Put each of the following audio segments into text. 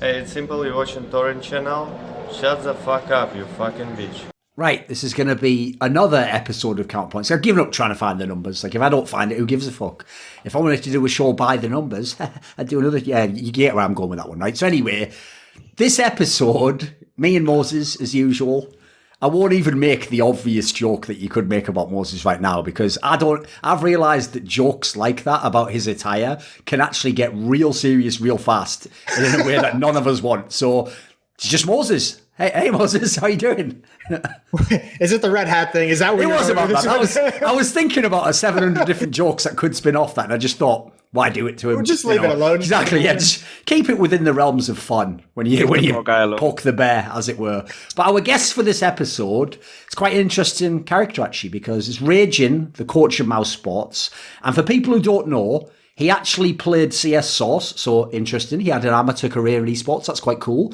Hey, it's simple, you're watching Thorin channel. Shut the fuck up, you fucking bitch. Right, this is going to be another episode of Counterpoints. I've given up trying to find the numbers. Like, if I don't find it, who gives a fuck? If I wanted to do a show by the numbers, I'd do another. Yeah, you get where I'm going with that one, right? So anyway, this episode, me and Moses, as usual, I won't even make the obvious joke that you could make about Moses right now because I've realised that jokes like that about his attire can actually get real serious real fast in a way that none of us want. So it's just Moses. Hey Moses, how you doing? Is it the red hat thing? Is that what it was about that? I was thinking about 700 different jokes that could spin off that, and I just thought, why do it to him? We'll just leave it alone. Exactly, yeah. Just keep it within the realms of fun when you poke the bear, as it were. But our guest for this episode, it's quite an interesting character actually, because it's Rejin, the coach of mousesports, and for people who don't know, he actually played CS Source, so interesting. He had an amateur career in esports. That's quite cool.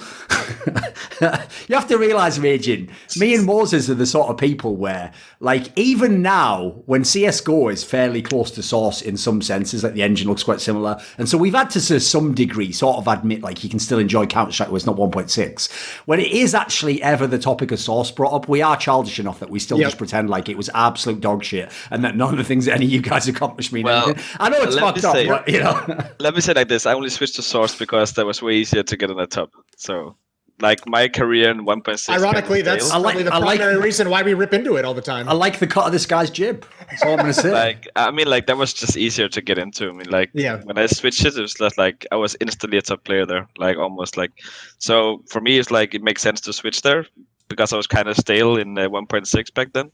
You have to realise, Rejin, me and Moses are the sort of people where, like, even now, when CSGO is fairly close to Source in some senses, like the engine looks quite similar, and so we've had to some degree sort of admit, like, you can still enjoy Counter-Strike where it's not 1.6. When it is actually ever the topic of Source brought up, we are childish enough that we still just pretend like it was absolute dog shit and that none of the things that any of you guys accomplished mean anything. I know it's fucked up. But, you know. Let me say like this. I only switched to Source because that was way easier to get on the top. So, like, my career in 1.6. Ironically, that's probably the primary reason why we rip into it all the time. I like the cut of this guy's jib. That's all I'm going to say. That was just easier to get into. I mean, like, when I switched it was just like I was instantly a top player there. Like, almost like. So, for me, it's like it makes sense to switch there because I was kind of stale in 1.6 back then.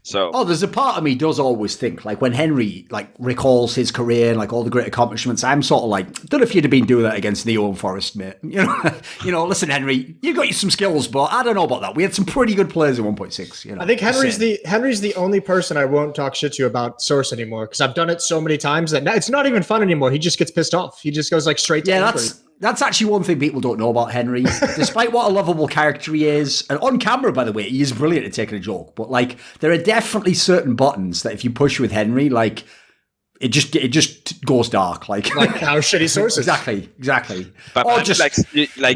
So. There's a part of me does always think, like, when Henry, like, recalls his career and, like, all the great accomplishments, I'm sort of like, don't know if you'd have been doing that against Neo and Forest, mate. Listen, Henry, you got some skills, but I don't know about that. We had some pretty good players in 1.6, you know. I think Henry's the only person I won't talk shit to about Source anymore, because I've done it so many times that now it's not even fun anymore. He just gets pissed off. He just goes, like, straight to angry. That's actually one thing people don't know about Henry. Despite what a lovable character he is, and on camera, by the way, he is brilliant at taking a joke. But like, there are definitely certain buttons that if you push with Henry, like, it just goes dark. Like how shitty Source is. Exactly. But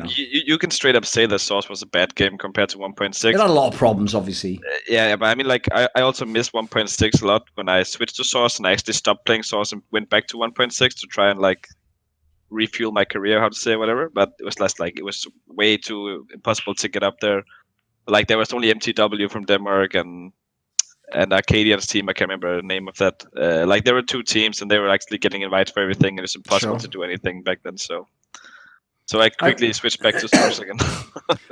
you can straight up say that Source was a bad game compared to 1.6. It had a lot of problems, obviously. But I mean, like, I also missed 1.6 a lot when I switched to Source, and I actually stopped playing Source and went back to 1.6 to try and like refuel my career, how to say, whatever. But it was less like it was way too impossible to get up there. Like, there was only MTW from Denmark and Arcadian's team. I can't remember the name of that. Like, there were two teams and they were actually getting invited for everything. And it was impossible to do anything back then. So I quickly switched back to Source again.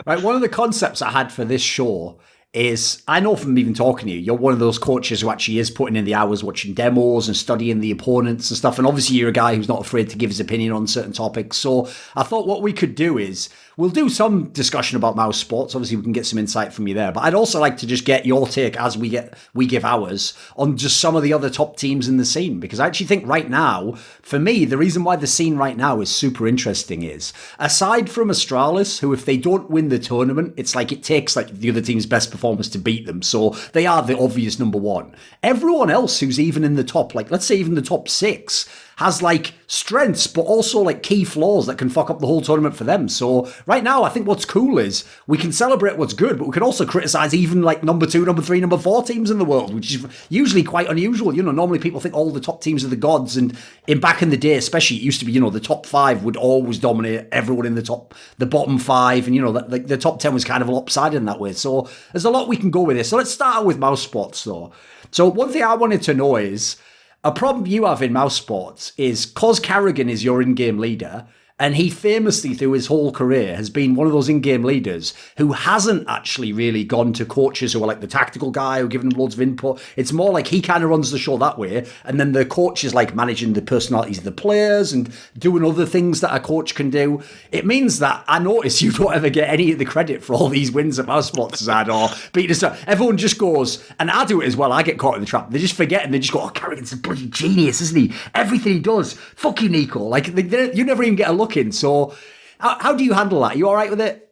Right, one of the concepts I had for this show is, I know from even talking to you, you're one of those coaches who actually is putting in the hours watching demos and studying the opponents and stuff. And obviously you're a guy who's not afraid to give his opinion on certain topics. So I thought what we could do is, we'll do some discussion about mousesports. Obviously we can get some insight from you there. But I'd also like to just get your take as we give ours on just some of the other top teams in the scene. Because I actually think right now, for me, the reason why the scene right now is super interesting is, aside from Astralis, who if they don't win the tournament, it's like it takes like the other team's best performance to beat them. So they are the obvious number one. Everyone else who's even in the top, like let's say even the top 6, has like strengths, but also like key flaws that can fuck up the whole tournament for them. So right now, I think what's cool is we can celebrate what's good, but we can also criticize even like number 2, number 3, number 4 teams in the world, which is usually quite unusual. You know, normally people think all the top teams are the gods, and back in the day, especially, it used to be, you know, the top 5 would always dominate everyone in the bottom 5, and you know, like the top 10 was kind of lopsided in that way. So there's a lot we can go with this. So let's start with mousesports though. So one thing I wanted to know is, a problem you have in mousesports is, cause karrigan is your in-game leader, and he famously, through his whole career, has been one of those in-game leaders who hasn't actually really gone to coaches who are like the tactical guy who give him loads of input. It's more like he kind of runs the show that way, and then the coach is like managing the personalities of the players and doing other things that a coach can do. It means that I notice you don't ever get any of the credit for all these wins at mousesports, Zad, or beating us. Everyone just goes, and I do it as well, I get caught in the trap. They just forget and they just go, oh, karrigan's a bloody genius, isn't he? Everything he does. Fuck you, Nico. Like, you never even get a look in. So how do you handle that? Are you all right with it?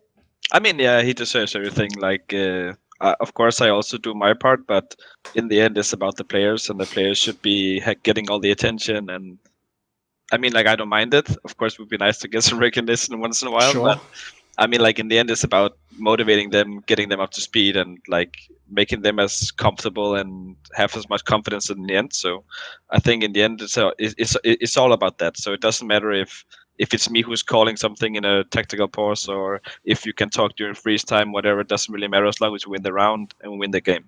I mean, yeah, he deserves everything. Like, of course, I also do my part, but in the end, it's about the players, and the players should be getting all the attention. And I mean, like, I don't mind it. Of course, it would be nice to get some recognition once in a while. Sure. But I mean, like, in the end, it's about motivating them, getting them up to speed, and like making them as comfortable and have as much confidence in the end. So I think in the end, it's all about that. So it doesn't matter if it's me who's calling something in a tactical pause, or if you can talk during freeze time, whatever. It doesn't really matter as long as we win the round and we win the game.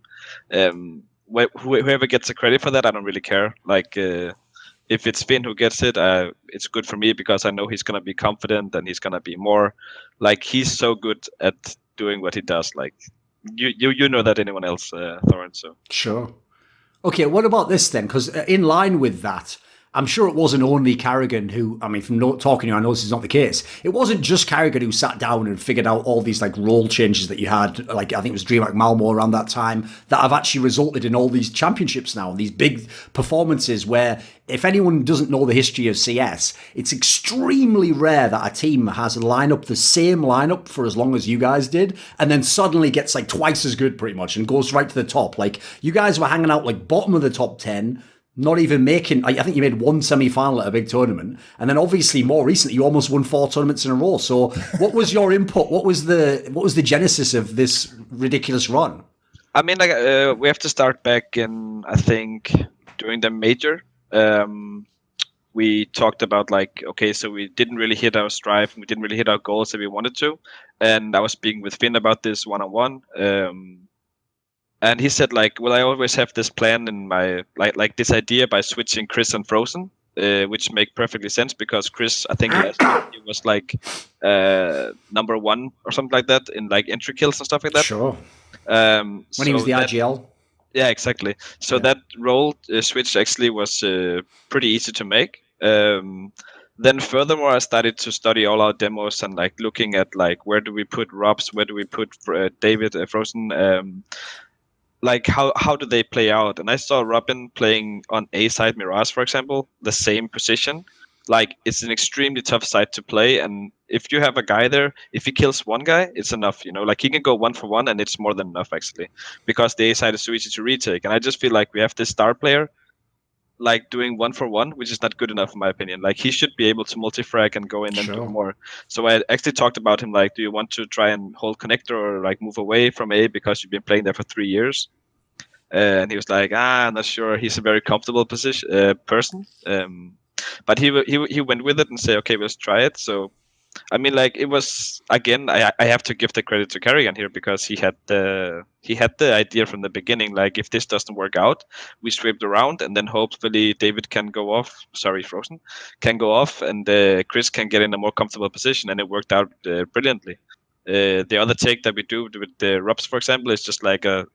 Whoever gets the credit for that, I don't really care. Like. If it's Finn who gets it, it's good for me because I know he's gonna be confident and he's gonna be more like he's so good at doing what he does. Like you know that anyone else, Thorin. So Sure. Okay, what about this then? Because in line with that, I'm sure it wasn't only karrigan who, I mean, from talking to you, I know this is not the case. It wasn't just karrigan who sat down and figured out all these like role changes that you had, like I think it was DreamHack Malmo around that time, that have actually resulted in all these championships now, these big performances where if anyone doesn't know the history of CS, it's extremely rare that a team has a lineup, the same lineup for as long as you guys did, and then suddenly gets like twice as good pretty much and goes right to the top. Like you guys were hanging out like bottom of the top 10, not even making, I think you made one semi-final at a big tournament. And then obviously more recently, you almost won 4 tournaments in a row. So what was your input? What was the genesis of this ridiculous run? I mean, like we have to start back in, I think, during the major. We talked about like, okay, so we didn't really hit our strive. We didn't really hit our goals that we wanted to. And I was speaking with Finn about this one-on-one. And he said, like, well, I always have this plan in my, like this idea by switching Chris and Frozen, which make perfectly sense because Chris, I think last year he was like number 1 or something like that in like entry kills and stuff like that. Sure. When he was the RGL. Yeah, exactly. So that role switch actually was pretty easy to make. Then furthermore, I started to study all our demos and like looking at like where do we put Robs, where do we put David Frozen, like how do they play out? And I saw Robin playing on A side Mirage, for example, the same position. Like it's an extremely tough side to play, and if you have a guy there, if he kills one guy, it's enough. You know, like he can go 1-for-1, and it's more than enough actually, because the A side is so easy to retake. And I just feel like we have this star player, like doing 1-for-1, which is not good enough in my opinion. Like he should be able to multi-frag and go in and do more. So I actually talked about him like, do you want to try and hold connector or like move away from A because you've been playing there for 3 years? And he was like, I'm not sure. He's a very comfortable person. But he went with it and said, okay, let's try it. So, I mean, like it was again. I have to give the credit to karrigan here because he had the idea from the beginning. Like if this doesn't work out, we sweep around and then hopefully David can go off. Sorry, Frozen can go off and Chris can get in a more comfortable position, and it worked out brilliantly. The other take that we do with the Robs, for example, is just like a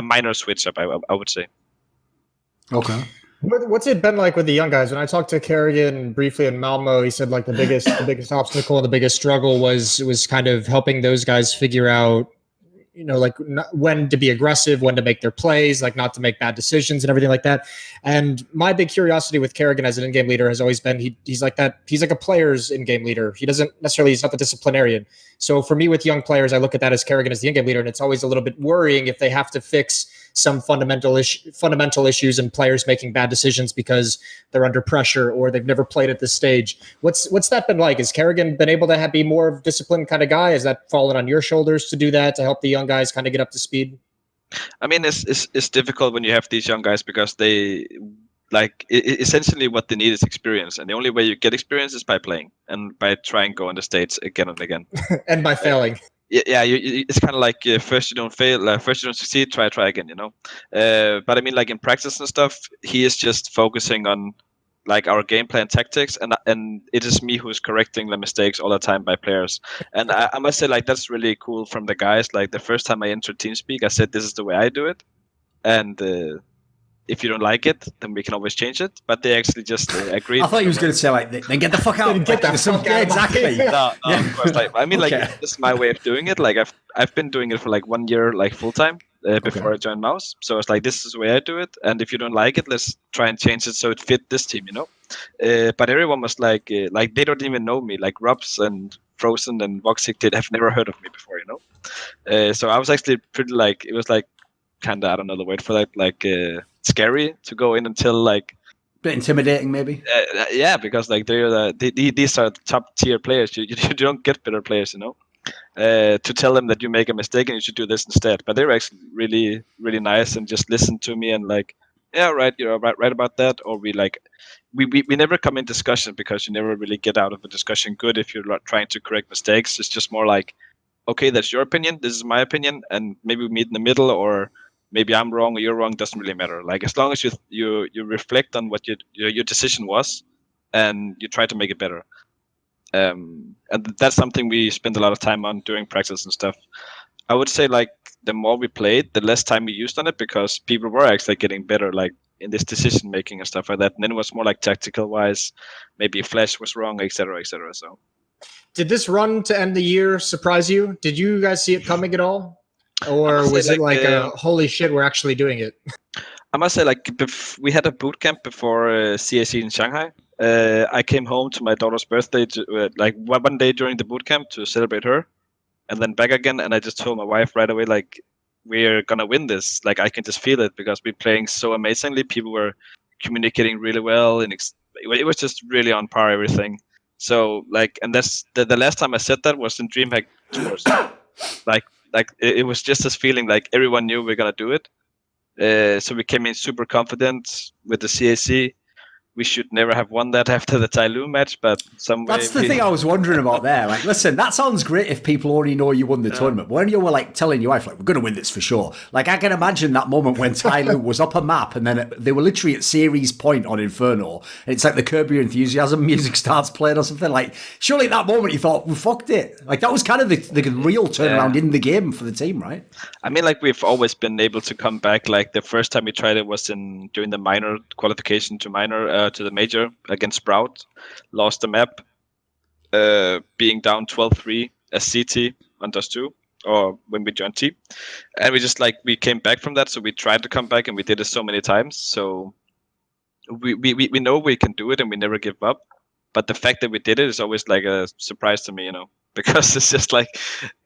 minor switch up. I would say. Okay. What's it been like with the young guys? When I talked to karrigan briefly in Malmo, he said like the biggest obstacle and the biggest struggle was kind of helping those guys figure out, you know, like when to be aggressive, when to make their plays, like not to make bad decisions and everything like that. And my big curiosity with karrigan as an in-game leader has always been he's like that. He's like a player's in-game leader. He's not the disciplinarian. So for me with young players, I look at that as karrigan as the in-game leader, and it's always a little bit worrying if they have to fix some fundamental issues and players making bad decisions because they're under pressure or they've never played at this stage. What's that been like? Has karrigan been able to be more of a disciplined kind of guy? Has that fallen on your shoulders to do that, to help the young guys kind of get up to speed? I mean, it's difficult when you have these young guys because they essentially what they need is experience, and the only way you get experience is by playing and by trying to go on the stage again and again. And by failing. Yeah, it's kind of like first you don't fail, first you don't succeed, try again, you know. But I mean, like in practice and stuff, he is just focusing on like our game plan tactics, and it is me who is correcting the mistakes all the time by players. And I must say, like that's really cool from the guys. Like the first time I entered TeamSpeak, I said this is the way I do it, and if you don't like it, then we can always change it. But they actually just agreed. I thought he was going to say like, then get the fuck out. Get the fuck out. Exactly. No, of course. Like, I mean, like this is my way of doing it. Like I've been doing it for like 1 year, like full time before I joined Mouse. So it's like this is the way I do it. And if you don't like it, let's try and change it so it fit this team, you know. But everyone was like they don't even know me. Like Robs and Frozen and Voxic have never heard of me before, you know. So I was actually pretty it was like kind of, I don't know the word for that, like scary to go in and tell like Bit intimidating, maybe. Yeah, because like these are top tier players. You don't get better players, to tell them that you make a mistake and you should do this instead. But they were actually really, really nice and just listened to me and like, yeah, right, you're right about that. Or we never come in discussion because you never really get out of a discussion good if you're not trying to correct mistakes. It's just more like, okay, that's your opinion, this is my opinion, and maybe we meet in the middle, or maybe I'm wrong or you're wrong, doesn't really matter. Like as long as you reflect on what your decision was and you try to make it better. And that's something we spend a lot of time on during practice and stuff. I would say like the more we played, the less time we used on it because people were actually getting better, like in this decision making and stuff like that. And then it was more like tactical wise, maybe Flash was wrong, etc., etc. So, did this run to end the year surprise you? Did you guys see it coming at all? Or was it like holy shit, we're actually doing it? I must say, like, we had a boot camp before CAC in Shanghai. I came home to my daughter's birthday, like one day during the boot camp to celebrate her, and then back again. And I just told my wife right away, like, we're gonna win this. Like, I can just feel it because we're playing so amazingly. People were communicating really well, and it was just really on par, everything. So, like, and that's the last time I said that was in DreamHack Tours. Like it was just this feeling like everyone knew we were gonna do it. So we came in super confident with the CAC. We should never have won that after the Tai Lu match, but that's the thing I was wondering about there. Like, listen, that sounds great if people already know you won the tournament. When you were like telling your wife, like, we're going to win this for sure. Like, I can imagine that moment when Tai Lu was up a map and then they were literally at series point on Inferno. And it's like the Curb Your Enthusiasm music starts playing or something. Like, surely at that moment you thought, we fucked it. Like, that was kind of the real turnaround in the game for the team, right? I mean, like, we've always been able to come back. Like, the first time we tried it was during the minor qualification to to the major against Sprout, lost the map, being down 12-3 as CT on Dust 2, or when we joined T. And we came back from that, so we tried to come back and we did it so many times. So we know we can do it and we never give up. But the fact that we did it is always like a surprise to me, because it's just like,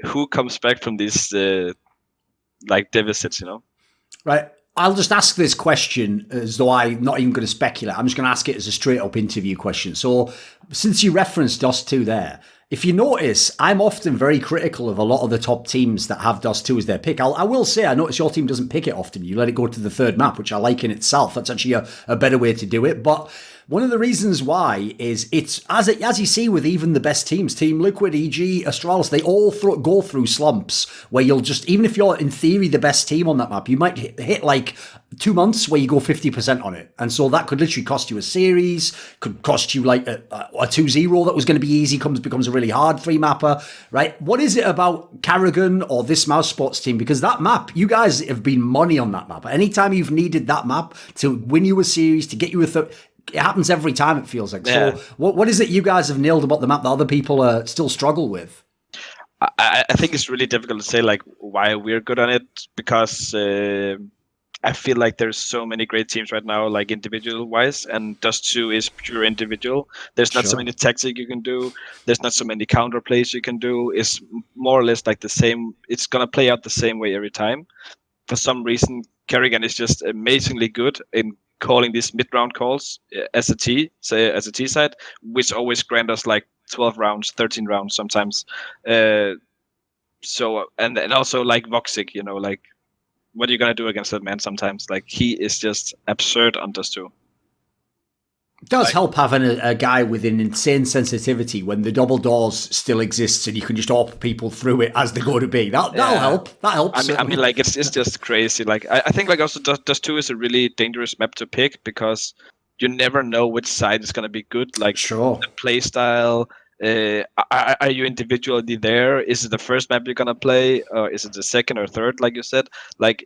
who comes back from these like deficits, Right. I'll just ask this question as though I'm not even going to speculate. I'm just going to ask it as a straight up interview question. So since you referenced Dust 2 there, if you notice, I'm often very critical of a lot of the top teams that have Dust 2 as their pick. I will say, I notice your team doesn't pick it often. You let it go to the third map, which I like in itself. That's actually a better way to do it. But one of the reasons why is it's, as you see with even the best teams, Team Liquid, EG, Astralis, they all go through slumps where you'll just, even if you're in theory the best team on that map, you might hit like 2 months where you go 50% on it. And so that could literally cost you a series, could cost you like a 2-0 that was going to be easy, becomes a really hard 3-mapper, right? What is it about karrigan or this mousesports team? Because that map, you guys have been money on that map. Anytime you've needed that map to win you a series, to get you a it happens every time, it feels like. Yeah. So what is it you guys have nailed about the map that other people still struggle with? I think it's really difficult to say like why we're good on it, because I feel like there's so many great teams right now, like individual wise, and Dust 2 is pure individual. There's not so many tactics you can do. There's not so many counter plays you can do. It's more or less like the same. It's going to play out the same way every time. For some reason, karrigan is just amazingly good in calling these mid-round calls as a T side, which always grant us like 12 rounds, 13 rounds sometimes. So and also like Voxic, like what are you gonna do against that man sometimes? Like he is just absurd on Dust 2. It does help having a guy with an insane sensitivity when the double doors still exists and you can just AWP people through it as they go to B. That'll help. That helps. I mean, like it's just crazy. Like I think like also Dust 2 is a really dangerous map to pick because you never know which side is going to be good. Like the play style. Are you individually there? Is it the first map you're gonna play, or is it the second or third? Like you said, like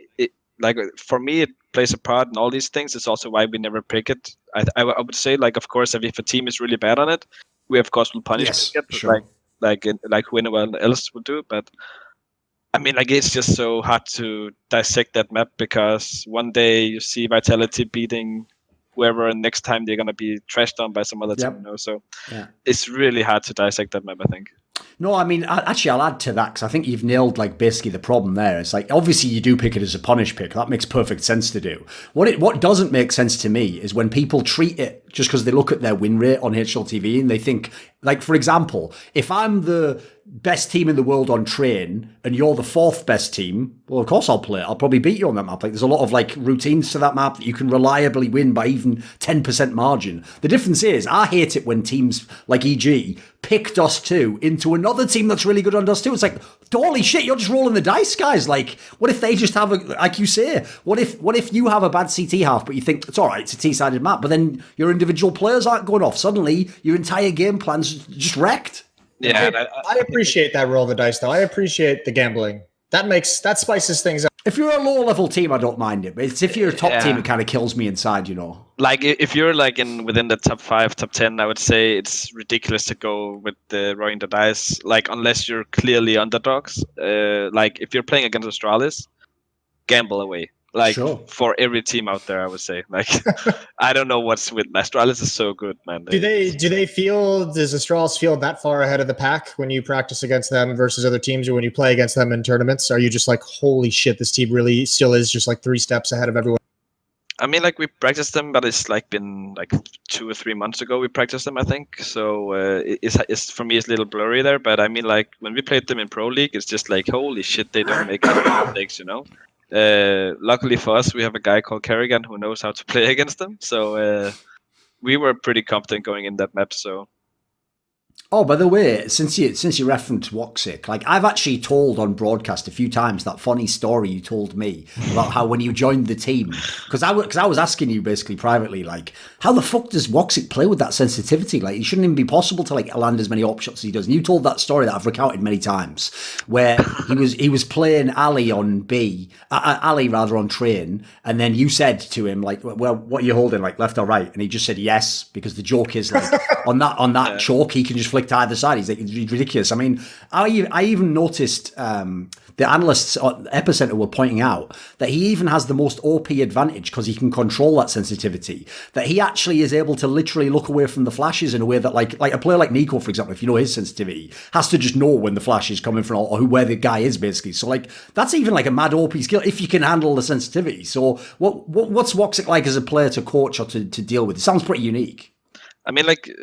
for me, it plays a part in all these things. It's also why we never pick it. I would say, like, of course, if a team is really bad on it, we of course will punish it, sure. like who anyone else would do. But I mean, like, it's just so hard to dissect that map because one day you see Vitality beating whoever, and next time they're gonna be trashed on by some other team. So it's really hard to dissect that map, I think. No, I mean, actually, I'll add to that because I think you've nailed like basically the problem there. It's like obviously you do pick it as a punish pick. That makes perfect sense to do. What doesn't make sense to me is when people treat it just because they look at their win rate on HLTV and they think, like for example, if I'm the best team in the world on train and you're the fourth best team, well, of course I'll play it. I'll probably beat you on that map. Like there's a lot of like routines to that map that you can reliably win by even 10% margin. The difference is I hate it when teams like EG pick Dust 2 into another team that's really good on Dust 2. It's like, holy shit, you're just rolling the dice, guys. Like, what if they just have a, like you say, what if you have a bad CT half, but you think it's all right, it's a T-sided map, but then your individual players aren't going off. Suddenly, your entire game plan's just wrecked. Yeah, I appreciate that roll of the dice, though. I appreciate the gambling. That spices things up. If you're a low level team, I don't mind it. But it's if you're a top team, it kind of kills me inside, you know. Like if you're like within the top 5, top 10, I would say it's ridiculous to go with the rolling the dice. Like unless you're clearly underdogs. Like if you're playing against Australis, gamble away. Like for every team out there, I would say. Like I don't know what's with Australis is so good, man. Does Australis feel that far ahead of the pack when you practice against them versus other teams, or when you play against them in tournaments? Are you just like, holy shit, this team really still is just like 3 steps ahead of everyone? I mean, like we practiced them, but it's like been like 2 or 3 months ago we practiced them, I think. So it's for me it's a little blurry there. But I mean, like when we played them in Pro League, it's just like holy shit, they don't make any mistakes, you know. Luckily for us, we have a guy called Karrigan who knows how to play against them. So we were pretty confident going in that map. So. Oh, by the way, since you referenced Woxic, like I've actually told on broadcast a few times that funny story you told me about how when you joined the team, because I was asking you basically privately, like how the fuck does Woxic play with that sensitivity? Like it shouldn't even be possible to like land as many op shots as he does. And you told that story that I've recounted many times, where he was playing Ali on Ali on train, and then you said to him like, well, what are you holding, like left or right? And he just said yes, because the joke is like on that chalk he can just flick to either side. He's like, it's ridiculous. I mean, I even noticed the analysts at Epicenter were pointing out that he even has the most OP advantage because he can control that sensitivity, that he actually is able to literally look away from the flashes in a way that like a player like Nico, for example, if you know his sensitivity, has to just know when the flash is coming from or where the guy is basically. So like that's even like a mad OP skill if you can handle the sensitivity. So what's Woxic like as a player to coach or to deal with? It sounds pretty unique. I mean, like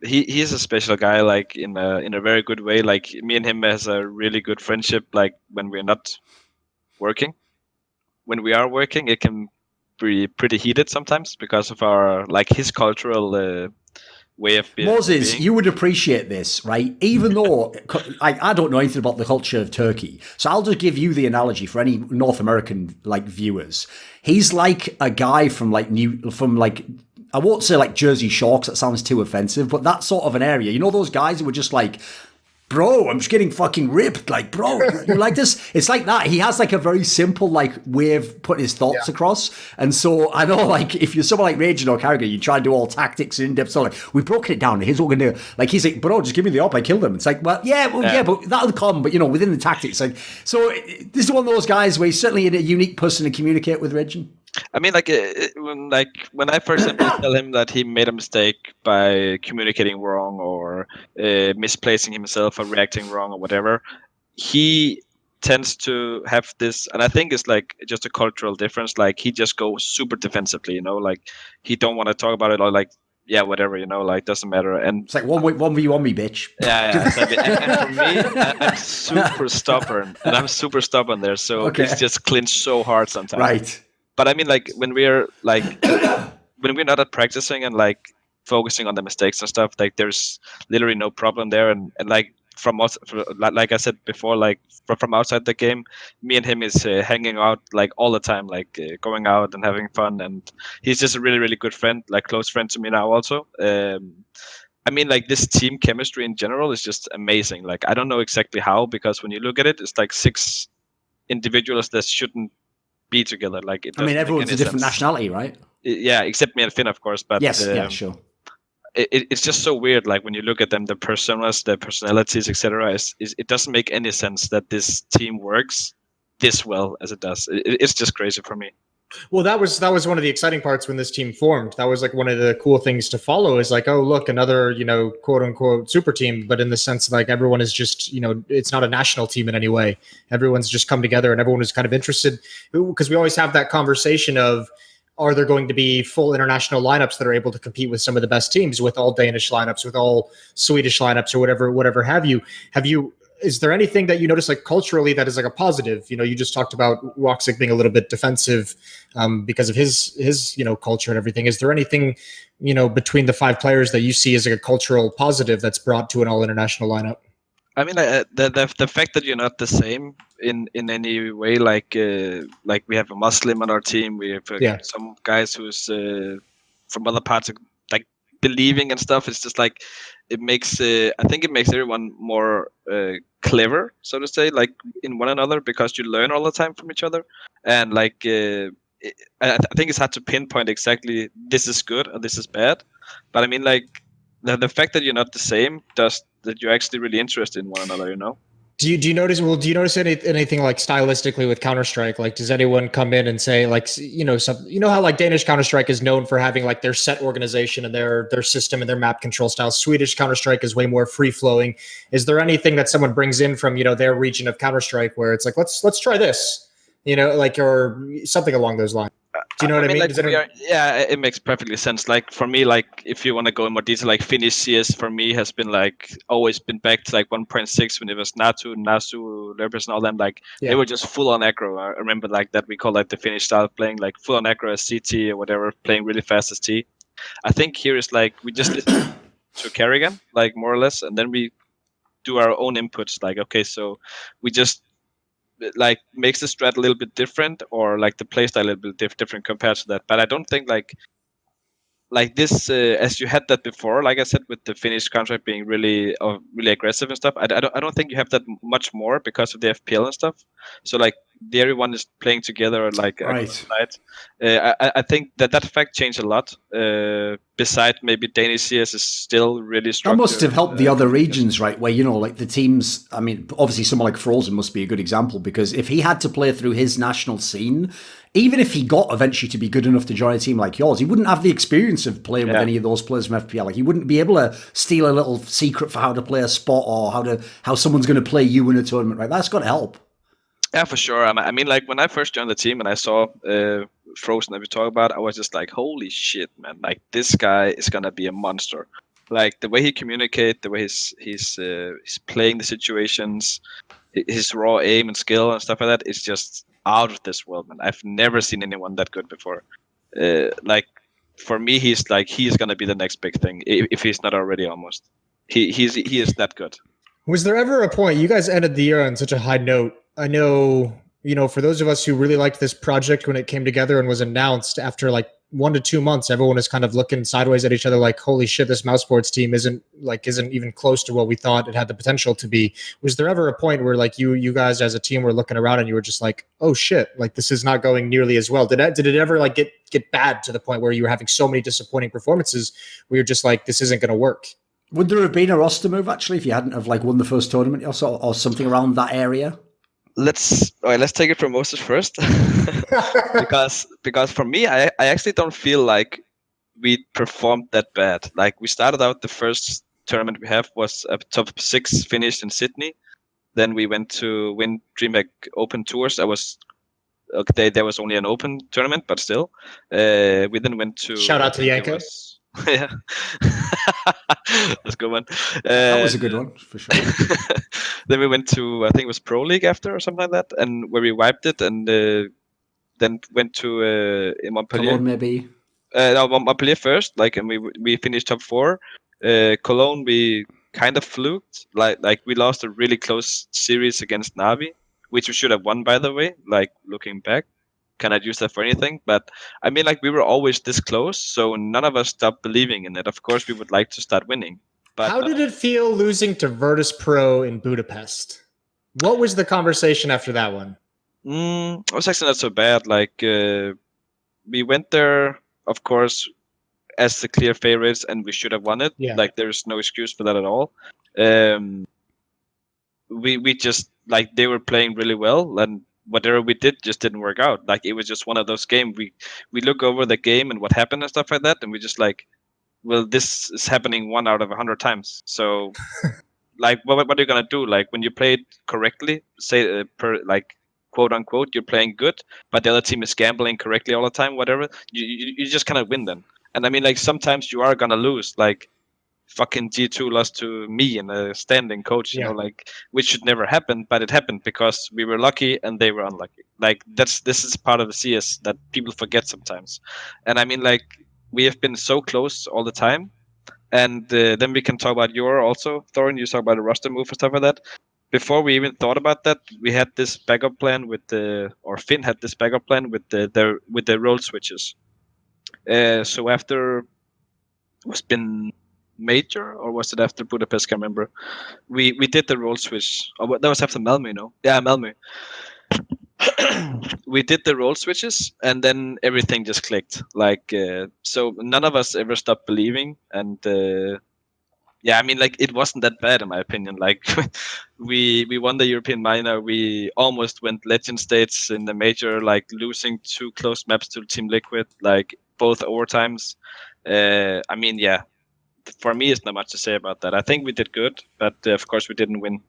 he is a special guy, like in a very good way. Like me and him has a really good friendship. Like when we're not working, when we are working, it can be pretty heated sometimes because of our like his cultural way of being. Moses, you would appreciate this, right? Even though I don't know anything about the culture of Turkey, so I'll just give you the analogy for any North American like viewers. He's like a guy from I won't say like Jersey Shore, that sounds too offensive, but that sort of an area. You know those guys who were just like, bro, I'm just getting fucking ripped. Like, bro, you like this? It's like that. He has like a very simple like way of putting his thoughts across. And so I know like if you're someone like Rejin or karrigan, you try and do all tactics and in-depth stuff. Like, we've broken it down. Here's what we're going to do. Like, he's like, bro, just give me the op. I killed him. It's like, well, yeah, but that'll come. But, you know, within the tactics. Like, so this is one of those guys where he's certainly a unique person to communicate with, Rejin. I mean, when I first tell him that he made a mistake by communicating wrong or misplacing himself or reacting wrong or whatever, he tends to have this, and I think it's like just a cultural difference. Like he just goes super defensively, you know, like he don't want to talk about it or like, yeah, whatever, you know, like doesn't matter. And it's like 1v1 me, bitch. Yeah. And for me, I'm super stubborn, and I'm super stubborn there. So it's just clinched so hard sometimes. Right. But I mean, like when we're like when we're not at practicing and like focusing on the mistakes and stuff, like there's literally no problem there. And like from us, like I said before, like from outside the game, me and him is hanging out like all the time, like going out and having fun. And he's just a really, really good friend, like close friend to me now also. I mean, like this team chemistry in general is just amazing. Like I don't know exactly how, because when you look at it, it's like 6 individuals that shouldn't be together. Like it. I mean, everyone's a different nationality, right? Yeah, except me and Finn, of course. But yes, yeah, sure. It's just so weird. Like when you look at them, their personas, their personalities, etc. It doesn't make any sense that this team works this well as it does. It's just crazy for me. Well, that was one of the exciting parts when this team formed. That was like one of the cool things to follow is like, oh, look, another, quote unquote super team, but in the sense like everyone is just, it's not a national team in any way. Everyone's just come together and everyone is kind of interested because we always have that conversation of, are there going to be full international lineups that are able to compete with some of the best teams, with all Danish lineups, with all Swedish lineups, or whatever have you? Is there anything that you notice like culturally that is like a positive? You just talked about Razzaq being a little bit defensive because of his culture and everything. Is there anything between the 5 players that you see as like a cultural positive that's brought to an all international lineup? I mean, the fact that you're not the same in any way, like we have a Muslim on our team, we have some guys who's from other parts of like believing and stuff. It's just like it makes I think it makes everyone more clever, so to say, like in one another, because you learn all the time from each other, and like I think it's hard to pinpoint exactly this is good or this is bad, but I mean like the fact that you're not the same does that you're actually really interested in one another, Do you notice? Well, do you notice anything like stylistically with Counter-Strike? Like, does anyone come in and say like, how like Danish Counter-Strike is known for having like their set organization and their system and their map control style. Swedish Counter-Strike is way more free flowing. Is there anything that someone brings in from their region of Counter-Strike where it's like let's try this, like or something along those lines? Do you know what I mean? Like it makes perfectly sense. Like for me, like if you want to go in more detail, like Finnish CS for me has been like always been back to like 1.6 when it was Nasu, Lerpers and all them. Like they were just full on aggro. I remember like that we call like the Finnish style of playing like full on aggro as CT or whatever, playing really fast as T. I think here is like we just listen to karrigan, like more or less, and then we do our own inputs. Like okay, so we just like makes the strat a little bit different, or like the playstyle a little bit different compared to that. But I don't think like this as you had that before, like I said, with the Finnish contract being really aggressive and stuff. I don't think you have that much more because of the FPL and stuff. So like everyone is playing together like right. I think that fact changed a lot. Besides maybe Danish CS is still really strong. That must have helped the other regions, right? Where like the teams. I mean, obviously someone like Frozen must be a good example, because if he had to play through his national scene, even if he got eventually to be good enough to join a team like yours, he wouldn't have the experience of playing with any of those players from FPL. Like he wouldn't be able to steal a little secret for how to play a spot or how someone's going to play you in a tournament, right? That's got to help. Yeah, for sure. I mean, like when I first joined the team and I saw Frozen that we talk about, I was just like, holy shit, man! Like this guy is gonna be a monster. Like the way he communicates, the way he's playing the situations, his raw aim and skill and stuff like that is just out of this world, man. I've never seen anyone that good before. Like for me, he is gonna be the next big thing if he's not already almost. He is that good. Was there ever a point you guys ended the year on such a high note? I know, for those of us who really liked this project when it came together and was announced, after like 1 to 2 months, everyone is kind of looking sideways at each other like, holy shit, this mousesports team isn't even close to what we thought it had the potential to be. Was there ever a point where like you guys as a team were looking around and you were just like, oh shit, like this is not going nearly as well? Did it ever like get bad to the point where you were having so many disappointing performances where you're just like, this isn't going to work? Would there have been a roster move actually if you hadn't have like won the first tournament or something around that area? Let's take it from Moses first, because for me, I actually don't feel like we performed that bad. Like we started out, the first tournament we have was a top 6 finished in Sydney. Then we went to win DreamHack Open Tours. There was only an open tournament, but still. We then went to shout out to the Yankos. Yeah, that's a good one. That was a good one for sure. Then we went to, I think it was Pro League after or something like that, and where we wiped it, and then went to in Montpellier. Cologne maybe. No, Montpellier first, like, and we finished top 4. Cologne we kind of fluked, like we lost a really close series against Navi, which we should have won, by the way. Like looking back. Cannot use that for anything, but I mean, like we were always this close, so none of us stopped believing in it. Of course, we would like to start winning. But how did it feel losing to Virtus Pro in Budapest? What was the conversation after that one? It was actually not so bad. Like we went there, of course, as the clear favorites, and we should have won it. Yeah. Like there's no excuse for that at all. We just like they were playing really well, and whatever we did just didn't work out. Like, it was just one of those games. We look over the game and what happened and stuff like that, and we just like, well, this is happening 1 out of 100 times. So, like, what are you gonna do? Like, when you play it correctly, say quote unquote, you're playing good, but the other team is gambling correctly all the time, whatever. You just cannot win then. And I mean, like, sometimes you are gonna lose. Like, fucking G2 lost to me in a standing coach, you know, like, which should never happen, but it happened because we were lucky and they were unlucky. Like, this is part of the CS that people forget sometimes. And I mean, like, we have been so close all the time. And then we can talk about your also, Thorin. You talk about the roster move and stuff like that. Before we even thought about that, we had this backup plan Finn had this backup plan with the role switches. So after it's been Major, or was it after Budapest? Can't remember. We did the role switch. Oh, that was after Malmö, you know? Yeah, Malmö. We did the role switches, and then everything just clicked. Like, so none of us ever stopped believing, and yeah, I mean, like, it wasn't that bad in my opinion. Like, we won the European minor. We almost went Legend States in the major, like losing 2 close maps to Team Liquid, like both overtimes. I mean, yeah, for me, it's not much to say about that. I think we did good, but of course we didn't win.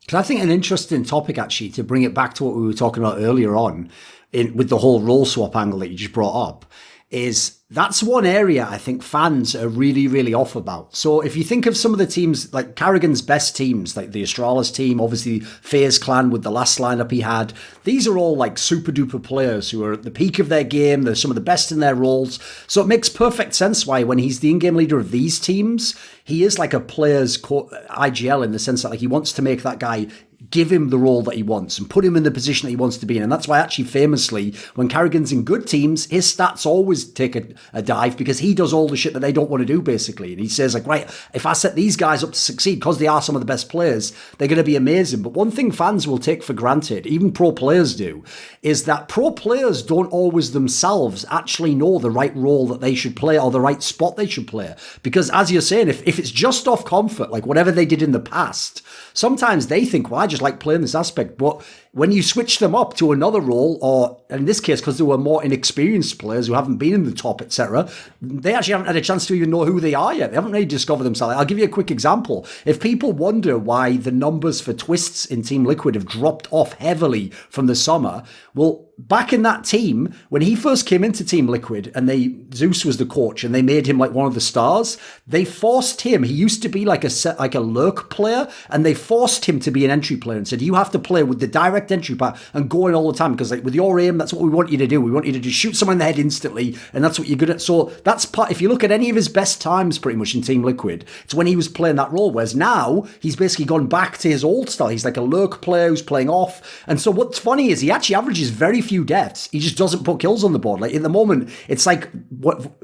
Because I think an interesting topic, actually, to bring it back to what we were talking about earlier on, with the whole role swap angle that you just brought up, is that's one area I think fans are really, really off about. So if you think of some of the teams, like karrigan's best teams, like the Astralis team, obviously FaZe Clan with the last lineup he had, these are all like super duper players who are at the peak of their game. They're some of the best in their roles. So it makes perfect sense why when he's the in-game leader of these teams, he is like a player's IGL in the sense that like he wants to make that guy give him the role that he wants and put him in the position that he wants to be in. And that's why actually famously, when karrigan's in good teams, his stats always take a dive because he does all the shit that they don't want to do, basically. And he says, like, right, if I set these guys up to succeed because they are some of the best players, they're going to be amazing. But one thing fans will take for granted, even pro players do, is that pro players don't always themselves actually know the right role that they should play or the right spot they should play. Because as you're saying, if it's just off comfort, like whatever they did in the past, sometimes they think, well, I just like playing this aspect. But when you switch them up to another role, or in this case, because they were more inexperienced players who haven't been in the top, etc., they actually haven't had a chance to even know who they are yet. They haven't really discovered themselves. I'll give you a quick example. If people wonder why the numbers for twists in Team Liquid have dropped off heavily from the summer, well, back in that team, when he first came into Team Liquid and Zeus was the coach and they made him like one of the stars, they forced him. He used to be like a lurk player, and they forced him to be an entry player and said, you have to play with the direct entry path and go in all the time because like with your aim, that's what we want you to do. We want you to just shoot someone in the head instantly, and that's what you're good at. So that's part. If you look at any of his best times pretty much in Team Liquid, it's when he was playing that role, whereas now he's basically gone back to his old style. He's like a lurk player who's playing off. And so what's funny is he actually averages very few deaths. He just doesn't put kills on the board. Like in the moment, it's like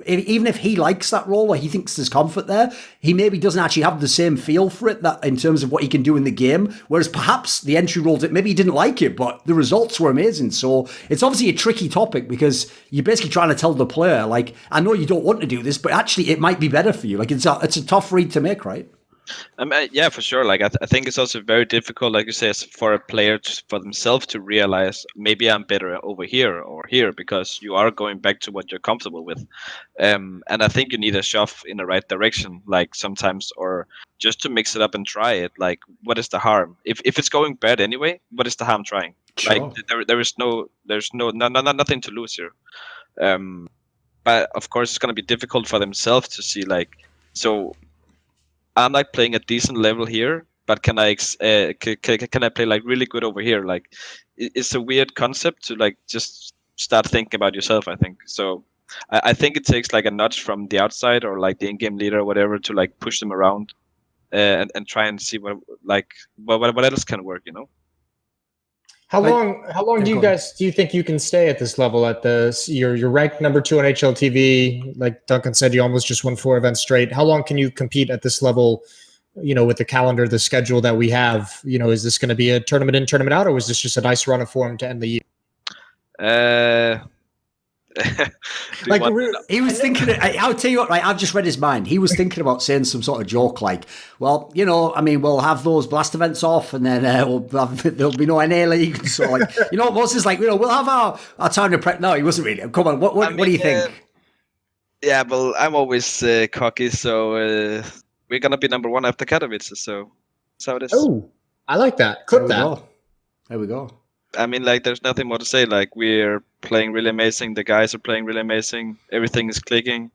even if he likes that role or he thinks there's comfort there, he maybe doesn't actually have the same feel for it that in terms of what he can do in the game. Whereas perhaps the entry roles, maybe he didn't like it, but the results were amazing. So it's obviously a tricky topic because you're basically trying to tell the player, like, I know you don't want to do this, but actually it might be better for you. Like it's a tough read to make, right? Yeah, for sure. Like I think it's also very difficult, like you say, for a player for themselves to realize maybe I'm better over here or here, because you are going back to what you're comfortable with. And I think you need a shove in the right direction, like sometimes, or just to mix it up and try it. Like, what is the harm? If it's going bad anyway, what is the harm trying? Sure. Like there's nothing to lose here. But of course, it's going to be difficult for themselves to see, like, so I'm like playing a decent level here, but can I play like really good over here? Like, it's a weird concept to like just start thinking about yourself, I think. So I think it takes like a nudge from the outside or like the in-game leader or whatever to like push them around and try and see what else can work, you know? How long do you think you can stay at this level at you're ranked number 2 on HLTV? Like Duncan said, you almost just won 4 events straight. How long can you compete at this level, you know, with the calendar, the schedule that we have? You know, is this going to be a tournament in, tournament out, or was this just a nice run of form to end the year? Like, he was thinking. I'll tell you what. Right, I've just read his mind. He was thinking about saying some sort of joke, like, "Well, you know, I mean, we'll have those blast events off, and then there'll be no NA league." So, like, you know, what Moses is like, you know, we'll have our time to prep. No, he wasn't really. Come on, what do you think? Yeah, well, I'm always cocky, so we're gonna be number one after Katowice. So that's how it is. Oh, I like that. Clip that. There we go. I mean, like, there's nothing more to say. Like, we're playing really amazing. The guys are playing really amazing. Everything is clicking.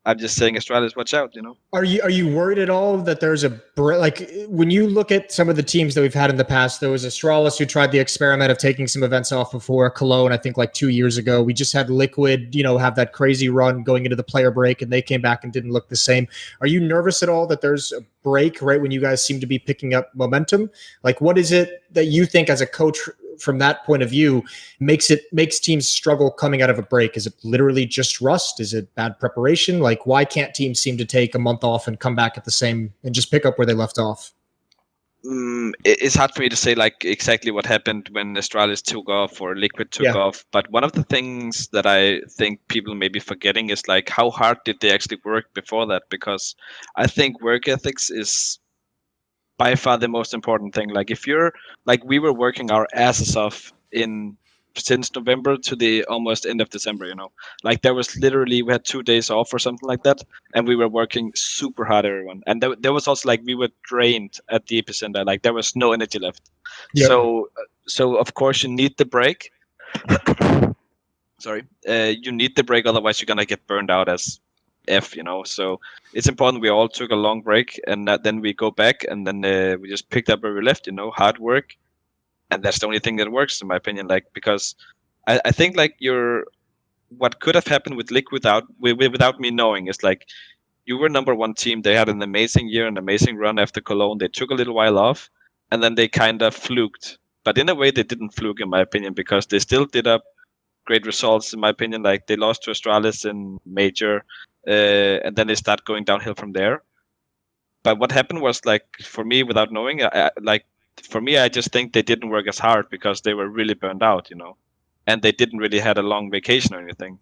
I'm just saying, Astralis, watch out, you know. Are you worried at all that there's like when you look at some of the teams that we've had in the past? There was Astralis who tried the experiment of taking some events off before Cologne. I think like 2 years ago. We just had Liquid, you know, have that crazy run going into the player break, and they came back and didn't look the same. Are you nervous at all that there's a break right when you guys seem to be picking up momentum? Like, what is it that you think as a coach, from that point of view, makes teams struggle coming out of a break? Is it literally just rust? Is it bad preparation? Like, why can't teams seem to take a month off and come back at the same and just pick up where they left off? It's hard for me to say like exactly what happened when Astralis took off or Liquid took off, but one of the things that I think people may be forgetting is like how hard did they actually work before that? Because I think work ethics is by far the most important thing. Like, if you're like, we were working our asses off since November to the almost end of December, you know, like there was literally, we had 2 days off or something like that, and we were working super hard, everyone. And there was also like, we were drained at the epicenter, like there was no energy left. So of course you need the break. Sorry, you need the break, otherwise you're gonna get burned out as F, you know. So it's important we all took a long break, and then we go back, and then we just picked up where we left, you know, hard work. And that's the only thing that works, in my opinion. Like, because I think like what could have happened with Liquid without me knowing is like, you were number one team. They had an amazing year, an amazing run after Cologne. They took a little while off, and then they kind of fluked. But in a way, they didn't fluke, in my opinion, because they still did up great results, in my opinion. Like, they lost to Astralis in Major, and then they start going downhill from there. But what happened was, like, for me, without knowing, I just think they didn't work as hard because they were really burned out, you know, and they didn't really had a long vacation or anything.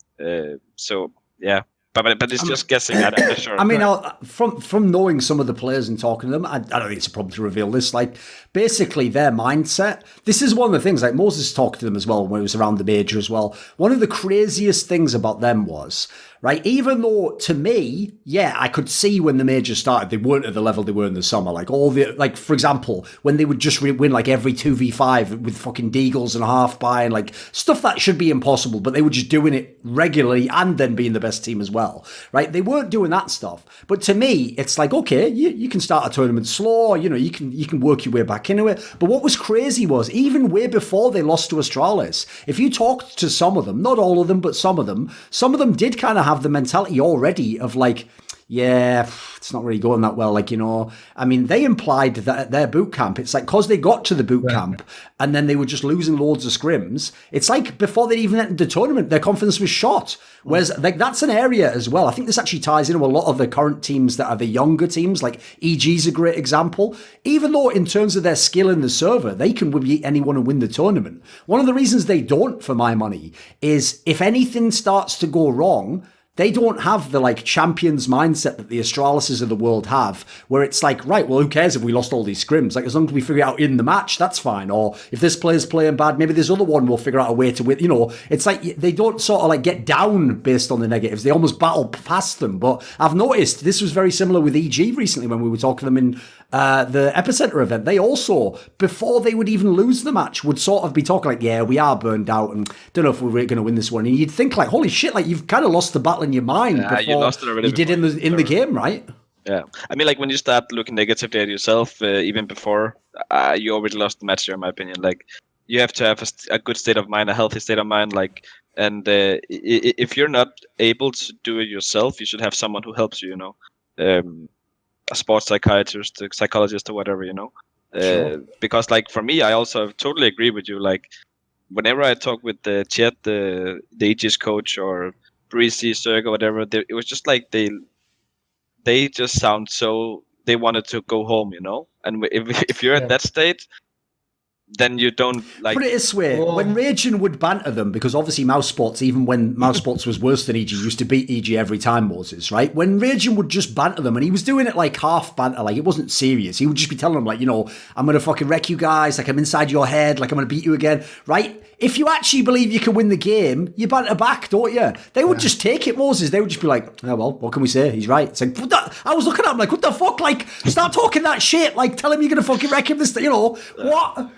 So yeah, but it's just guessing. I'm not sure. I mean, from knowing some of the players and talking to them, I don't think it's a problem to reveal this. Like, basically, their mindset. This is one of the things. Like, Moses talked to them as well when it was around the major as well. One of the craziest things about them was, right, even though to me, yeah, I could see when the major started, they weren't at the level they were in the summer. Like, like, for example, when they would just win like every 2v5 with fucking deagles and a half by and like stuff that should be impossible, but they were just doing it regularly and then being the best team as well, right? They weren't doing that stuff. But to me, it's like, okay, you can start a tournament slow, you know, you can work your way back into it. But what was crazy was, even way before they lost to Astralis, if you talked to some of them, not all of them, but some of them did kind of have the mentality already of like, yeah, it's not really going that well. Like, you know, I mean, they implied that at their boot camp, it's like, because they got to the boot camp and then they were just losing loads of scrims, it's like before they even entered the tournament, their confidence was shot. Whereas, like, that's an area as well. I think this actually ties into a lot of the current teams that are the younger teams. Like, EG's a great example. Even though in terms of their skill in the server, they can beat anyone and win the tournament. One of the reasons they don't, for my money, is if anything starts to go wrong, they don't have the like champions mindset that the Astralises of the world have, where it's like, right, well, who cares if we lost all these scrims? Like, as long as we figure it out in the match, that's fine. Or if this player's playing bad, maybe this other one will figure out a way to win. You know, it's like they don't sort of like get down based on the negatives. They almost battle past them. But I've noticed this was very similar with EG recently when we were talking to them in the Epicenter event. They also, before they would even lose the match, would sort of be talking like, yeah, we are burned out and don't know if we're going to win this one. And you'd think like, holy shit, like you've kind of lost the battle in your mind before you lost it already. You did in the game, right? Yeah, I mean, like when you start looking negatively at yourself, even before, you already lost the match here, in my opinion. Like, you have to have a good state of mind, a healthy state of mind. Like, and if you're not able to do it yourself, you should have someone who helps you. You know, a sports psychiatrist, a psychologist, or whatever. You know, Sure. Because like for me, I also totally agree with you. Like, whenever I talk with the Chet, the Aegis coach, or Breezy, Serg, or whatever, it was just like they just sound so they wanted to go home, you know. And if you're in that state, then you don't like. Put it this way: when Rejin would banter them, because obviously mousesports, even when mousesports was worse than EG, used to beat EG every time, Moses, right? When Rejin would just banter them, and he was doing it like half banter, like it wasn't serious. He would just be telling them, like, I'm gonna fucking wreck you guys, like I'm inside your head, like I'm gonna beat you again, right? If you actually believe you can win the game, you banter back, don't you? They would just take it, Moses. They would just be like, oh, well, what can we say? He's right. It's like, I was looking at him like, what the fuck? Like, start talking that shit. Like, tell him you're going to fucking wreck him. What?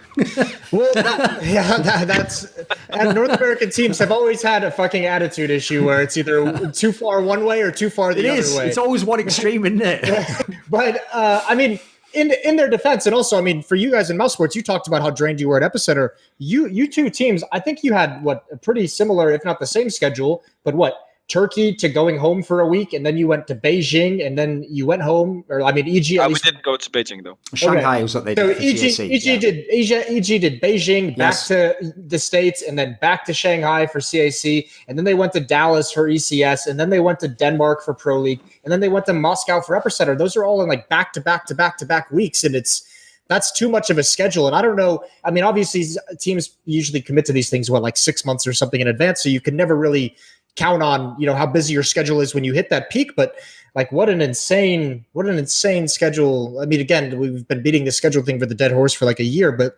Well, that's and North American teams have always had a fucking attitude issue where it's either too far one way or too far the other way. It's always one extreme, isn't it? But, I mean, in their defense, and also, I mean, for you guys in mousesports, you talked about how drained you were at Epicenter. You two teams, I think you had a pretty similar, if not the same schedule, but Turkey to going home for a week, and then you went to Beijing, and then you went home, or I mean, EG. We didn't go to Beijing though. Shanghai was what they did. So EG did Beijing, back to the States, and then back to Shanghai for CAC, and then they went to Dallas for ECS, and then they went to Denmark for Pro League, and then they went to Moscow for Epicenter. Those are all in like back to back weeks, and that's too much of a schedule. And I don't know. I mean, obviously, teams usually commit to these things like 6 months or something in advance, so you can never really count on how busy your schedule is when you hit that peak. But like, what an insane schedule. I mean, again, we've been beating the schedule thing for the dead horse for like a year, but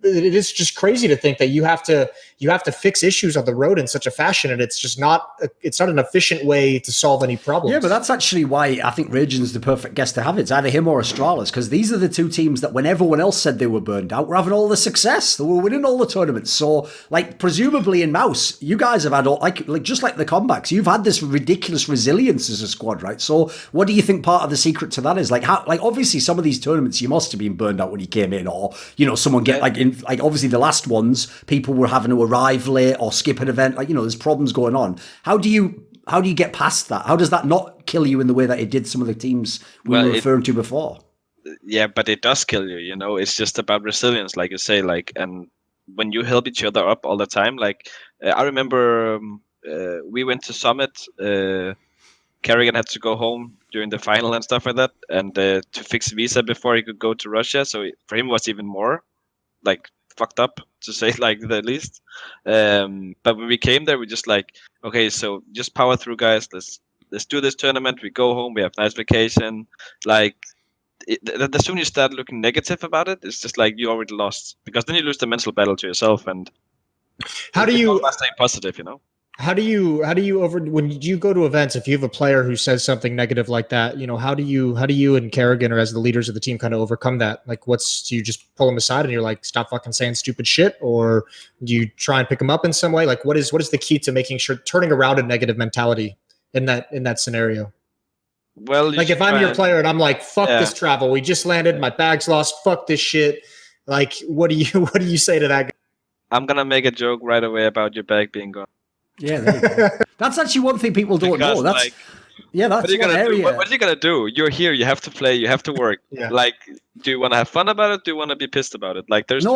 it is just crazy to think that you have to fix issues on the road in such a fashion, and it's not an efficient way to solve any problems. Yeah, but that's actually why I think Rejin's the perfect guest to have. It's either him or Astralis, because these are the two teams that when everyone else said they were burned out, were having all the success. They were winning all the tournaments. So, like, presumably in Mouse, you guys have had all, like just like the comebacks, you've had this ridiculous resilience as a squad, right? So, what do you think part of the secret to that is? Like, how, like, obviously some of these tournaments you must have been burned out when you came in, or someone get like obviously the last ones, people were having to arrive late or skip an event. Like, there's problems going on. How do you get past that? How does that not kill you in the way that it did some of the teams we were referring to before? Yeah, but it does kill you. It's just about resilience, like you say. Like, and when you help each other up all the time. Like, I remember we went to Summit. Karrigan had to go home during the final and stuff like that, and to fix visa before he could go to Russia. So for him, it was even more like fucked up, to say like the least. But when we came there, we just like, okay, so just power through, guys. Let's do this tournament. We go home. We have nice vacation. Like, the sooner you start looking negative about it, it's just like you already lost, because then you lose the mental battle to yourself. And how do you stay positive? How do you when you go to events, if you have a player who says something negative like that, how do you and Karrigan, or as the leaders of the team, kind of overcome that? Like, do you just pull them aside and you're like, stop fucking saying stupid shit, or do you try and pick them up in some way? Like, what is the key to making sure turning around a negative mentality in that scenario? Well, like if I'm your player and I'm like, fuck this travel, we just landed, my bag's lost, fuck this shit. Like, what do you say to that guy? I'm gonna make a joke right away about your bag being gone. Yeah, there you go. That's actually one thing people don't know. That's like, that's one area. What are you gonna do? You're here. You have to play. You have to work. Like, do you want to have fun about it? Do you want to be pissed about it? Like, there's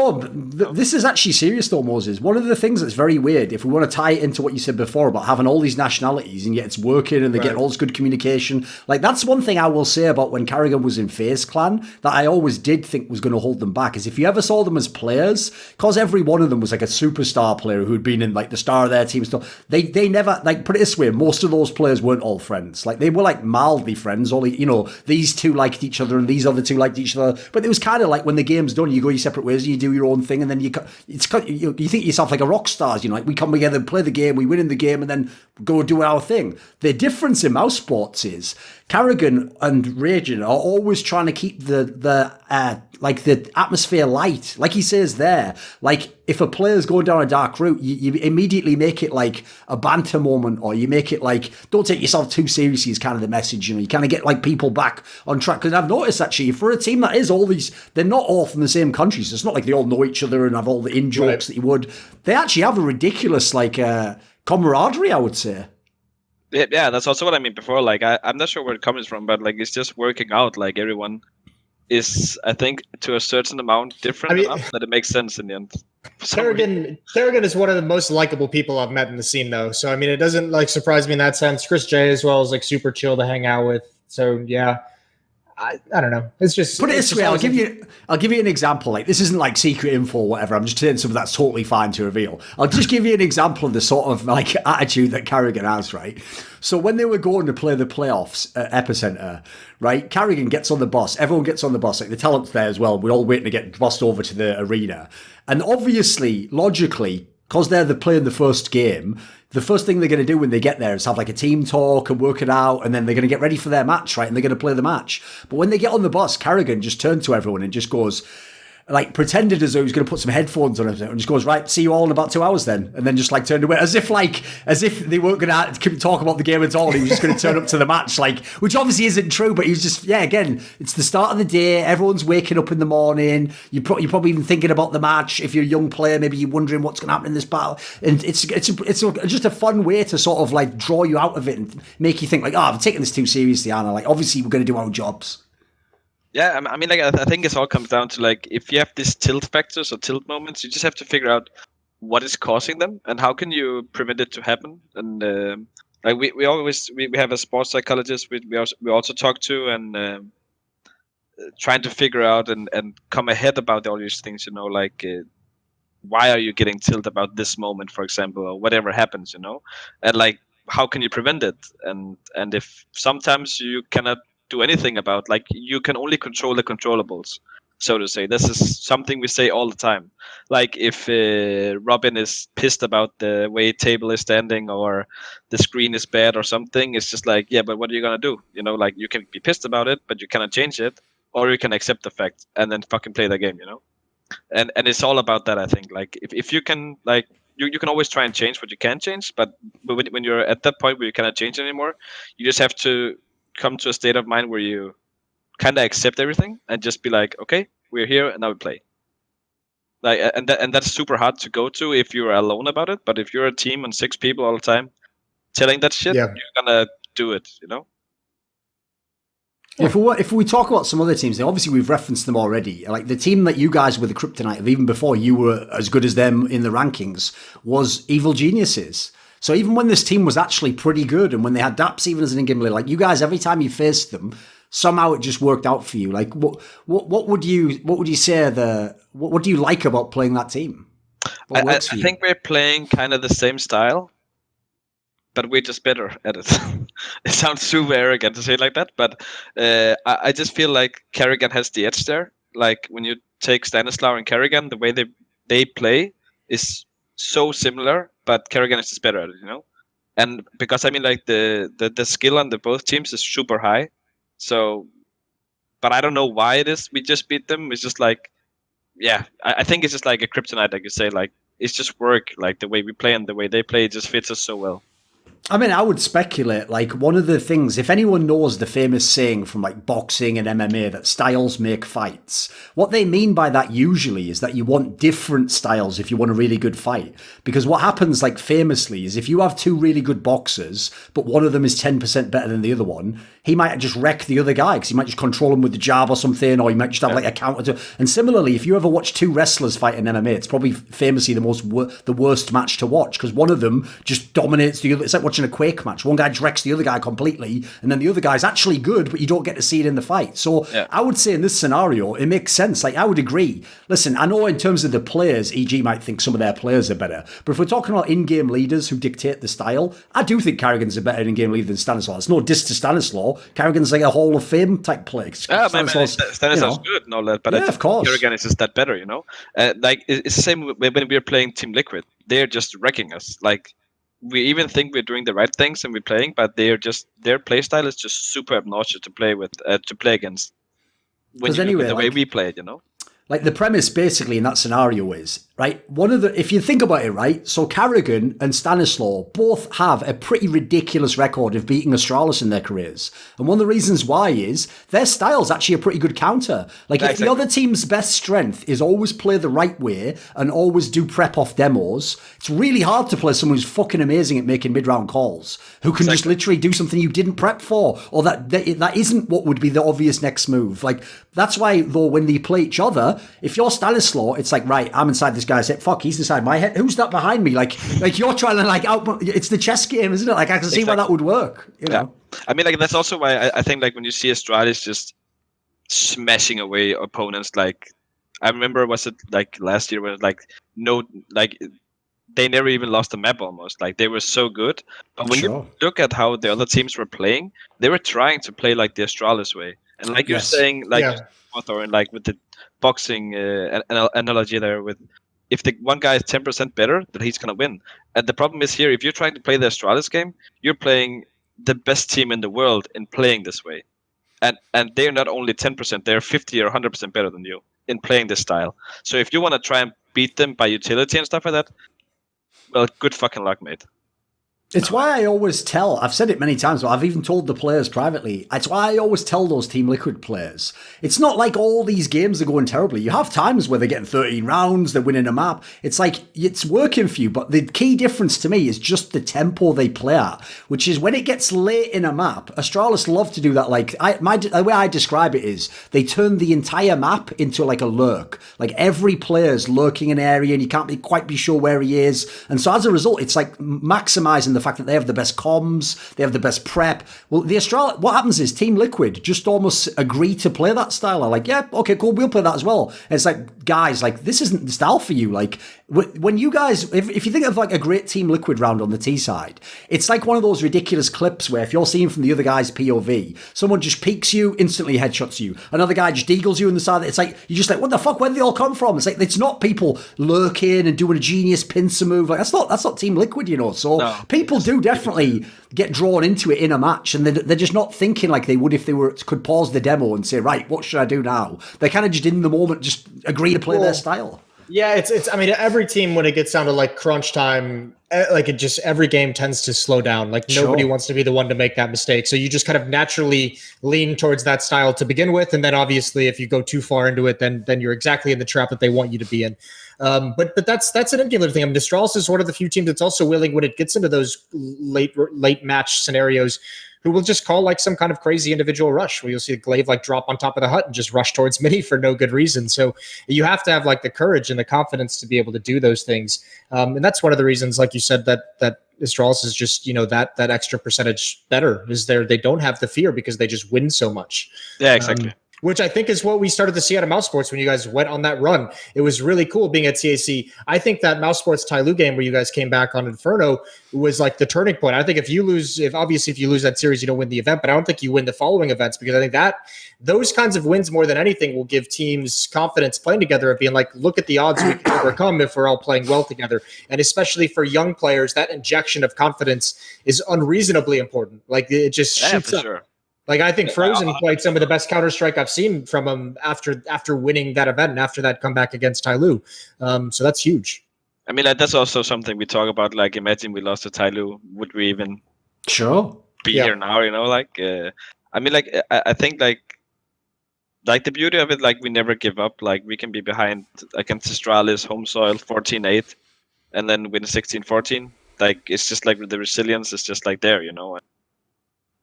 this is actually serious though, Moses. One of the things that's very weird, if we want to tie it into what you said before about having all these nationalities and yet it's working and they get all this good communication, like that's one thing I will say about when Karrigan was in FaZe Clan that I always did think was going to hold them back, is if you ever saw them as players, because every one of them was like a superstar player who'd been in like the star of their team stuff, they never, like, put it this way, most of those players weren't all friends. Like, they were like mildly friends. Only, these two liked each other and these other two liked each other. But it was kind of like when the game's done, you go your separate ways and you do your own thing, and then you think yourself like a rock stars. Like, we come together and play the game, we win in the game, and then go do our thing. The difference in mousesports is Karrigan and Rejin are always trying to keep the atmosphere light. Like he says there, like if a player's going down a dark route, you immediately make it like a banter moment, or you make it like, don't take yourself too seriously is kind of the message. You kind of get like people back on track. Because I've noticed actually, for a team that is all these, they're not all from the same countries. It's not like they all know each other and have all the in-jokes that you would. They actually have a ridiculous like camaraderie, I would say. Yeah, that's also what I mean before. Like, I'm not sure where it comes from, but like, it's just working out. Like, everyone is, I think, to a certain amount different enough that it makes sense in the end. Karrigan is one of the most likable people I've met in the scene, though. So I mean, it doesn't like surprise me in that sense. Chris J as well is like super chill to hang out with. So yeah, I don't know. It's just Put it it's this way, just I'll give you an example. Like, this isn't like secret info or whatever. I'm just saying something that's totally fine to reveal. I'll just give you an example of the sort of like attitude that Karrigan has, right? So when they were going to play the playoffs at Epicenter, right? Karrigan gets on the bus. Everyone gets on the bus. Like, the talent's there as well. We're all waiting to get bussed over to the arena. And obviously, logically, because they're playing the first game, the first thing they're going to do when they get there is have like a team talk and work it out, and then they're going to get ready for their match, right? And they're going to play the match. But when they get on the bus, Karrigan just turned to everyone and just goes, like, pretended as though he was going to put some headphones on and just goes, right, see you all in about 2 hours then. And then just like turned away as if they weren't going to talk about the game at all. He was just going to turn up to the match, like, which obviously isn't true, but he was just, yeah, again, it's the start of the day. Everyone's waking up in the morning. You're probably even thinking about the match. If you're a young player, maybe you're wondering what's going to happen in this battle. And it's just a fun way to sort of like draw you out of it and make you think like, oh, I've taken this too seriously, Anna. Like, obviously we're going to do our jobs. Yeah, I mean, like, I think it all comes down to, like, if you have these tilt factors or tilt moments, you just have to figure out what is causing them and how can you prevent it to happen. And like we always have a sports psychologist we also talk to, and trying to figure out and come ahead about all these things, you know, like why are you getting tilted about this moment, for example, or whatever happens, you know, and like how can you prevent it? And if sometimes you cannot do anything about, like, you can only control the controllables, so to say. This is something we say all the time. Like, if Robin is pissed about the way table is standing or the screen is bad or something, it's just like, yeah, but what are you gonna do? You know, like, you can be pissed about it, but you cannot change it, or you can accept the fact and then fucking play the game, you know. And it's all about that, I think. Like, if you can, like, you can always try and change what you can change, but when you're at that point where you cannot change anymore, you just have to come to a state of mind where you kind of accept everything and just be like, okay, we're here and now we play. Like, and that's super hard to go to if you're alone about it. But if you're a team and 6 people all the time telling that shit, Yeah. you're gonna do it, you know. If we talk about some other teams, obviously we've referenced them already. Like, the team that you guys were the Kryptonite of, even before you were as good as them in the rankings, was Evil Geniuses. So even when this team was actually pretty good, and when they had Daps even as an in-game leader, like, you guys, every time you faced them, somehow it just worked out for you. Like, what would you say what do you like about playing that team? I think we're playing kind of the same style, but we're just better at it. It sounds super arrogant to say it like that, but I just feel like Karrigan has the edge there. Like, when you take Stanislaw and Karrigan, the way they play is so similar, but Karrigan is just better at it, you know. And because, I mean, like, the skill on the both teams is super high. So, but I don't know why it is we just beat them. It's just like, yeah, I think it's just like a kryptonite, like you say. Like, it's just work. Like, the way we play and the way they play, it just fits us so well. I mean, I would speculate, like, one of the things, if anyone knows the famous saying from, like, boxing and MMA that styles make fights, what they mean by that usually is that you want different styles if you want a really good fight. Because what happens, like, famously is if you have 2 really good boxers, but one of them is 10% better than the other one, he might just wreck the other guy because he might just control him with the jab or something, or he might just have, like, a counter to. And similarly, if you ever watch 2 wrestlers fight in MMA, it's probably famously the worst match to watch, because one of them just dominates the other. It's like watching a Quake match. One guy just wrecks the other guy completely, and then the other guy's actually good, but you don't get to see it in the fight. So yeah. I would say in this scenario, it makes sense. Like, I would agree. Listen, I know in terms of the players, EG might think some of their players are better, but if we're talking about in-game leaders who dictate the style, I do think Karrigan's a better in-game leader than Stanislaw. It's no diss to Stanislaw. Karrigan's like a Hall of Fame type player. Yeah, Stanislaw's good and all that, but yeah, of course. Karrigan is just that better, you know? Like, it's the same when we're playing Team Liquid. They're just wrecking us. Like, we even think we're doing the right things and we're playing, but their play style is just super obnoxious to play with, to play against. When you look at the way we play it, you know? Like, the premise basically in that scenario is, right, if you think about it, right, so Karrigan and Stanislaw both have a pretty ridiculous record of beating Astralis in their careers. And one of the reasons why is their style's actually a pretty good counter. Like, if the other team's best strength is always play the right way and always do prep off demos, it's really hard to play someone who's fucking amazing at making mid-round calls, who can just literally do something you didn't prep for, or that isn't what would be the obvious next move. Like, that's why, though, when they play each other, if you're Stanislaw, it's like, right, I'm inside this guy's head. Fuck, he's inside my head. Who's that behind me? Like you're trying to, like, it's the chess game, isn't it? Like, I can see why that would work, you know? I mean, like, that's also why I think, like, when you see Astralis just smashing away opponents. Like I remember, was it like last year where like no, like they never even lost a map almost. Like they were so good. But when you look at how the other teams were playing, they were trying to play like the Astralis way. And like you're saying, like Thorin, like with the boxing analogy there, with if the one guy is 10% better, then he's gonna win. And the problem is here, if you're trying to play the Astralis game, you're playing the best team in the world in playing this way. And they're not only 10%, they're 50 or 100% better than you in playing this style. So if you want to try and beat them by utility and stuff like that, well, good fucking luck, mate. It's why I always tell, I've said it many times, but I've even told the players privately, it's why I always tell those Team Liquid players, it's not like all these games are going terribly. You have times where they're getting 13 rounds, they're winning a map. It's like, it's working for you, but the key difference to me is just the tempo they play at, which is when it gets late in a map, Astralis love to do that. Like, the way I describe it is, they turn the entire map into like a lurk. Like, every player's lurking an area and you can't quite be sure where he is. And so as a result, it's like maximizing the fact that they have the best comms, they have the best prep. Well, what happens is Team Liquid just almost agree to play that style. They're like, yeah, okay, cool, we'll play that as well. And it's like, guys, like, this isn't the style for you. Like, when you guys, if you think of like a great Team Liquid round on the T side, it's like one of those ridiculous clips where if you're seeing from the other guy's POV, someone just peeks you, instantly headshots you. Another guy just deagles you in the side. It's like, you're just like, what the fuck, where did they all come from? It's like, it's not people lurking and doing a genius pincer move. Like, that's not Team Liquid, you know. So no. People do definitely get drawn into it in a match, and they're just not thinking like they would if they could pause the demo and say, right, what should I do now? They're kind of just in the moment, just agree to play their style. Yeah, it's. I mean, every team when it gets down to like crunch time, like every game tends to slow down. Like nobody wants to be the one to make that mistake. So you just kind of naturally lean towards that style to begin with, and then obviously if you go too far into it, then you're exactly in the trap that they want you to be in. But that's an emulator thing. I mean, Astralis is one of the few teams that's also willing when it gets into those late match scenarios, who will just call like some kind of crazy individual rush where you'll see a glaive like drop on top of the hut and just rush towards mini for no good reason. So you have to have like the courage and the confidence to be able to do those things. And that's one of the reasons, like you said, that Astralis is just, that extra percentage better is they don't have the fear because they just win so much. Yeah, exactly. Which I think is what we started to see out of mousesports when you guys went on that run. It was really cool being at CAC. I think that mousesports Tyloo game where you guys came back on Inferno was like the turning point. I think if you lose that series, you don't win the event, but I don't think you win the following events, because I think that those kinds of wins more than anything will give teams confidence playing together of being like, look at the odds we can overcome if we're all playing well together. And especially for young players, that injection of confidence is unreasonably important. Like it just shoots up. Sure. Like I think Frozen played some of the best Counter-Strike I've seen from him after winning that event and after that comeback against Tyloo. So that's huge. I mean, like, that's also something we talk about. Like, imagine we lost to Tyloo, would we even be here now? I mean, like, I think like the beauty of it, like we never give up. Like we can be behind against Astralis, home soil, 14-8, and then win 16-14. Like it's just like the resilience is just like there,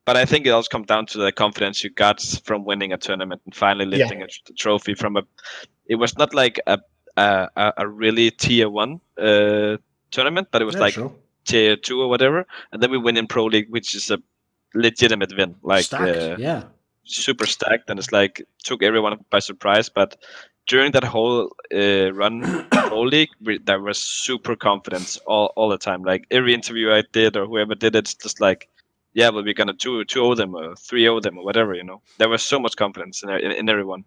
But I think it also comes down to the confidence you got from winning a tournament and finally lifting a trophy from it was not like a really tier 1 tournament, but it was tier 2 or whatever. And then we win in Pro League, which is a legitimate win. Like stacked, super stacked, and it's like took everyone by surprise. But during that whole run Pro League, there was super confidence all the time. Like every interview I did or whoever did it, it's just like, yeah, but we're gonna 2-0 them or 3-0 them or whatever, There was so much confidence in everyone.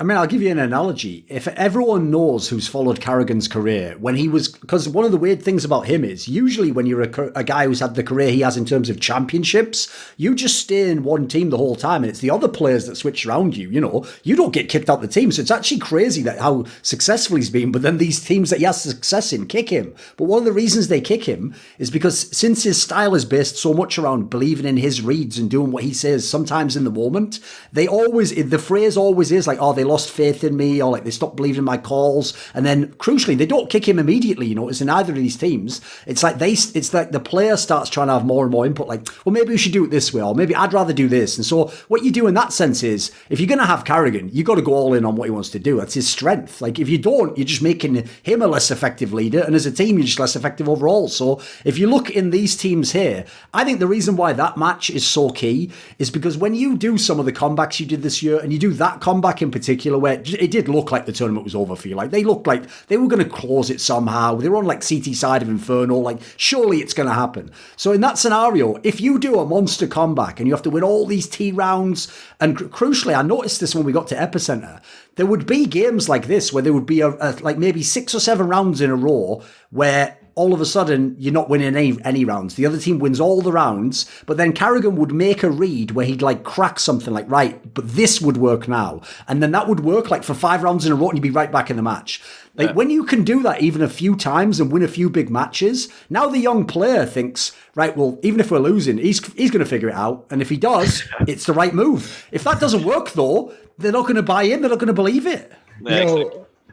I mean, I'll give you an analogy. If everyone knows who's followed karrigan's career, because one of the weird things about him is usually when you're a guy who's had the career he has in terms of championships, you just stay in one team the whole time and it's the other players that switch around you, you don't get kicked out the team. So it's actually crazy that how successful he's been, but then these teams that he has success in kick him. But one of the reasons they kick him is because since his style is based so much around believing in his reads and doing what he says sometimes in the moment, the phrase always is like, oh, they lost faith in me, or like they stopped believing in my calls. And then crucially, they don't kick him immediately. You notice in either of these teams, it's like the player starts trying to have more and more input. Like, well, maybe we should do it this way, or maybe I'd rather do this. And so what you do in that sense is, if you're going to have karrigan, you got to go all in on what he wants to do. That's his strength. Like, if you don't, you're just making him a less effective leader, and as a team, you're just less effective overall. So if you look in these teams here, I think the reason why that match is so key is because when you do some of the comebacks you did this year, and you do that comeback in particular, where it did look like the tournament was over for you, like they looked like they were going to close it somehow. They were on like CT side of Inferno, like surely it's going to happen. So in that scenario, if you do a monster comeback and you have to win all these T rounds, and crucially, I noticed this when we got to Epicenter, there would be games like this where there would be like maybe 6 or 7 rounds in a row where all of a sudden you're not winning any rounds. The other team wins all the rounds, but then karrigan would make a read where he'd like crack something like, right, but this would work now. And then that would work like for 5 rounds in a row and you'd be right back in the match. Like when you can do that even a few times and win a few big matches, now the young player thinks, right, well, even if we're losing, he's going to figure it out. And if he does, it's the right move. If that doesn't work though, they're not going to buy in. They're not going to believe it.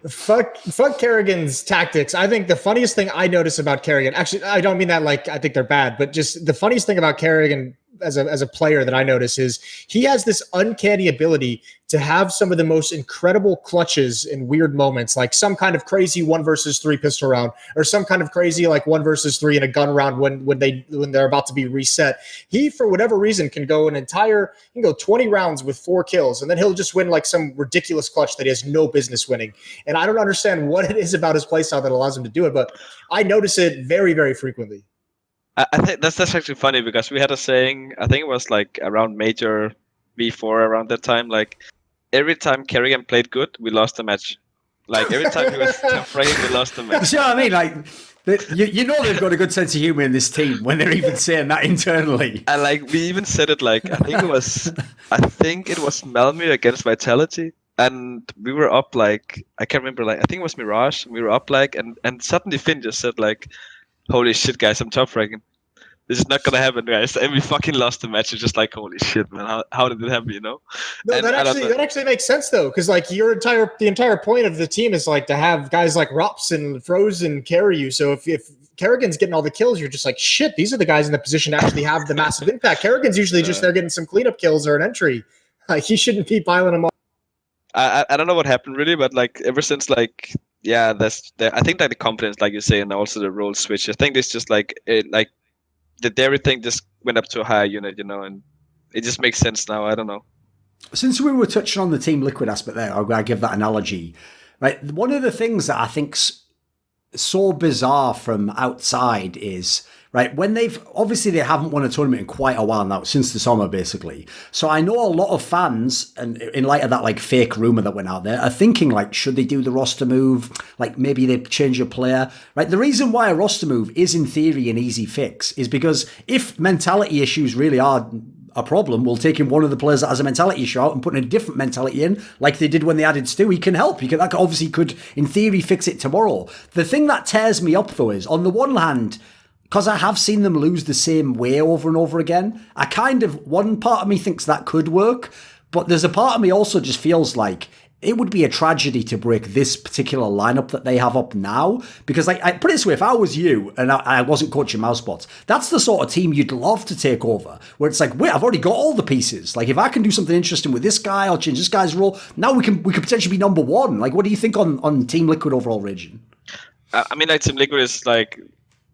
Fuck karrigan's tactics. I think the funniest thing I notice about karrigan, actually, I don't mean that like I think they're bad, but just the funniest thing about karrigan as a player that I notice is he has this uncanny ability to have some of the most incredible clutches in weird moments, like some kind of crazy 1 versus 3 pistol round, or some kind of crazy like 1 versus 3 in a gun round when they're about to be reset. He, for whatever reason, can go 20 rounds with 4 kills, and then he'll just win like some ridiculous clutch that he has no business winning. And I don't understand what it is about his playstyle that allows him to do it, but I notice it very, very frequently. I think that's actually funny because we had a saying, I think it was like around Major V4 around that time, like every time karrigan played good, we lost the match. Like every time he was afraid, we lost the match. You know what I mean? Like, you know they've got a good sense of humor in this team when they're even saying that internally. And like we even said it like I think it was Malmö against Vitality. And we were up like I can't remember, like I think it was Mirage. We were up like and suddenly Finn just said like, holy shit guys, I'm top ranking. This is not gonna happen, guys. And we fucking lost the match. It's just like, holy shit, man. How did it happen, you know? No, and that actually makes sense though, because like the entire point of the team is like to have guys like Rops and Frozen carry you. So if karrigan's getting all the kills, you're just like, shit, these are the guys in the position to actually have the massive impact. karrigan's usually just there getting some cleanup kills or an entry. Like he shouldn't be piling them all. I don't know what happened really, but like ever since like I think like the confidence, like you say, and also the role switch. I think it's just like everything just went up to a higher unit, you know, and it just makes sense now. I don't know. Since we were touching on the Team Liquid aspect there, I'm going to give that analogy. Right, one of the things that I think's so bizarre from outside is, right, when they haven't won a tournament in quite a while now, since the summer basically. So I know a lot of fans, and in light of that like fake rumor that went out there, are thinking like, should they do the roster move? Like maybe they change a player, right? The reason why a roster move is in theory an easy fix is because if mentality issues really are a problem, we'll take in one of the players that has a mentality issue out and put in a different mentality in, like they did when they added Stu. He can help. That obviously could, in theory, fix it tomorrow. The thing that tears me up, though, is on the one hand, because I have seen them lose the same way over and over again, one part of me thinks that could work, but there's a part of me also just feels like it would be a tragedy to break this particular lineup that they have up now. Because like, I put it this way, if I was you and I wasn't coaching mousesports, that's the sort of team you'd love to take over, where it's like, wait, I've already got all the pieces. Like if I can do something interesting with this guy, I'll change this guy's role. Now we could potentially be number one. Like, what do you think on Team Liquid overall, Rejin? I mean, like Team Liquid is like,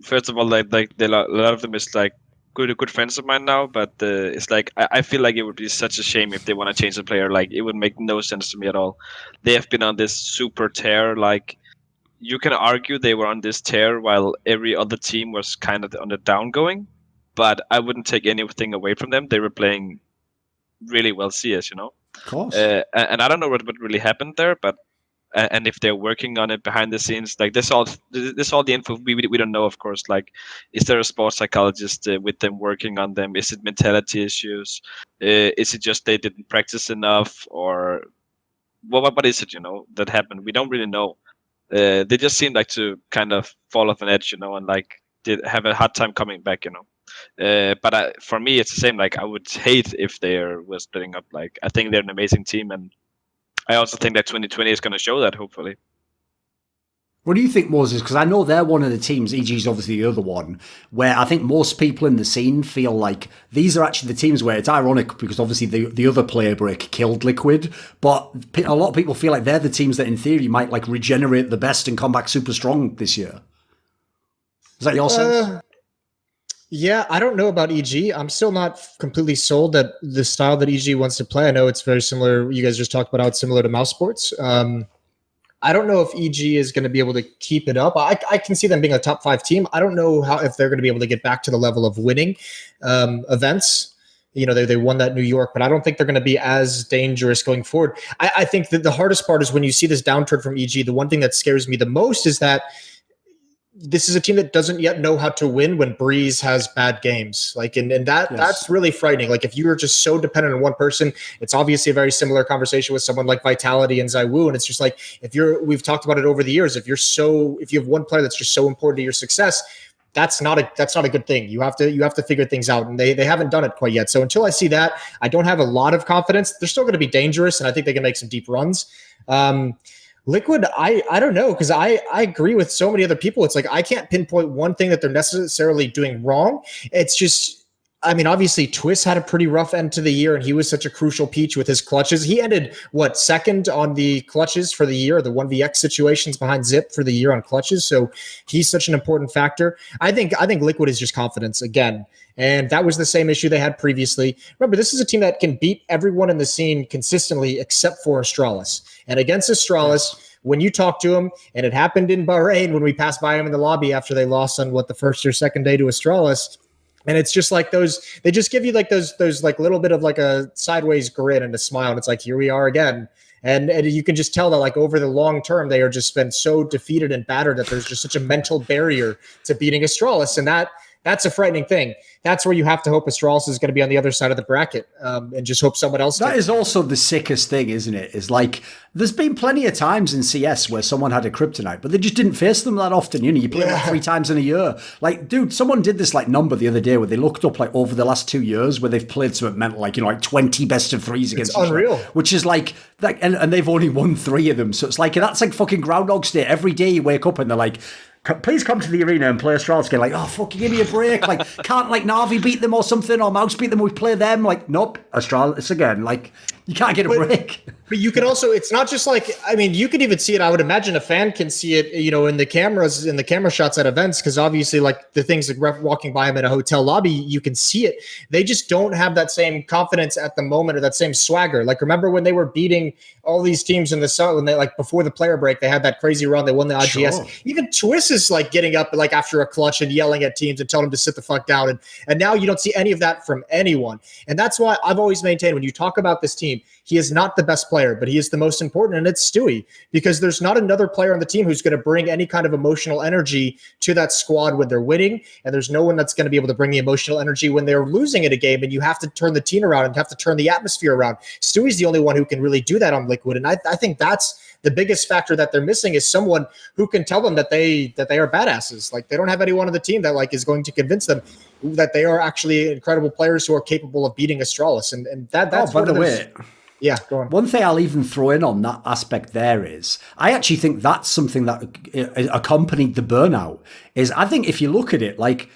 first of all, like a lot of them is like good friends of mine now, but it's like I feel like it would be such a shame if they want to change the player. Like it would make no sense to me at all. They have been on this super tear. Like you can argue they were on this tear while every other team was kind of on the down going, but I wouldn't take anything away from them. They were playing really well CS, you know. Of course. And I don't know what really happened there, but and if they're working on it behind the scenes, like this all the info we don't know, of course. Like, is there a sports psychologist with them working on them? Is it mentality issues? Is it just they didn't practice enough, or what is it? You know, that happened. We don't really know. They just seem like to kind of fall off an edge, you know, and like did have a hard time coming back, you know. But for me, it's the same. Like I would hate if they were splitting up. Like I think they're an amazing team, and I also think that 2020 is going to show that, hopefully. What do you think, Moses? Because I know they're one of the teams, EG's obviously the other one, where I think most people in the scene feel like these are actually the teams where it's ironic because obviously the other player break killed Liquid, but a lot of people feel like they're the teams that in theory might like regenerate the best and come back super strong this year. Is that your sense? Yeah, I don't know about EG. I'm still not completely sold that the style that EG wants to play. I know it's very similar. You guys just talked about how it's similar to mousesports. I don't know if EG is going to be able to keep it up. I can see them being a top 5 team. I don't know if they're going to be able to get back to the level of winning events. You know, they won that New York, but I don't think they're going to be as dangerous going forward. I think that the hardest part is when you see this downturn from EG, the one thing that scares me the most is that this is a team that doesn't yet know how to win when Breeze has bad games. Like, and that's really frightening. Like, if you are just so dependent on one person, it's obviously a very similar conversation with someone like Vitality and ZywOo. And it's just like, we've talked about it over the years. If you have one player that's just so important to your success, that's not a good thing. You have to figure things out, and they haven't done it quite yet. So until I see that, I don't have a lot of confidence. They're still going to be dangerous, and I think they can make some deep runs. Liquid, I don't know, because I agree with so many other people. It's like I can't pinpoint one thing that they're necessarily doing wrong. It's just, I mean, obviously Twist had a pretty rough end to the year, and he was such a crucial piece with his clutches. He ended second on the clutches for the year, the 1vx situations behind Zip for the year on clutches. So he's such an important factor. I think Liquid is just confidence again. And that was the same issue they had previously. Remember, this is a team that can beat everyone in the scene consistently except for Astralis. And against Astralis, when you talk to him, and it happened in Bahrain when we passed by him in the lobby after they lost on the first or second day to Astralis, and it's just like they just give you like those like little bit of like a sideways grin and a smile, and it's like, here we are again. And you can just tell that like over the long term, they are just been so defeated and battered that there's just such a mental barrier to beating Astralis, and that's a frightening thing. That's where you have to hope Astralis is going to be on the other side of the bracket, and just hope someone else. That is also the sickest thing, isn't it? Is like there's been plenty of times in CS where someone had a kryptonite, but they just didn't face them that often. You know, you play like 3 times in a year. Like, dude, someone did this like number the other day where they looked up like over the last 2 years where they've played something mental, like, you know, like 20 best of 3s against each other, unreal. Which is like and they've only won 3 of them. So it's like that's like fucking Groundhog Day. Every day you wake up and they're like, please come to the arena and play Astralis again. Like, oh, fuck, give me a break. Like, can't like Na'Vi beat them or something, or Mouse beat them, we play them. Like, nope, Astralis again. Like, you can't get a break. But you can also, it's not just like, I mean, you could even see it. I would imagine a fan can see it, you know, in the camera shots at events, because obviously like the things like walking by them in a hotel lobby, you can see it. They just don't have that same confidence at the moment, or that same swagger. Like, remember when they were beating all these teams in the sun, when they like before the player break, they had that crazy run, they won the IGS. Sure. Even Twist is like getting up like after a clutch and yelling at teams and telling them to sit the fuck down. And now you don't see any of that from anyone. And that's why I've always maintained, when you talk about this team, he is not the best player, but he is the most important, and it's Stewie, because there's not another player on the team who's going to bring any kind of emotional energy to that squad when they're winning, and there's no one that's going to be able to bring the emotional energy when they're losing in a game, and you have to turn the team around and have to turn the atmosphere around. Stewie's the only one who can really do that on Liquid, and I think that's the biggest factor that they're missing, is someone who can tell them that they are badasses. Like, they don't have anyone on the team that like is going to convince them that they are actually incredible players who are capable of beating Astralis, and that's by the way. Yeah, go on. One thing I'll even throw in on that aspect there is, I actually think that's something that accompanied the burnout. Is I think if you look at it, like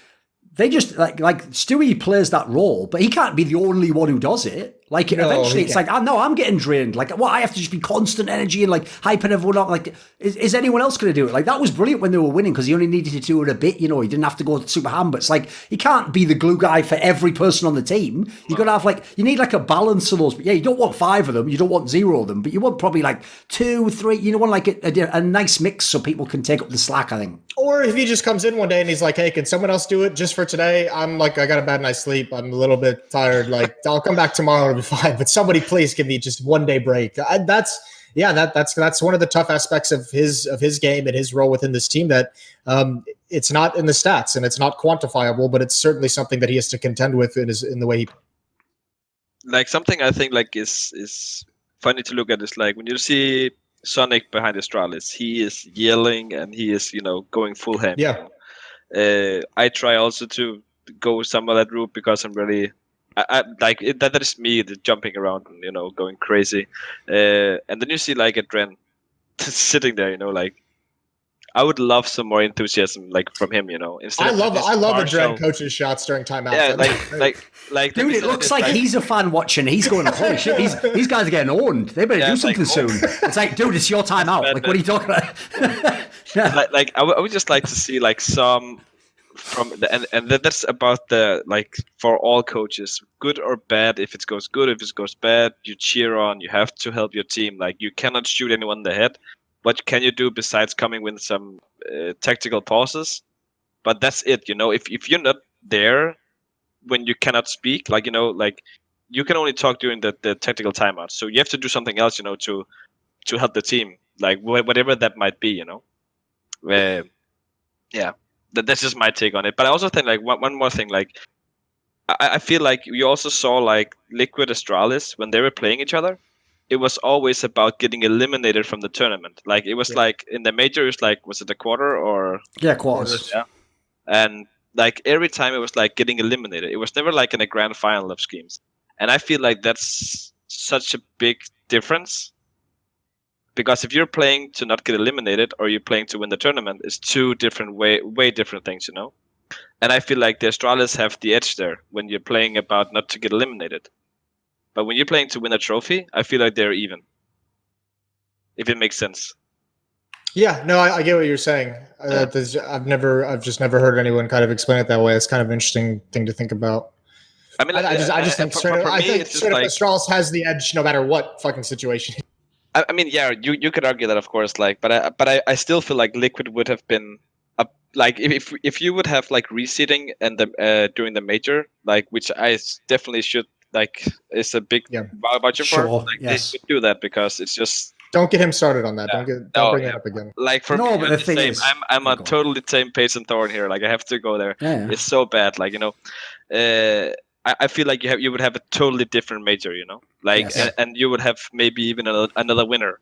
they just like Stewie plays that role, but he can't be the only one who does it. Like, eventually it's like, oh, no, I'm getting drained. Like, well, I have to just be constant energy and like hyping everyone up. Like, is anyone else going to do it? Like, that was brilliant when they were winning, because he only needed to do it a bit, you know, he didn't have to go super ham. But it's like, he can't be the glue guy for every person on the team. You got to have like, you need like a balance of those. Yeah, you don't want 5 of them, you don't want 0 of them, but you want probably like 2, 3, you want like a nice mix so people can take up the slack, I think. Or if he just comes in one day and he's like, hey, can someone else do it just for today? I'm like, I got a bad night's sleep, I'm a little bit tired. Like, I'll come back tomorrow, it'll be fine. But somebody please give me just one day break. That's one of the tough aspects of his game and his role within this team, that it's not in the stats and it's not quantifiable, but it's certainly something that he has to contend with in the way he. Like, something I think like is funny to look at is like when you see Sonic behind Astralis, he is yelling and he is, you know, going full ham. Yeah. I try also to go some of that route because I'm really I like it, that is me jumping around and going crazy, and then you see like a Dren sitting there, like I would love some more enthusiasm like from him, instead I of love this a partial- dread coach's shots during timeouts. Yeah, That's great. like Dude, it looks like he's a fan watching. He's going, holy shit, these guys are getting owned. They better Yeah, do it's like, something soon. It's like, dude, it's your time out. Like, what are you talking about? Yeah. like I would just like to see like some from the and that's about the like for all coaches, good or bad. If it goes good, if it goes bad, you cheer on. You have to help your team. Like you cannot shoot anyone in the head. What can you do besides coming with some tactical pauses? But that's it. If you're not there when you cannot speak, like like you can only talk during the tactical timeout. So you have to do something else, to help the team, like whatever that might be, yeah, that's just my take on it. But I also think like one more thing, like I feel like you also saw like Liquid Astralis when they were playing each other. It was always about getting eliminated from the tournament. Like it was like in the major, it was like, was it a quarter or Yeah, quarters. yeah, and like every time it was like getting eliminated. It was never like in a grand final of schemes, and I feel like that's such a big difference. Because if you're playing to not get eliminated or you're playing to win the tournament, it's two different way different things, And I feel like the Astralis have the edge there when you're playing about not to get eliminated. But when you're playing to win a trophy, I feel like they're even. If it makes sense. Yeah, no, I get what you're saying. I've just never heard anyone kind of explain it that way. It's kind of an interesting thing to think about. I mean, I just think straight up Astralis has the edge no matter what fucking situation. I mean, yeah, you could argue that, of course, like, but I still feel like Liquid would have been like if you would have like reseeding and the during the major, like, which I definitely should like is a big budget for. Sure, Like yes. they should do that because it's just. Don't get him started on that. Don't bring it up again. Like for No, me, but the it's thing same. is- I'm on totally same page and Thorin here. Like I have to go there. Yeah. It's so bad. Like I feel like you would have a totally different major. Like Yes. and you would have maybe even another winner.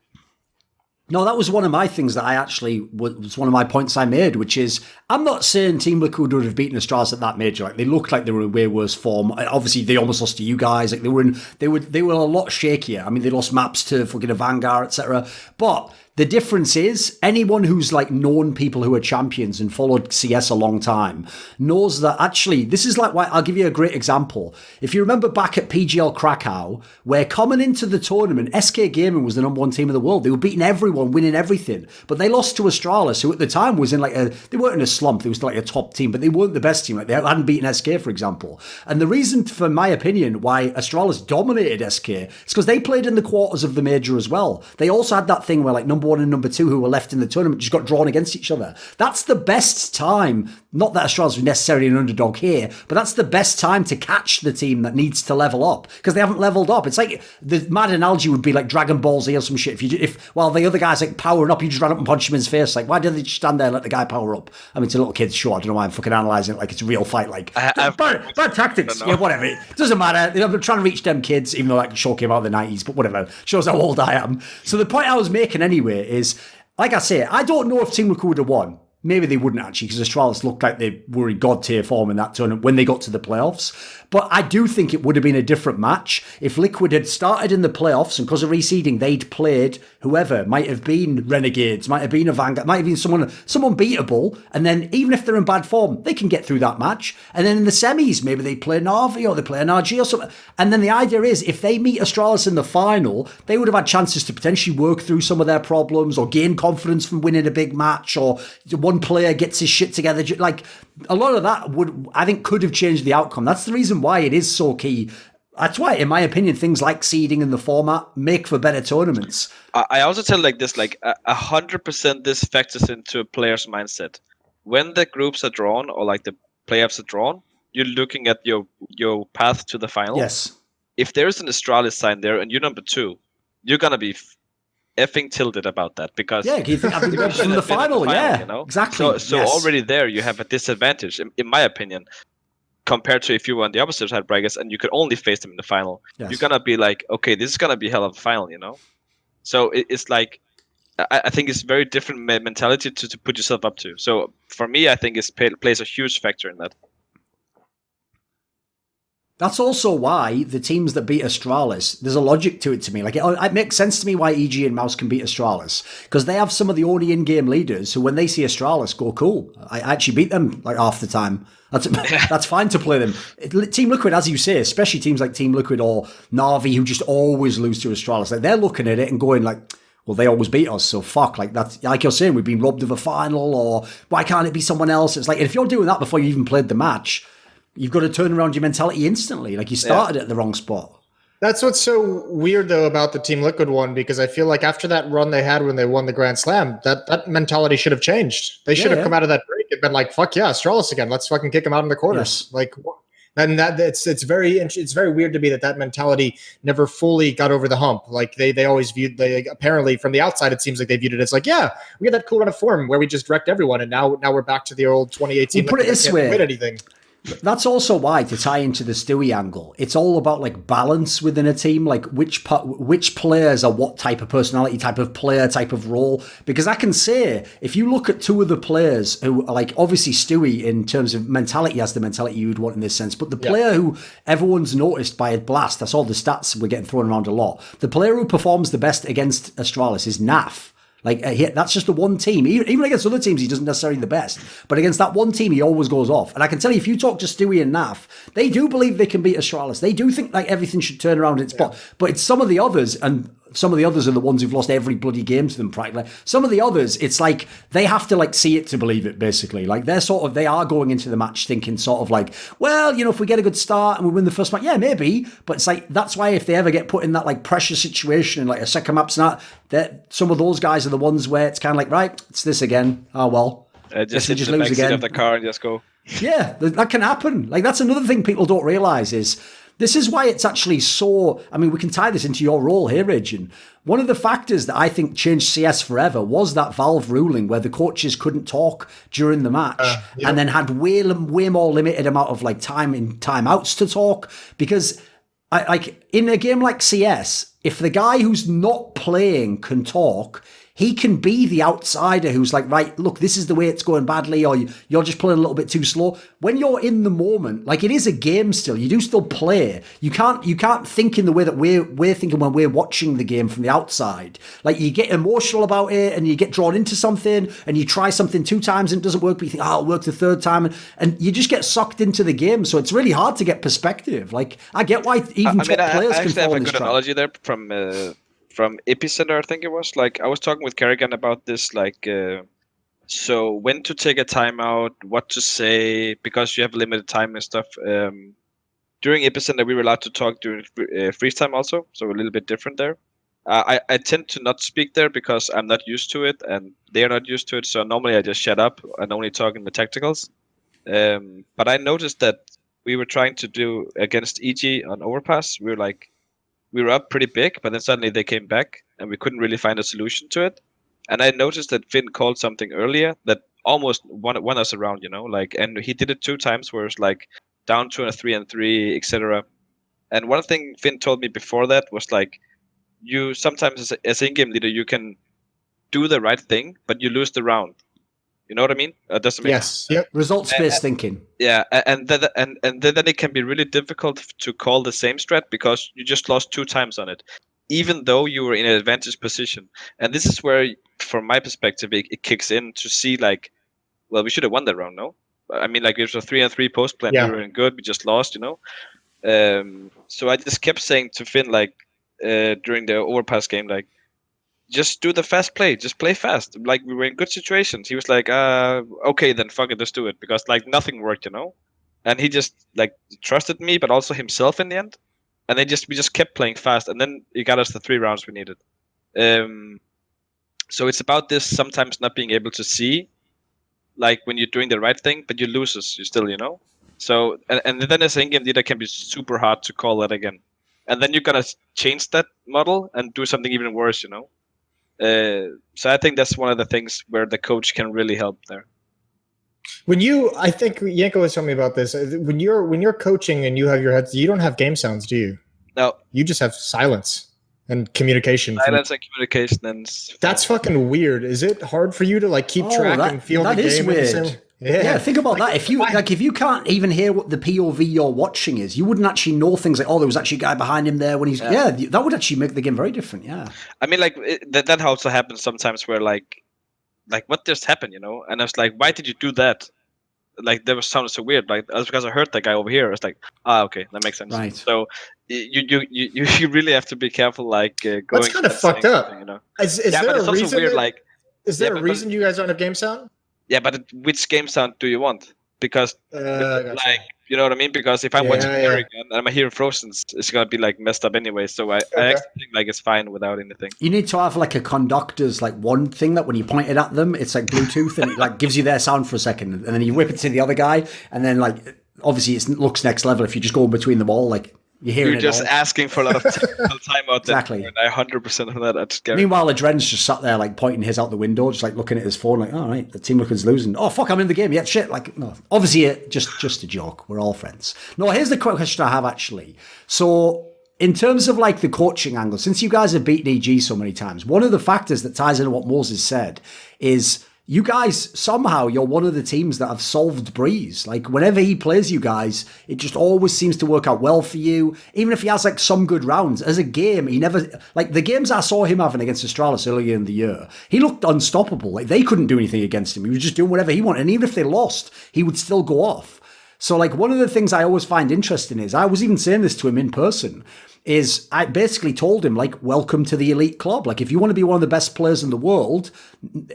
No, that was one of my things that I actually was one of my points I made, which is I'm not saying Team Liquid would have beaten Astralis at that major. Like they looked like they were in way worse form. Obviously, they almost lost to you guys. Like they were a lot shakier. I mean, they lost maps to fucking a Vanguard, etc. But the difference is anyone who's like known people who are champions and followed CS a long time knows that actually this is like why I'll give you a great example. If you remember back at PGL Krakow, where coming into the tournament, SK Gaming was the number one team in the world. They were beating everyone, winning everything, but they lost to Astralis, who at the time was in they weren't in a slump. They was like a top team, but they weren't the best team. Like they hadn't beaten SK, for example. And the reason, for my opinion, why Astralis dominated SK is because they played in the quarters of the major as well. They also had that thing where like number one and number two who were left in the tournament just got drawn against each other. That's the best time. Not that Astralis was necessarily an underdog here, but that's the best time to catch the team that needs to level up because they haven't leveled up. It's like the mad analogy would be like Dragon Ball Z or some shit. If while the other guy's like powering up, you just run up and punch him in his face. Like, why didn't they just stand there and let the guy power up? I mean, to little kids, sure. I don't know why I'm fucking analysing it like it's a real fight. Like, bad tactics. Yeah, whatever. It doesn't matter. I'm trying to reach them kids, even though that show came out in the 90s, but whatever. Shows how old I am. So the point I was making anyway is, like I say, I don't know if Team Liquid would have won. Maybe they wouldn't actually, because Astralis looked like they were in god tier form in that tournament when they got to the playoffs. But I do think it would have been a different match if Liquid had started in the playoffs and because of reseeding, they'd played whoever. Might have been Renegades, might have been a Vanguard, might have been someone beatable. And then even if they're in bad form, they can get through that match. And then in the semis, maybe they play Na'Vi or they play an RG or something. And then the idea is if they meet Astralis in the final, they would have had chances to potentially work through some of their problems or gain confidence from winning a big match, or one player gets his shit together. Like a lot of that I think could have changed the outcome. That's the reason why it is so key. That's why, in my opinion, things like seeding and the format make for better tournaments. I also tell like this, like 100% this factors into a player's mindset. When the groups are drawn or like the playoffs are drawn, you're looking at your path to the final. Yes. If there's an Astralis sign there and you're number 2, you're gonna be effing tilted about that because you think I've been from the final, yeah, exactly. So already there you have a disadvantage, in my opinion, compared to if you were on the opposite side brackets and you could only face them in the final. Yes. You're gonna be like, okay, this is gonna be hell of a final, So it's like I think it's very different mentality to put yourself up to. So for me, I think it plays a huge factor in that. That's also why the teams that beat Astralis, there's a logic to it to me. Like, it makes sense to me why EG and Mouse can beat Astralis, because they have some of the only in-game leaders who, when they see Astralis, go, cool, I actually beat them like half the time. That's fine to play them. Team Liquid, as you say, especially teams like Team Liquid or Na'Vi, who just always lose to Astralis, like, they're looking at it and going like, well, they always beat us, so fuck. Like, that's like you're saying, we've been robbed of a final, or why can't it be someone else? It's like, if you're doing that before you even played the match, you've got to turn around your mentality instantly. Like, you started at the wrong spot. That's what's so weird, though, about the Team Liquid one, because I feel like after that run they had when they won the Grand Slam, that mentality should have changed. They should have come out of that break and been like, fuck yeah, Astralis again. Let's fucking kick them out in the corners. Yes. Like, and it's very weird to me that mentality never fully got over the hump. Like, they always apparently from the outside, it seems like they viewed it as like, yeah, we had that cool run of form where we just wrecked everyone, and now we're back to the old 2018. Well, put it this way. Win anything. That's also why, to tie into the Stewie angle, it's all about like balance within a team, like which players are what type of personality, type of player, type of role. Because I can say, if you look at two of the players who are like, obviously Stewie in terms of mentality has the mentality you would want in this sense, but the player who everyone's noticed by a blast, that's all the stats we're getting thrown around a lot. The player who performs the best against Astralis is Naf. Like, that's just the one team. Even against other teams, he doesn't necessarily the best. But against that one team, he always goes off. And I can tell you, if you talk to Stewie and Naf, they do believe they can beat Astralis. They do think like everything should turn around in its spot. But it's some of the others, and some of the others are the ones who've lost every bloody game to them practically. Some of the others, it's like they have to like see it to believe it, basically. Like, they are going into the match thinking sort of like, well, you know, if we get a good start and we win the first match, yeah, maybe. But it's like, that's why if they ever get put in that like pressure situation, like a second map snap, that some of those guys are the ones where it's kind of like, right, it's this again. Oh, well. Just hit the back seat of the car and just go. Yeah, that can happen. Like, that's another thing people don't realize is, this is why it's actually so... I mean, we can tie this into your role here, Rejin. One of the factors that I think changed CS forever was that Valve ruling where the coaches couldn't talk during the match and then had way more limited amount of like time in timeouts to talk. Because like in a game like CS, if the guy who's not playing can talk, he can be the outsider who's like, right, look, this is the way it's going badly, or you're just playing a little bit too slow. When you're in the moment, like, it is a game still. You do still play. You can't think in the way that we're thinking when we're watching the game from the outside. Like, you get emotional about it and you get drawn into something and you try something 2 times and it doesn't work, but you think, it'll work the 3rd time, and you just get sucked into the game. So it's really hard to get perspective. Like, I get why even top players I can fall in have a this good trap. analogy there from Epicenter, I think it was. Like, I was talking with karrigan about this, like, so when to take a timeout, what to say, because you have limited time and stuff. During Epicenter, we were allowed to talk during freeze time also, so a little bit different there. I tend to not speak there because I'm not used to it, and they're not used to it, so normally I just shut up and only talk in the tacticals. But I noticed that we were trying to do against EG on Overpass, we were up pretty big, but then suddenly they came back and we couldn't really find a solution to it. And I noticed that Finn called something earlier that almost won us around, you know, like, and he did it 2 times where it's like down to a 3-3, etc. And one thing Finn told me before that was like, you sometimes as in-game leader, you can do the right thing, but you lose the round. You know what I mean? Doesn't make Yes. Yep. Results-based thinking. Yeah, and then it can be really difficult to call the same strat because you just lost 2 times on it, even though you were in an advantage position. And this is where, from my perspective, it kicks in to see like, well, we should have won that round, no? I mean, like, it was a 3-3 post plan. We were in good, we just lost, you know. So I just kept saying to Finn, like, during the overpass game, like, just do the fast play. Just play fast. Like, we were in good situations. He was like, okay, then fuck it, let's do it. Because, like, nothing worked, you know? And he just, like, trusted me, but also himself in the end. And we just kept playing fast. And then he got us the 3 rounds we needed. So it's about this sometimes not being able to see, like, when you're doing the right thing, but you lose us, you still, you know? So, and then as an in-game leader can be super hard to call that again. And then you're going to change that model and do something even worse, you know? So I think that's one of the things where the coach can really help there. I think Yanko was telling me about this. When you're coaching and you have your heads, you don't have game sounds, do you? No. You just have silence and communication. Silence and communication. And that's fucking weird. Is it hard for you to like keep track and feel the game? That is weird. Yeah, think about that. If you can't even hear what the POV you're watching is, you wouldn't actually know things like, oh, there was actually a guy behind him there when he's. Yeah, that would actually make the game very different. Yeah. I mean, like that also happens sometimes where like what just happened, you know? And I was like, why did you do that? Like that was sounded so weird. Like that's because I heard that guy over here. It's like, okay, that makes sense. Right. So you really have to be careful. Like going. That's kind of fucked up. You know. Is there but it's a also reason? weird. Like, is there a reason you guys don't have game sound? Yeah, but which game sound do you want? Because gotcha. like, you know what I mean? Because if I'm watching karrigan and I'm hearing Frozen, it's gonna be like messed up anyway. So I actually think like it's fine without anything. You need to have like a conductor's like one thing that when you point it at them, it's like Bluetooth and it like gives you their sound for a second, and then you whip it to the other guy, and then like obviously it looks next level if you just go in between them all. Like you're just asking for a lot of time out there. Exactly. And I 100% of that. That's scary. Meanwhile, Adren's just sat there like pointing his out the window, just like looking at his phone, like, all right, the team looks losing. Oh fuck, I'm in the game. Yeah, shit. Like, no, obviously, just a joke. We're all friends. No, here's the question I have actually. So, in terms of like the coaching angle, since you guys have beaten EG so many times, one of the factors that ties into what Moses said is you guys, somehow, you're one of the teams that have solved Breeze. Like, whenever he plays you guys, it just always seems to work out well for you. Even if he has, like, some good rounds. As a game, he never... Like, the games I saw him having against Astralis earlier in the year, he looked unstoppable. Like, they couldn't do anything against him. He was just doing whatever he wanted. And even if they lost, he would still go off. So, like, one of the things I always find interesting is, I was even saying this to him in person, is I basically told him, like, welcome to the elite club. Like, if you want to be one of the best players in the world,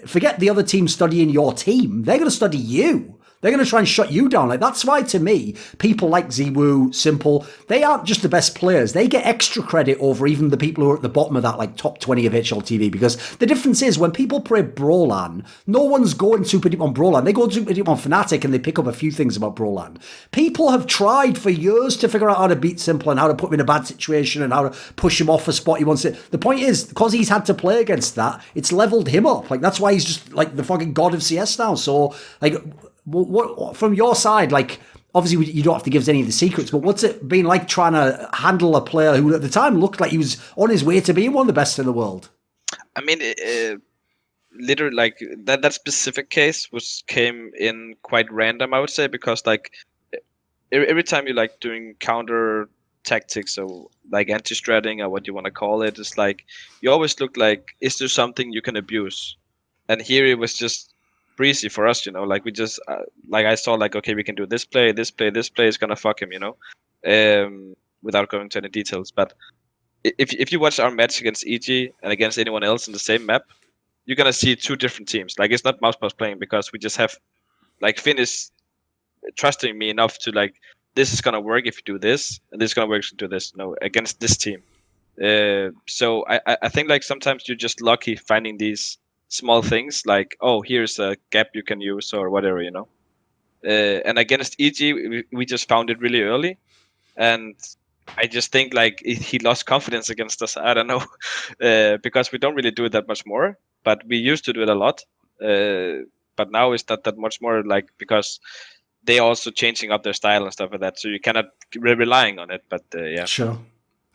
forget the other team studying your team. They're going to study you. They're going to try and shut you down. Like, that's why, to me, people like Ziwu, Simple, they aren't just the best players. They get extra credit over even the people who are at the bottom of that, like, top 20 of HLTV. Because the difference is, when people play Brolan, no one's going super deep on Brolan. They go super deep on Fnatic and they pick up a few things about Brolan. People have tried for years to figure out how to beat Simple and how to put him in a bad situation and how to push him off a spot he wants it. The point is, because he's had to play against that, it's leveled him up. Like, that's why he's just, like, the fucking god of CS now. So, like... What from your side, like, obviously you don't have to give us any of the secrets, but what's it been like trying to handle a player who at the time looked like he was on his way to being one of the best in the world? I mean, literally, like, that specific case came in quite random, I would say, because, like, every time you're, like, doing counter tactics or, like, anti-stratting or what you want to call it, it's like, you always look like, is there something you can abuse? And here it was just breezy for us, you know, like we just like I saw like, okay, we can do this play is gonna fuck him, you know, without going into any details. But if you watch our match against EG and against anyone else in the same map, you're gonna see two different teams. Like, it's not mousesports playing because we just have like Finnish trusting me enough to like, this is gonna work if you do this, and this is gonna work if you do this. No, against this team. So I think like sometimes you're just lucky finding these small things, like, oh, here's a gap you can use or whatever, you know. And against EG, we just found it really early, and I just think like he lost confidence against us. I don't know, because we don't really do it that much more, but we used to do it a lot. But now it's not that much more, like, because they're also changing up their style and stuff like that, so you cannot relying on it. But yeah, sure.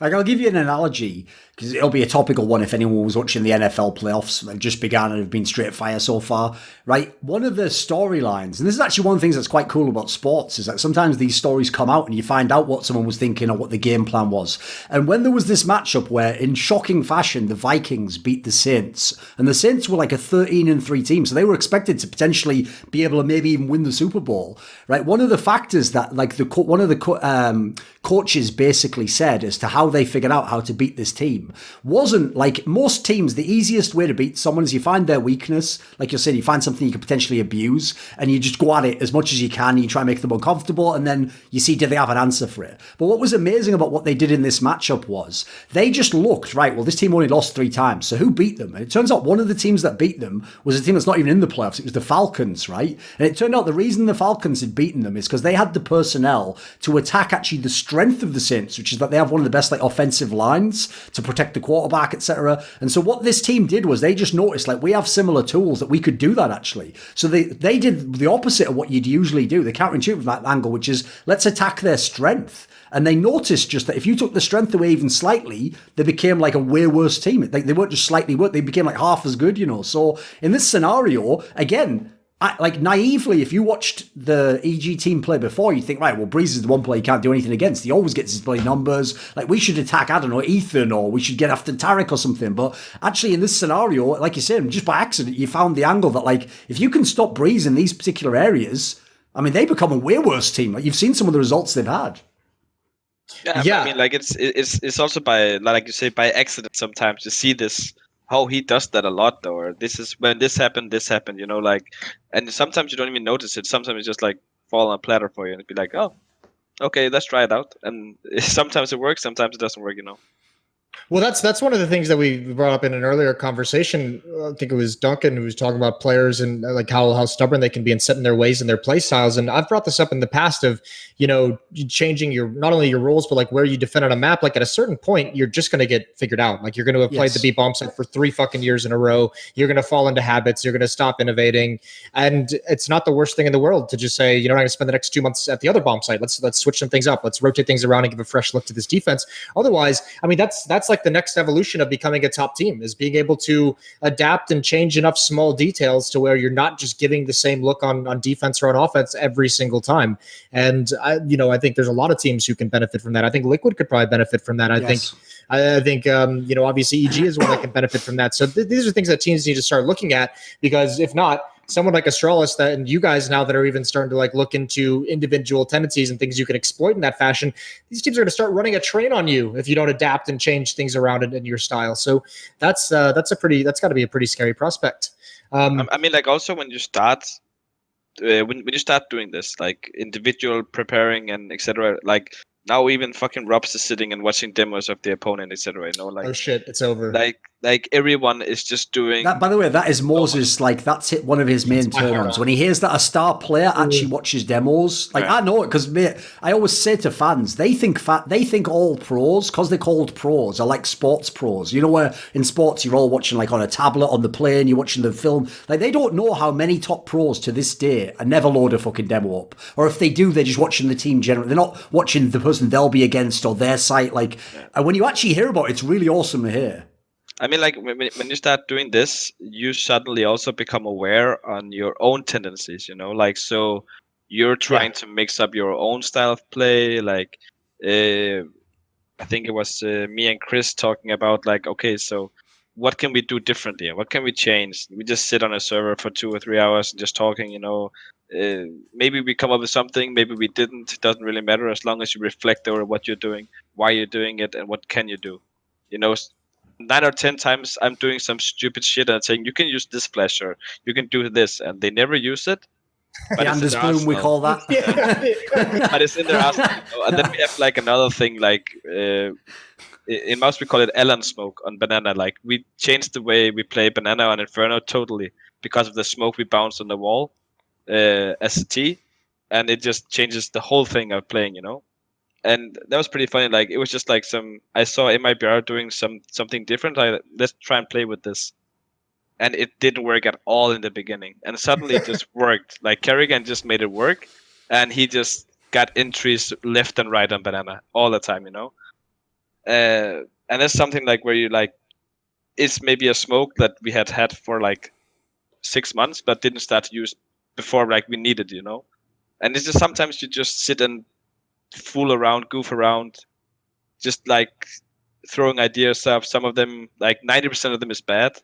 Like, I'll give you an analogy, because it'll be a topical one if anyone was watching the NFL playoffs that just began and have been straight fire so far, right? One of the storylines, and this is actually one of the things that's quite cool about sports, is that sometimes these stories come out and you find out what someone was thinking or what the game plan was. And when there was this matchup where, in shocking fashion, the Vikings beat the Saints, and the Saints were like a 13-3 team, so they were expected to potentially be able to maybe even win the Super Bowl, right? One of the factors that, like, one of the coaches basically said as to how they figured out how to beat this team wasn't, like, most teams, the easiest way to beat someone is you find their weakness, like you're saying, you find something you can potentially abuse, and you just go at it as much as you can, and you try and make them uncomfortable, and then you see, do they have an answer for it? But what was amazing about what they did in this matchup was they just looked, right, well, this team only lost 3 times, so who beat them? And it turns out one of the teams that beat them was a team that's not even in the playoffs. It was the Falcons, right? And it turned out the reason the Falcons had beaten them is because they had the personnel to attack actually the strength of the Saints, which is that they have one of the best, like, offensive lines to protect the quarterback, etc. And so what this team did was they just noticed, like, we have similar tools that we could do that actually. So they did the opposite of what you'd usually do. They counterintuitive from that angle, which is let's attack their strength. And they noticed just that if you took the strength away even slightly, they became like a way worse team. They weren't just slightly worse, they became like half as good, you know. So in this scenario, again, like naively, if you watched the EG team play before, you think, right, well, Breeze is the one player you can't do anything against. He always gets his bloody numbers. Like, we should attack, I don't know, Ethan, or we should get after Tarek or something. But actually, in this scenario, like you said, just by accident, you found the angle that, like, if you can stop Breeze in these particular areas, I mean, they become a way worse team. Like, you've seen some of the results they've had. Yeah, I mean, like it's also by, like you say, by accident sometimes you see this. How he does that a lot, though. Or this is when this happened, you know, like, and sometimes you don't even notice it. Sometimes it's just like fall on a platter for you, and it'd be like, oh, okay, let's try it out. And sometimes it works, sometimes it doesn't work, you know. Well, that's one of the things that we brought up in an earlier conversation. I think it was Duncan who was talking about players and like how stubborn they can be and set in their ways and their play styles. And I've brought this up in the past of, you know, changing your, not only your roles, but like where you defend on a map. Like at a certain point, you're just going to get figured out. Like you're going to have played the B bomb site for 3 fucking years in a row. You're going to fall into habits. You're going to stop innovating. And it's not the worst thing in the world to just say, you know, I'm going to spend the next 2 months at the other bomb site. Let's switch some things up. Let's rotate things around and give a fresh look to this defense. Otherwise, I mean, that's like the next evolution of becoming a top team, is being able to adapt and change enough small details to where you're not just giving the same look on defense or on offense every single time. And I think there's a lot of teams who can benefit from that. I think Liquid could probably benefit from that. I think obviously EG is one that can benefit from that. So these are things that teams need to start looking at, because if not, someone like Astralis and you guys now that are even starting to like look into individual tendencies and things you can exploit in that fashion, these teams are going to start running a train on you if you don't adapt and change things around in your style. So that's got to be a pretty scary prospect. I mean, like also when you start when you start doing this, like individual preparing and etc., like now even fucking Robs is sitting and watching demos of the opponent, etc. You know, like, oh shit, it's over. Like everyone is just doing that. By the way, that is Moses. Like that's one of his main turn-ons. When he hears that a star player actually watches demos, like I know it because I always say to fans, they think all pros, because they're called pros, are like sports pros. You know, where in sports you're all watching like on a tablet on the plane, you're watching the film. Like they don't know how many top pros to this day are never load a fucking demo up, or if they do, they're just watching the team generally. They're not watching the person they'll be against or their site. Like, and when you actually hear about it, it's really awesome to hear. I mean, like when you start doing this, you suddenly also become aware on your own tendencies, you know, like, so you're trying to mix up your own style of play. Like, I think it was me and Chris talking about like, okay, so what can we do differently? What can we change? We just sit on a server for 2 or 3 hours and just talking, you know, maybe we come up with something, maybe we didn't. It doesn't really matter as long as you reflect over what you're doing, why you're doing it, and what can you do, you know. 9 or 10 times I'm doing some stupid shit and saying you can use this flash or you can do this, and they never use it. But the Anders Bloom, we call that. But it's in their arsenal, you know? And then we have like another thing, like in Mouse we call it Ellen smoke on Banana. Like we changed the way we play Banana on Inferno totally because of the smoke we bounce on the wall as a T, and it just changes the whole thing of playing, you know. And that was pretty funny. Like it was just like I saw MIBR doing something different. Like, let's try and play with this, and it didn't work at all in the beginning. And suddenly it just worked. Like karrigan just made it work, and he just got entries left and right on Banana all the time, you know. And that's something like where you like, it's maybe a smoke that we had for like 6 months, but didn't start to use before like we needed, you know. And it's just sometimes you just sit and fool around, goof around, just like throwing ideas up. Some of them, like 90% of them is bad,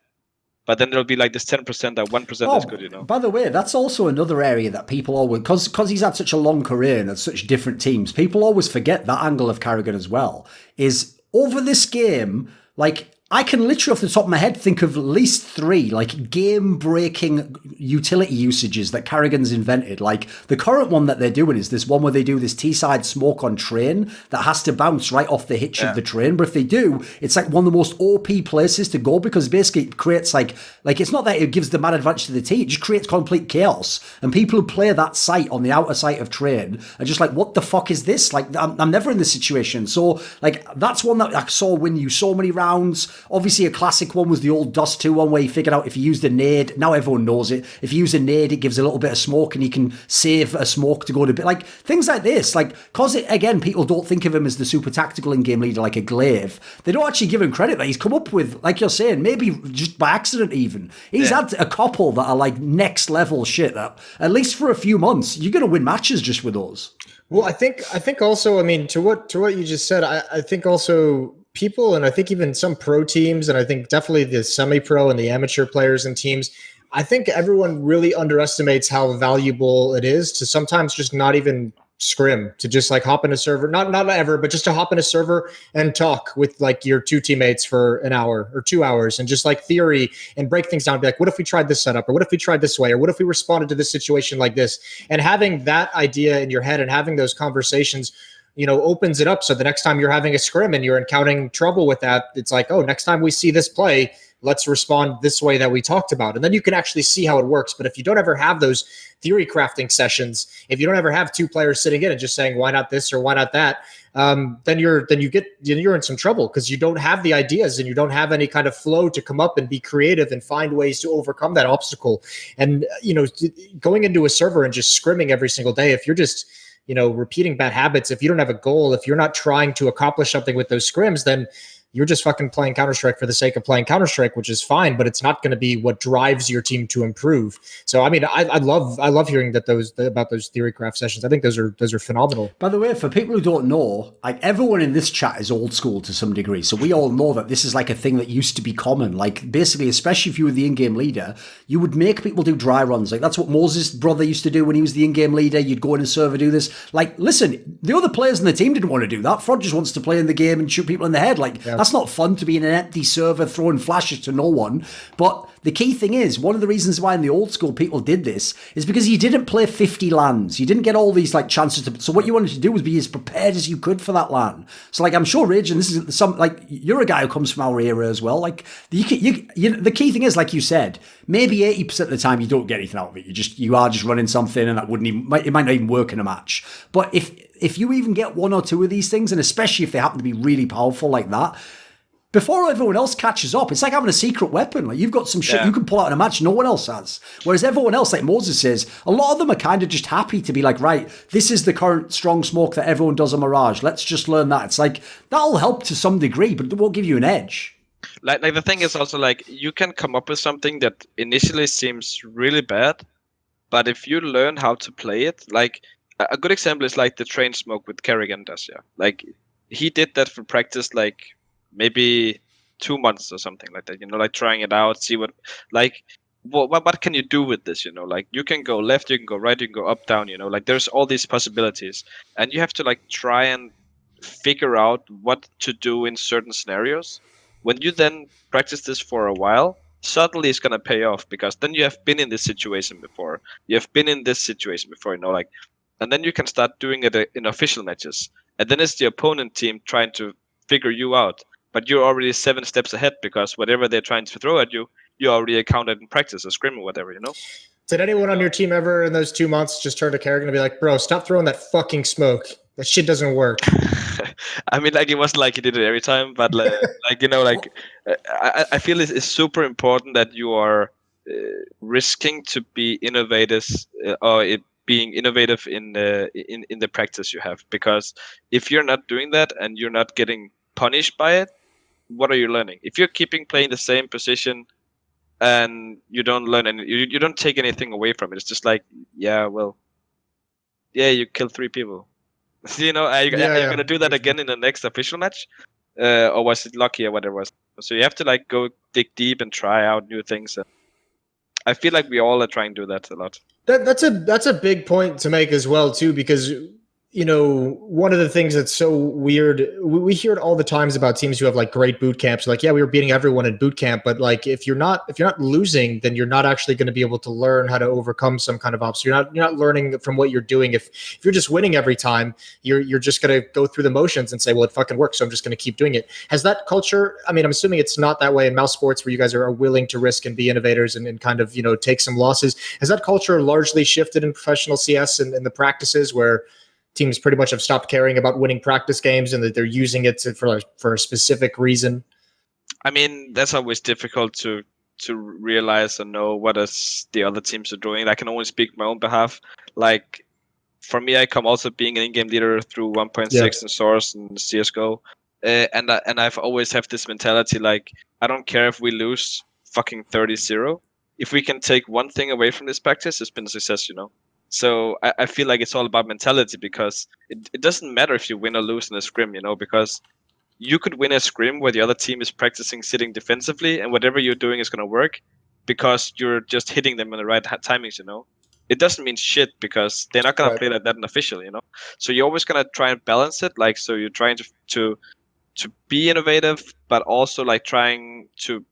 but then there'll be like this 10% that 1% is good, you know. By the way, that's also another area that people always, because he's had such a long career and at such different teams, people always forget that angle of karrigan as well, is over this game, like, I can literally off the top of my head think of at least 3 like game-breaking utility usages that karrigan's invented. Like the current one that they're doing is this one where they do this T-side smoke on train that has to bounce right off the hitch of the train. But if they do, it's like one of the most OP places to go, because basically it creates like it's not that it gives the mad advantage to the T, it just creates complete chaos. And people who play that site on the outer site of train are just like, what the fuck is this? Like I'm never in this situation. So like that's one that I saw win you so many rounds. Obviously, a classic one was the old Dust 2 one where you figured out if you used a nade, now everyone knows it. If you use a nade, it gives a little bit of smoke and you can save a smoke to go to bit. Like things like this, like, because again, people don't think of him as the super tactical in-game leader like a Glaive. They don't actually give him credit that he's come up with, like you're saying, maybe just by accident even. He's had a couple that are like next level shit that, at least for a few months, you're going to win matches just with those. Well, I think also, I mean, to what you just said, I think also people, and I think even some pro teams, and I think definitely the semi-pro and the amateur players and teams, I think everyone really underestimates how valuable it is to sometimes just not even scrim, to just like hop in a server, not ever, but just to hop in a server and talk with like your two teammates for an hour or 2 hours and just like theory and break things down. Be like, what if we tried this setup, or what if we tried this way, or what if we responded to this situation like this? And having that idea in your head and having those conversations, you know, opens it up. So the next time you're having a scrim and you're encountering trouble with that, it's like, oh, next time we see this play, let's respond this way that we talked about. And then you can actually see how it works. But if you don't ever have those theory crafting sessions, if you don't ever have two players sitting in and just saying, why not this or why not that, then you're in some trouble, because you don't have the ideas and you don't have any kind of flow to come up and be creative and find ways to overcome that obstacle. And, you know, going into a server and just scrimming every single day, if you're just, you know, repeating bad habits, if you don't have a goal, if you're not trying to accomplish something with those scrims, then you're just fucking playing Counter-Strike for the sake of playing Counter-Strike, which is fine, but it's not going to be what drives your team to improve. So, I mean, I love hearing that about those theory craft sessions. I think those are phenomenal. By the way, for people who don't know, like everyone in this chat is old school to some degree. So we all know that this is like a thing that used to be common. Like basically, especially if you were the in-game leader, you would make people do dry runs. Like that's what Moses' brother used to do when he was the in-game leader. You'd go in a server, do this. Like, listen, the other players in the team didn't want to do that. Frog just wants to play in the game and shoot people in the head. Like, that's not fun to be in an empty server throwing flashes to no one. But the key thing is, one of the reasons why in the old school people did this is because you didn't play 50 LANs. You didn't get all these like chances to. So what you wanted to do was be as prepared as you could for that LAN. So like, I'm sure Rejin, this is some, like, you're a guy who comes from our era as well. Like the key thing is, like you said, maybe 80% of the time you don't get anything out of it. You are just running something, and that it might not even work in a match. But if you even get one or two of these things, and especially if they happen to be really powerful like that, before everyone else catches up, it's like having a secret weapon. Like, you've got some shit you can pull out in a match no one else has. Whereas everyone else, like Moses says, a lot of them are kind of just happy to be like, right, this is the current strong smoke that everyone does on Mirage. Let's just learn that. It's like, that'll help to some degree, but it won't give you an edge. Like the thing is also, like, you can come up with something that initially seems really bad, but if you learn how to play it, like, a good example is like the train smoke with karrigan does, Like, he did that for practice, like, maybe 2 months or something like that, you know, like trying it out, see what can you do with this, you know, like you can go left, you can go right, you can go up, down, you know, like there's all these possibilities, and you have to like try and figure out what to do in certain scenarios. When you then practice this for a while, suddenly it's going to pay off, because then you have been in this situation before, you know, like, and then you can start doing it in official matches, and then it's the opponent team trying to figure you out. But you're already 7 steps ahead, because whatever they're trying to throw at you, you already accounted in practice, or scrim or whatever, you know? Did anyone on your team ever in those 2 months just turn to karrigan and be like, bro, stop throwing that fucking smoke? That shit doesn't work. I mean, like, it wasn't like he did it every time, but like you know, like, I feel it's super important that you are risking to be innovative, being innovative in the practice you have. Because if you're not doing that and you're not getting punished by it, what are you learning? If you're keeping playing the same position and you don't learn any, you don't take anything away from it. It's just like, you killed 3 people. You know, are you gonna do that again in the next official match? Or was it lucky or whatever it was? So you have to like go dig deep and try out new things. I feel like we all are trying to do that a lot. That's a big point to make as well too, because, you know, one of the things that's so weird, we hear it all the times about teams who have like great boot camps. Like, yeah, we were beating everyone in boot camp, but like if you're not losing, then you're not actually going to be able to learn how to overcome some kind of obstacle. You're not learning from what you're doing. If you're just winning every time, you're just going to go through the motions and say, well, it fucking works, so I'm just going to keep doing it. Has that culture? I mean, I'm assuming it's not that way in mousesports, where you guys are willing to risk and be innovators and kind of, you know, take some losses. Has that culture largely shifted in professional CS and in the practices, where teams pretty much have stopped caring about winning practice games and that they're using it for a specific reason? I mean, that's always difficult to realize and know what is the other teams are doing. I can only speak my own behalf. Like for me, I come also being an in-game leader through 1.6 and Source and CS:GO, and I've always have this mentality like I don't care if we lose fucking 30-0. If we can take one thing away from this practice, it's been a success, you know. So I feel like it's all about mentality because it doesn't matter if you win or lose in a scrim, you know, because you could win a scrim where the other team is practicing sitting defensively and whatever you're doing is going to work because you're just hitting them in the right timings, you know. It doesn't mean shit because they're not going to play like that in official, you know. So you're always going to try and balance it. Like, so you're trying to be innovative, but also like trying to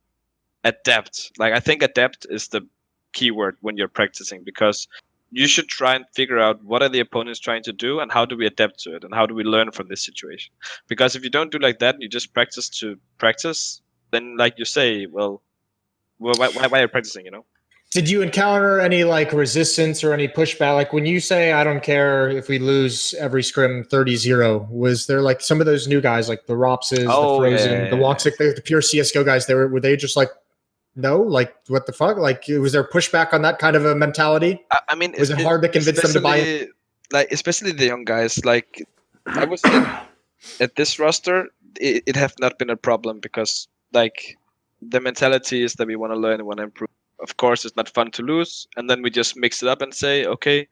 adapt. Like, I think adapt is the key word when you're practicing because you should try and figure out what are the opponents trying to do and how do we adapt to it and how do we learn from this situation. Because if you don't do like that and you just practice to practice, then like you say, well why are you practicing, you know? Did you encounter any like resistance or any pushback? Like when you say, I don't care if we lose every scrim 30-0, was there like some of those new guys like the Ropses, the Frozen, the Woxic, the pure CSGO guys, were they just like, no, like what the fuck? Like, was there pushback on that kind of a mentality? I mean, was it hard to convince them to buy it? Like, especially the young guys. Like, I would say at this roster, it have not been a problem because like the mentality is that we want to learn and want to improve. Of course, it's not fun to lose, and then we just mix it up and say, okay,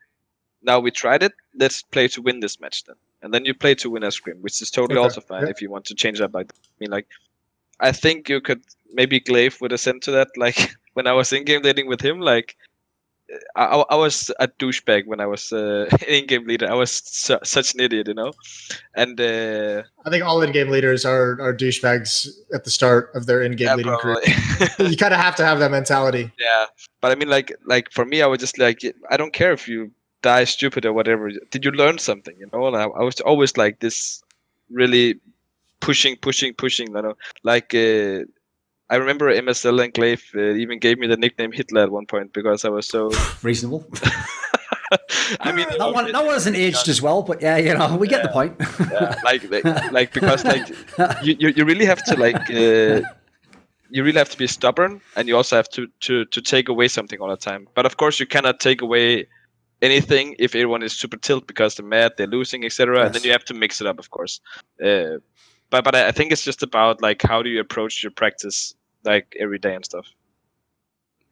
now we tried it. Let's play to win this match then, and then you play to win a scrim, which is totally also fine if you want to change up like that. I mean, like, I think you could maybe Glaive would ascend to that. Like when I was in-game leading with him, like I was a douchebag when I was in-game leader. I was such an idiot, you know. And I think all in-game leaders are douchebags at the start of their in-game leading career. You kind of have to have that mentality. Yeah, but I mean, like for me, I was just like, I don't care if you die stupid or whatever. Did you learn something, you know? And I was always like this, really pushing, you know, like. I remember MSL and Glaive even gave me the nickname Hitler at one point because I was so reasonable. I mean, that one hasn't aged as well, but yeah, you know, we get the point. Yeah, like because like you really have to like you really have to be stubborn, and you also have to take away something all the time. But of course, you cannot take away anything if everyone is super tilt because they're mad, they're losing, etc. Yes. And then you have to mix it up, of course. But I think it's just about like how do you approach your practice like every day and stuff.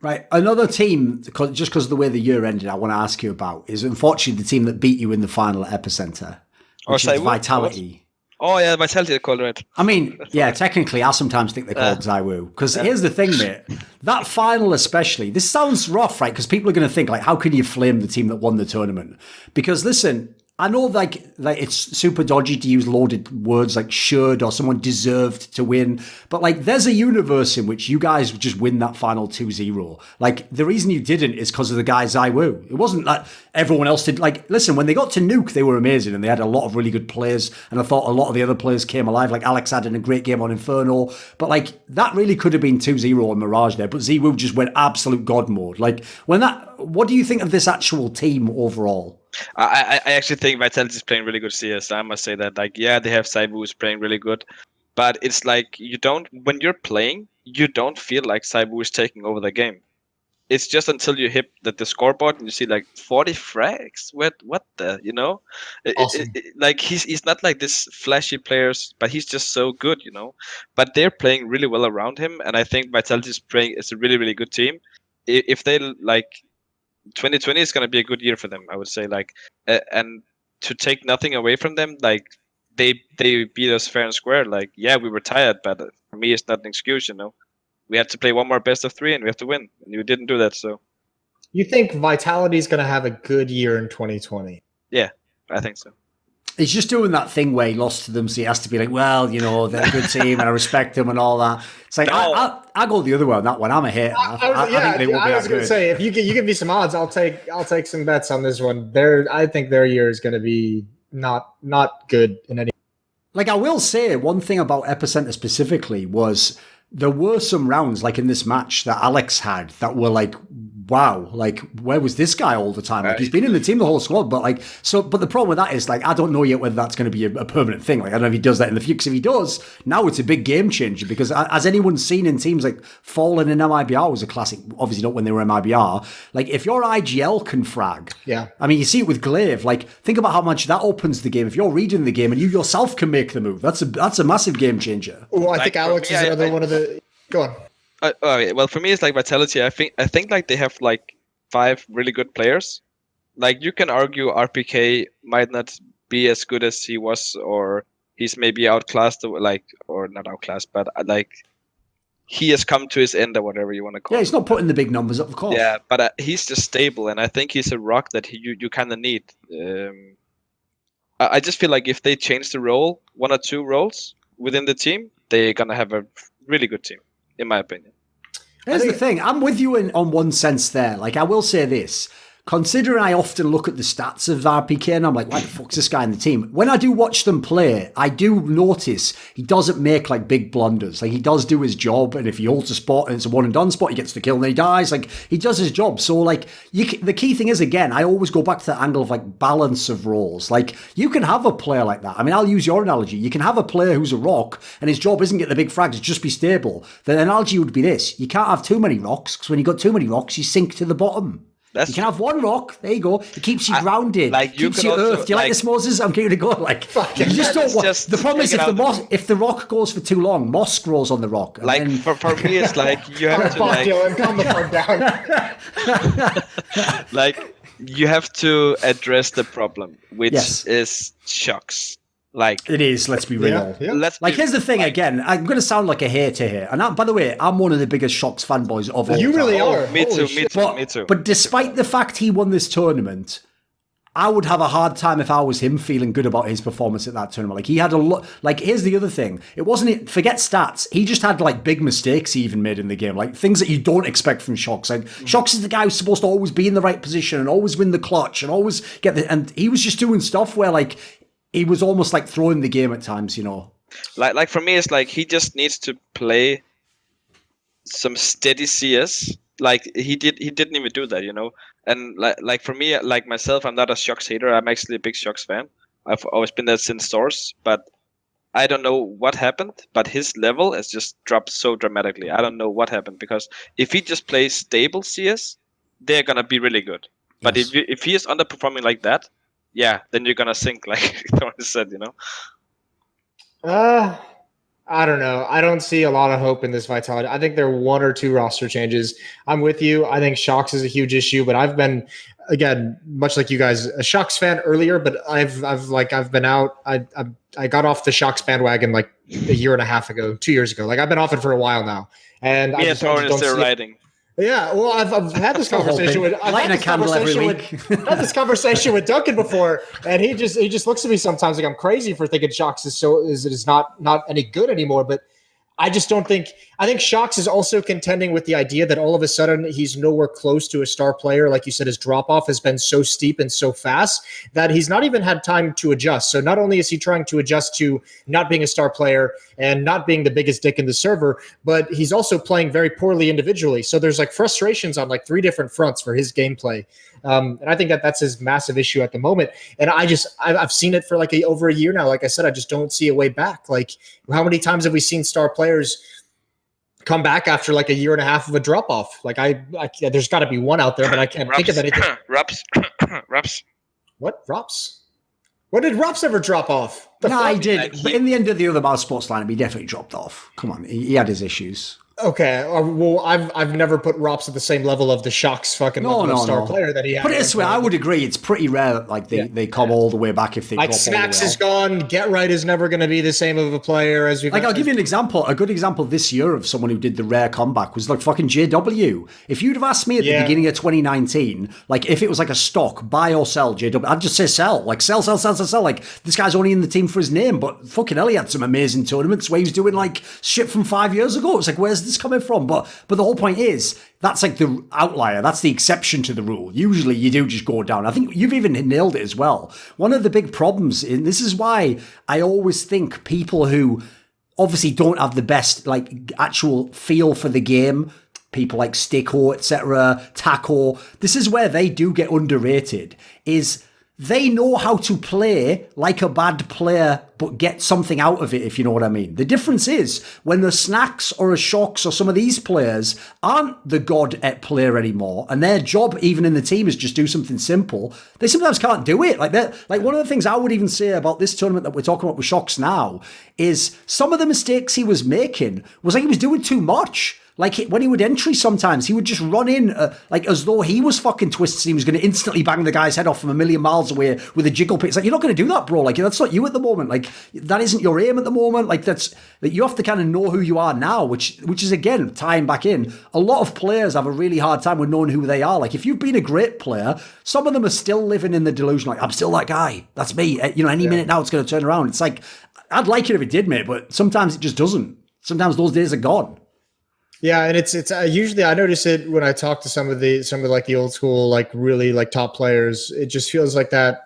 Right. Another team, just because of the way the year ended, I want to ask you about is unfortunately the team that beat you in the final at Epicenter, which is Vitality. Oh yeah, Vitality they called it. I mean, yeah, technically I sometimes think they're called ZywOo. Because here's the thing, mate. That final especially, this sounds rough, right? Because people are going to think, like, how can you flame the team that won the tournament? Because listen, I know like it's super dodgy to use loaded words like should or someone deserved to win, but like there's a universe in which you guys would just win that final 2-0. Like the reason you didn't is because of the guy ZywOo. It wasn't that everyone else did. Like, listen, when they got to Nuke, they were amazing and they had a lot of really good players, and I thought a lot of the other players came alive. Like Alex had a great game on Inferno, but like that really could have been 2-0 on Mirage there, but ZywOo just went absolute god mode. Like what do you think of this actual team overall? I actually think Vitality is playing really good CS. I must say that. Like, yeah, they have ZywOo is playing really good, but it's like when you're playing, you don't feel like ZywOo is taking over the game. It's just until you hit the scoreboard and you see like 40 frags. What the, you know? Awesome. Like he's not like this flashy players, but he's just so good, you know. But they're playing really well around him, and I think Vitality is playing. It's a really really good team. If they like. 2020 is going to be a good year for them, I would say. Like, and to take nothing away from them, like they beat us fair and square. Like, yeah, we were tired, but for me, it's not an excuse. You know, we had to play one more best of 3, and we have to win. And you didn't do that, so. You think Vitality is going to have a good year in 2020? Yeah, I think so. He's just doing that thing where he lost to them, so he has to be like, well, you know, they're a good team and I respect them and all that. It's like, no. I go the other way on that one. I'm a hater. I think they will be. I was going to say, if you give me some odds, I'll take some bets on this one. I think their year is going to be not good in any. Like, I will say one thing about Epicenter specifically was there were some rounds, like in this match that Alex had, that were like wow, like where was this guy all the time? Like he's been in the team, the whole squad, but like but the problem with that is like I don't know yet whether that's going to be a permanent thing. Like I don't know if he does that in the future. 'Cause if he does, now it's a big game changer because as anyone's seen in teams like Fallen and MIBR was a classic. Obviously not when they were MIBR. Like if your IGL can frag, I mean you see it with Glaive. Like think about how much that opens the game. If you're reading the game and you yourself can make the move, that's a massive game changer. Well, I think Alex is another one of the. Go on. Well, for me, it's like Vitality. I think like they have like 5 really good players. Like you can argue RPK might not be as good as he was, or he's maybe outclassed, or not outclassed, but like he has come to his end, or whatever you want to call it. Yeah, he's not putting the big numbers up, of course. Yeah, but he's just stable, and I think he's a rock that you kind of need. I just feel like if they change the role, 1 or 2 roles within the team, they're gonna have a really good team, in my opinion. Here's the thing. I'm with you on one sense there. Like, I will say this. Considering I often look at the stats of RPK and I'm like, why the fuck's this guy in the team? When I do watch them play, I do notice he doesn't make like big blunders. Like he does do his job, and if he holds a spot and it's a one and done spot, he gets the kill and then he dies. Like he does his job. So like the key thing is, again, I always go back to the angle of like balance of roles. Like you can have a player like that. I mean, I'll use your analogy. You can have a player who's a rock and his job isn't get the big frags, it's just be stable. The analogy would be this. You can't have too many rocks because when you got too many rocks, you sink to the bottom. You can have 1 rock. There you go. It keeps you grounded. Like keeps you earth. Do you like this, Moses? I'm going to go like. You just don't want. The problem is if the rock goes for too long, moss grows on the rock. Like then, for me, it's like you have to like. Dylan, calm the fuck down. Like you have to address the problem, which is shocks. Like it is. Let's be real. Yeah. Here's the thing. Again, I'm going to sound like a hater here, and by the way, I'm one of the biggest Shocks fanboys of all. You really time. are. Me too. But despite the fact he won this tournament, I would have a hard time if I was him feeling good about his performance at that tournament. Like he had a lot. Like here's the other thing. It wasn't. Forget stats. He just had like big mistakes he even made in the game, like things that you don't expect from Shocks. Like Shocks is the guy who's supposed to always be in the right position and always win the clutch and always get the. And he was just doing stuff where like. He was almost like throwing the game at times, you know. Like for me, it's like he just needs to play some steady CS. Like he didn't even do that, you know. And like for me, like myself, I'm not a Shocks hater. I'm actually a big Shocks fan. I've always been there since Source, but I don't know what happened. But his level has just dropped so dramatically. I don't know what happened because if he just plays stable CS, they're gonna be really good. But if he is underperforming like that. Yeah, then you're gonna sink, like Thorin said, you know. I don't know. I don't see a lot of hope in this Vitality. I think there are 1 or 2 roster changes. I'm with you. I think Shocks is a huge issue, but I've been, again, much like you guys, a Shocks fan earlier, but I've been out. I got off the Shocks bandwagon like a year and a half ago, 2 years ago. Like I've been off it for a while now, and me and Thorin is still riding. Yeah, well, I've had this conversation with had this conversation with Duncan before, and he just looks at me sometimes like I'm crazy for thinking Shocks is not any good anymore. But I just don't think. I think Shocks is also contending with the idea that all of a sudden he's nowhere close to a star player. Like you said, his drop off has been so steep and so fast that he's not even had time to adjust. So not only is he trying to adjust to not being a star player and not being the biggest dick in the server, but he's also playing very poorly individually. So there's like frustrations on like 3 different fronts for his gameplay. And I think that's his massive issue at the moment. And I've seen it for like over a year now. Like I said, I just don't see a way back. Like how many times have we seen star players come back after like a year and a half of a drop off? Like there's got to be one out there, but I can't think of anything. Rups. What Rups? When did Rups ever drop off? No, he did. But in the end of the other mousesports lineup, he definitely dropped off. Come on, he had his issues. Okay, well, I've never put Rops at the same level of the Shocks fucking star player that he had. Put it this way, I would agree. It's pretty rare that like they come all the way back if they like Snacks is gone. Get Right is never going to be the same of a player as we. Like I'll give you an example. A good example this year of someone who did the rare comeback was like fucking JW. If you'd have asked me at the beginning of 2019, like if it was like a stock buy or sell JW, I'd just say sell. Like sell. Like this guy's only in the team for his name, but fucking hell, he had some amazing tournaments where he was doing like shit from 5 years ago. It's like where's this coming from? But the whole point is that's like the outlier. That's the exception to the rule. Usually you do just go down. I think you've even nailed it as well. One of the big problems, and this is why I always think people who obviously don't have the best like actual feel for the game people like Sticko, etc., Taco. This is where they do get underrated, is they know how to play like a bad player, but get something out of it, if you know what I mean. The difference is when the Snacks or a Shocks or some of these players aren't the god at player anymore, and their job, even in the team, is just do something simple, they sometimes can't do it. Like one of the things I would even say about this tournament that we're talking about with Shocks now is some of the mistakes he was making was like he was doing too much. Like when he would entry sometimes, he would just run in like as though he was fucking Twists. He was going to instantly bang the guy's head off from a million miles away with a jiggle pit. It's like, you're not going to do that, bro. Like, that's not you at the moment. Like, that isn't your aim at the moment. Like, that you have to kind of know who you are now, which is, again, tying back in. A lot of players have a really hard time with knowing who they are. Like, if you've been a great player, some of them are still living in the delusion. Like, I'm still that guy. That's me. You know, any minute now it's going to turn around. It's like, I'd like it if it did, mate, but sometimes it just doesn't. Sometimes those days are gone. Yeah, and it's usually I notice it when I talk to some of the old school, like really like top players. It just feels like that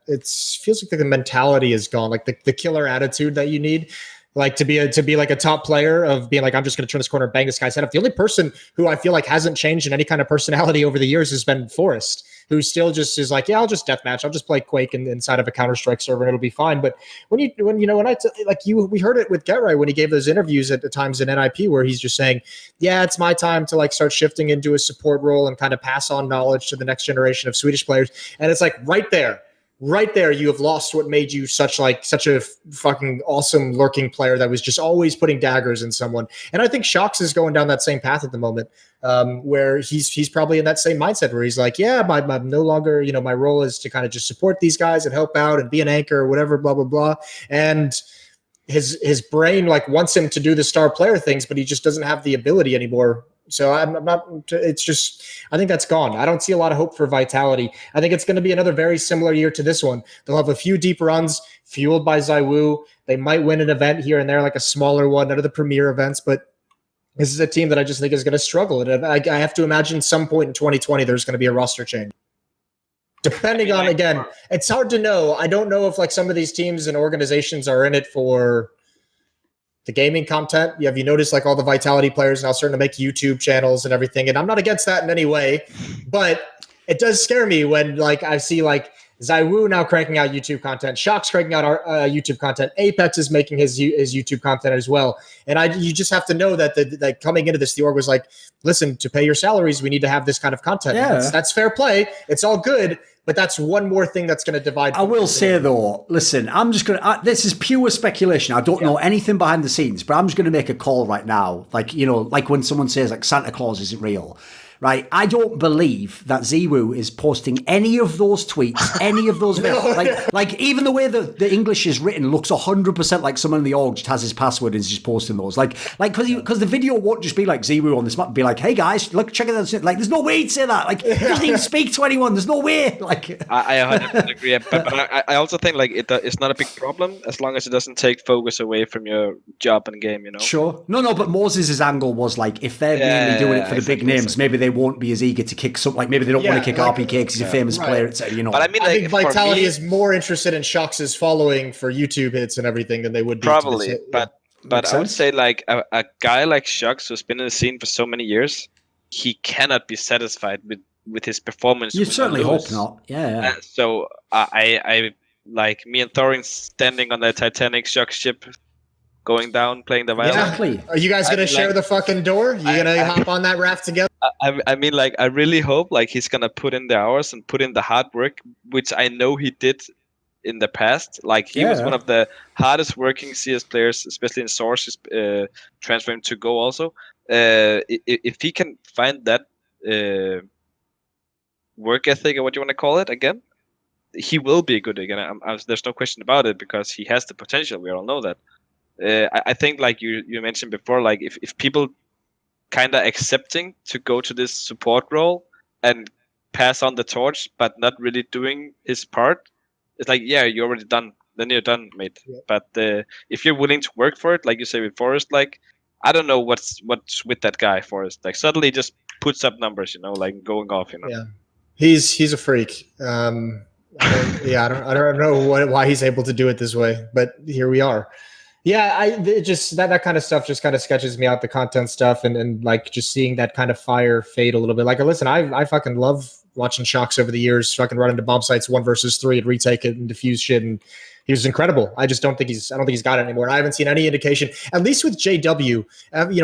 it feels like the mentality is gone, like the killer attitude that you need, like to be like a top player of being like, I'm just going to turn this corner, bang this guy's head up. The only person who I feel like hasn't changed in any kind of personality over the years has been Forrest, who still just is like, yeah, I'll just deathmatch. I'll just play Quake inside of a Counter-Strike server and it'll be fine. But we heard it with Get Right when he gave those interviews at the times in NIP where he's just saying, yeah, it's my time to like start shifting into a support role and kind of pass on knowledge to the next generation of Swedish players. And it's like right there, you have lost what made you such a fucking awesome lurking player that was just always putting daggers in someone. And I think Shocks is going down that same path at the moment, where he's probably in that same mindset where he's like, yeah, I'm no longer, my role is to kind of just support these guys and help out and be an anchor or whatever, blah, blah, blah. And his brain like wants him to do the star player things, but he just doesn't have the ability anymore. So I'm not, it's just, I think that's gone. I don't see a lot of hope for Vitality. I think it's going to be another very similar year to this one. They'll have a few deep runs fueled by ZywOo. They might win an event here and there, like a smaller one, none of the premier events, but this is a team that I just think is going to struggle. And I have to imagine some point in 2020, there's going to be a roster change. Depending on, again, it's hard to know. I don't know if like some of these teams and organizations are in it for the gaming content. Have you noticed like all the Vitality players now starting to make YouTube channels and everything? And I'm not against that in any way, but it does scare me when like I see like ZywOo now cranking out YouTube content, Shocks cranking out our YouTube content, Apex is making his YouTube content as well. And you just have to know that coming into this, the org was like, listen, to pay your salaries, we need to have this kind of content. Yeah. That's fair play. It's all good. But that's one more thing that's going to divide. I will say, though, listen, I'm just going to, this is pure speculation. I don't know anything behind the scenes, but I'm just going to make a call right now. Like, like when someone says like Santa Claus isn't real. Right, I don't believe that ZywOo is posting any of those tweets, any of those like even the way the English is written looks 100% like someone in the org just has his password and is just posting those. Like because the video won't just be like ZywOo on this map, be like, hey guys, look, check it out. Like, there's no way he'd say that. Like, he doesn't even speak to anyone. There's no way. Like, I 100% agree, but I also think like it's not a big problem as long as it doesn't take focus away from your job and game. Sure. No, but Moses' angle was like, if they're really doing it for the big names, maybe they won't be as eager to kick something. Like maybe they don't want to kick RPK because he's a famous player. It's, But I mean, I think Vitality is more interested in Shocks' following for YouTube hits and everything than they would be. Probably, but I would say like a guy like Shocks who's been in the scene for so many years, he cannot be satisfied with his performance. You certainly hope not. Yeah. So I like me and Thorin standing on the Titanic Shocks ship, going down, playing the violin. Exactly. Are you guys gonna share the fucking door? You gonna hop on that raft together? I mean, like, I really hope like he's gonna put in the hours and put in the hard work, which I know he did in the past. Like, he was one of the hardest working CS players, especially in Source, transferring to Go also. If he can find that work ethic, or what you want to call it, again, he will be good again. There's no question about it, because he has the potential. We all know that. I think, like you mentioned before, like if people kind of accepting to go to this support role and pass on the torch, but not really doing his part, it's like, yeah, you're already done. Then you're done, mate. Yeah. But if you're willing to work for it, like you say with Forrest, like, I don't know what's with that guy, Forrest. Like, suddenly just puts up numbers, like going off, Yeah, he's a freak. I don't know why he's able to do it this way, but here we are. Yeah, it just that kind of stuff just kind of sketches me out, the content stuff, and like just seeing that kind of fire fade a little bit. Like, listen, I fucking love watching Shocks over the years. Fucking run into bomb sites 1 versus 3 and retake it and defuse shit, and he was incredible. I don't think he's got it anymore. And I haven't seen any indication, at least with JW.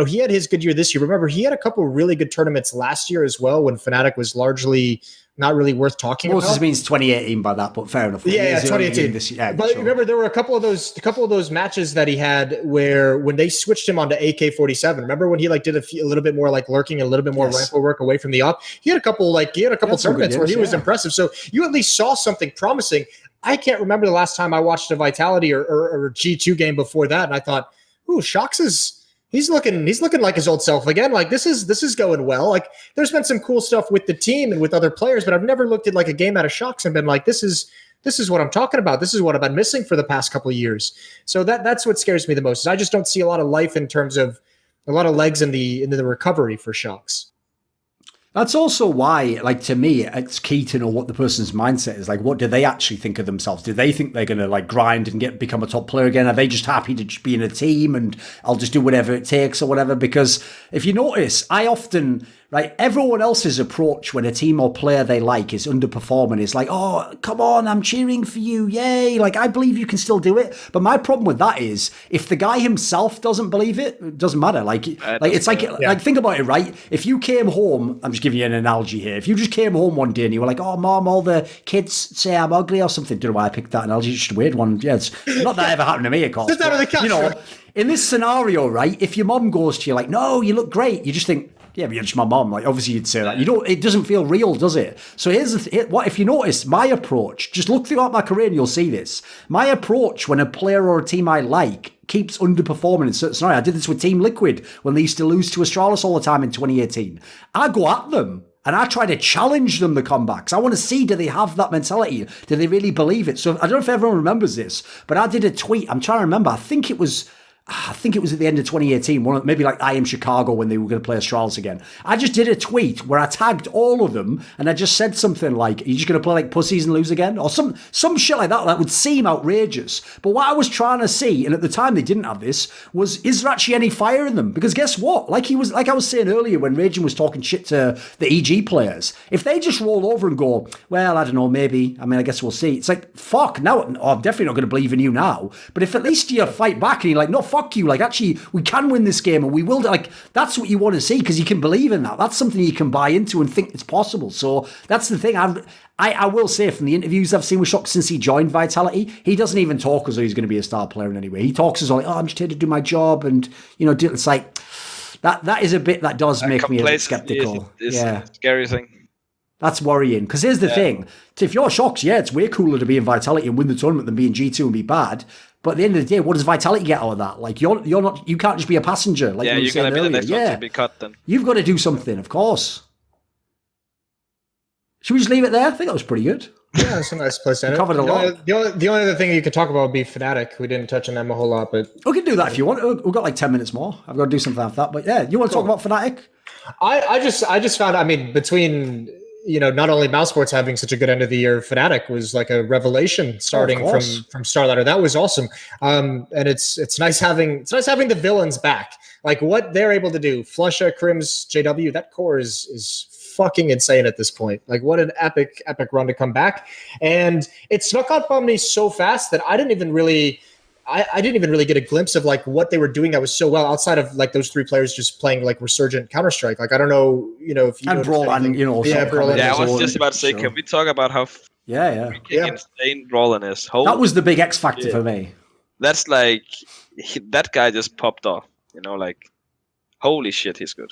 He had his good year this year. Remember, he had a couple of really good tournaments last year as well when Fnatic was largely not really worth talking about. Moses means 2018 by that, but fair enough. Yeah, 2018. But sure. Remember, there were a couple of those matches that he had where when they switched him onto AK-47. Remember when he like did a little bit more like lurking, a little bit more rifle work away from the op. He had a couple tournaments where he was impressive. So you at least saw something promising. I can't remember the last time I watched a Vitality or G2 game before that, and I thought, "Ooh, Shox he's looking like his old self again. Like this is going well. Like there's been some cool stuff with the team and with other players, but I've never looked at like a game out of Shox and been like, this is what I'm talking about. This is what I've been missing for the past couple of years. So that's what scares me the most. Is I just don't see a lot of life in terms of a lot of legs in the recovery for Shox. That's also why, like, to me, it's key to know what the person's mindset is. Like, what do they actually think of themselves? Do they think they're going to, like, grind and become a top player again? Are they just happy to just be in a team and I'll just do whatever it takes or whatever? Because if you notice, I often, right, everyone else's approach when a team or player they like is underperforming is like, oh, come on, I'm cheering for you, yay, like, I believe you can still do it. But my problem with that is, if the guy himself doesn't believe it, it doesn't matter. Like it's like, think about it, right? If you came home, I'm just giving you an analogy here. If you just came home one day and you were like, oh, mom, all the kids say I'm ugly or something, don't know why I picked that analogy, it's just a weird one. Yeah, it's not that ever happened to me, of course. Just out of the country. You know, in this scenario, right, if your mom goes to you like, no, you look great, you just think, yeah, but you're just my mom. Like, obviously, you'd say that. It doesn't feel real, does it? So here's what if you notice my approach? Just look throughout my career and you'll see this. My approach when a player or a team I like keeps underperforming in certain scenarios. I did this with Team Liquid when they used to lose to Astralis all the time in 2018. I go at them. And I try to challenge them, the comebacks. I want to see, do they have that mentality? Do they really believe it? So I don't know if everyone remembers this, but I did a tweet. I'm trying to remember. I think it was at the end of 2018, maybe like I Am Chicago when they were going to play Astralis again. I just did a tweet where I tagged all of them and I just said something like, are you just going to play like pussies and lose again? Or some shit like that. That would seem outrageous. But what I was trying to see, and at the time they didn't have this, was, is there actually any fire in them? Because guess what? Like I was saying earlier when Rejin was talking shit to the EG players, if they just roll over and go, well, I don't know, maybe, I mean, I guess we'll see. It's like, fuck, now, I'm definitely not going to believe in you now. But if at least you fight back and you're like, no, fuck you, like, actually, we can win this game and we will, like, that's what you want to see because you can believe in that. That's something you can buy into and think it's possible. So that's the thing. I will say from the interviews I've seen with Shox since he joined Vitality, he doesn't even talk as though he's going to be a star player in any way. He talks as though, like, oh, I'm just here to do my job, and, you know, it's like, that is a bit that does make me a bit skeptical. It's a scary thing. That's worrying. Because here's the thing. If you're Shox, yeah, it's way cooler to be in Vitality and win the tournament than be in G2 and be bad. But at the end of the day, what does Vitality get out of that? Like, you can't just be a passenger. Like you're going to be the next one to be cut then. You've got to do something, of course. Should we just leave it there? I think that was pretty good. Yeah, it's a nice place to end. Covered a lot. The only other thing you could talk about would be Fnatic. We didn't touch on them a whole lot, but we can do that if you want. We've got like 10 minutes more. I've got to do something after that. But yeah, you want to talk about Fnatic? I just found, I mean, between, you know, not only mousesports having such a good end of the year, Fnatic was like a revelation starting from Starlighter. That was awesome. And it's nice having the villains back. Like what they're able to do. Flusha, Crims, JW, that core is fucking insane at this point. Like what an epic run to come back. And it snuck up on me so fast that I didn't even really get a glimpse of like what they were doing that was so well outside of like those three players just playing like resurgent Counter-Strike. Like I don't know, you know, if you and Brawl and you know, Brawl. Yeah, I was just about to say, can we talk about how insane Brawlin is? That was the big X factor for me. That's like that guy just popped off. You know, like holy shit, he's good.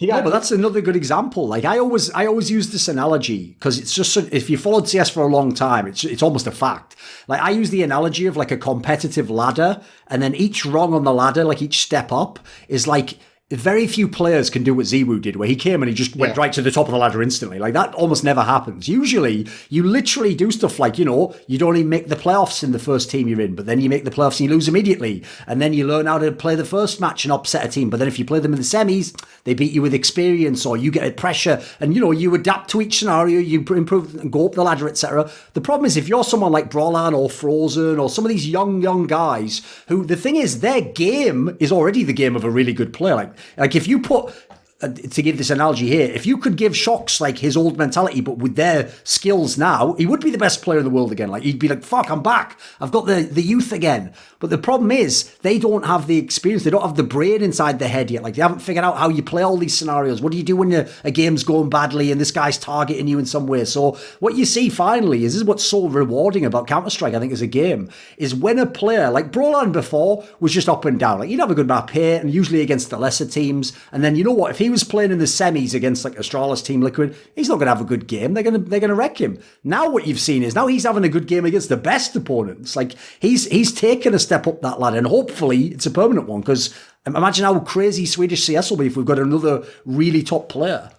But that's another good example. Like I always use this analogy because it's just if you followed CS for a long time, it's almost a fact. Like I use the analogy of like a competitive ladder, and then each rung on the ladder, like each step up, is like very few players can do what Ziwu did, where he came and he just went right to the top of the ladder instantly. Like, that almost never happens. Usually, you literally do stuff like, you don't even make the playoffs in the first team you're in, but then you make the playoffs and you lose immediately. And then you learn how to play the first match and upset a team. But then if you play them in the semis, they beat you with experience, or you get pressure. And, you adapt to each scenario, you improve and go up the ladder, etc. The problem is, if you're someone like Brolan or Frozen or some of these young guys who, the thing is, their game is already the game of a really good player. Like if you put, to give this analogy here, if you could give Shocks like his old mentality, but with their skills now, he would be the best player in the world again. Like, he'd be like, fuck, I'm back. I've got the youth again. But the problem is, they don't have the experience. They don't have the brain inside their head yet. Like, they haven't figured out how you play all these scenarios. What do you do when a game's going badly and this guy's targeting you in some way? So what you see finally is what's so rewarding about Counter-Strike, I think, as a game, is when a player, like Brolan before, was just up and down. Like, he'd have a good map here, and usually against the lesser teams. And then, you know what? If he was playing in the semis against like Astralis, Team Liquid, he's not going to have a good game. They're going to wreck him. Now what you've seen is, now he's having a good game against the best opponents. Like, he's taken a step up that ladder, and hopefully it's a permanent one, because imagine how crazy Swedish CS will be if we've got another really top player.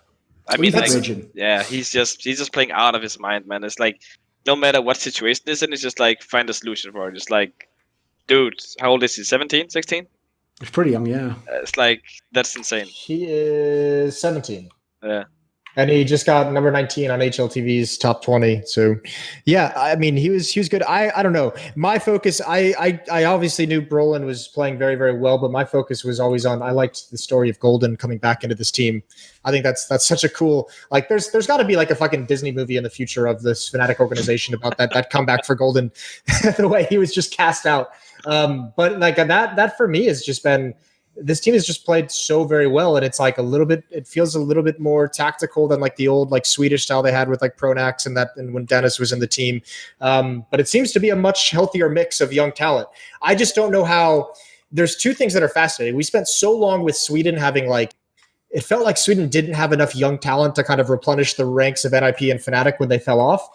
I mean, like, Rejin. yeah, he's just playing out of his mind, man. It's like, no matter what situation it's in, it's just like, find a solution for it. It's like, dude, how old is he? 17, 16? It's pretty young, yeah. It's like, that's insane. He is 17. Yeah. And he just got number 19 on HLTV's top 20. So, yeah, I mean, he was good. I don't know. My focus, I obviously knew Brolan was playing very, very well, but my focus was always on, I liked the story of Golden coming back into this team. I think that's such a cool, like, there's got to be like a fucking Disney movie in the future of this Fnatic organization about that comeback for Golden, the way he was just cast out. But like that for me has just been, this team has just played so very well, and it's like it feels a little bit more tactical than like the old like Swedish style they had with like Pronax and when Dennis was in the team. But it seems to be a much healthier mix of young talent. I just don't know how. There's two things that are fascinating. We spent so long with Sweden having like, it felt like Sweden didn't have enough young talent to kind of replenish the ranks of NIP and Fnatic when they fell off.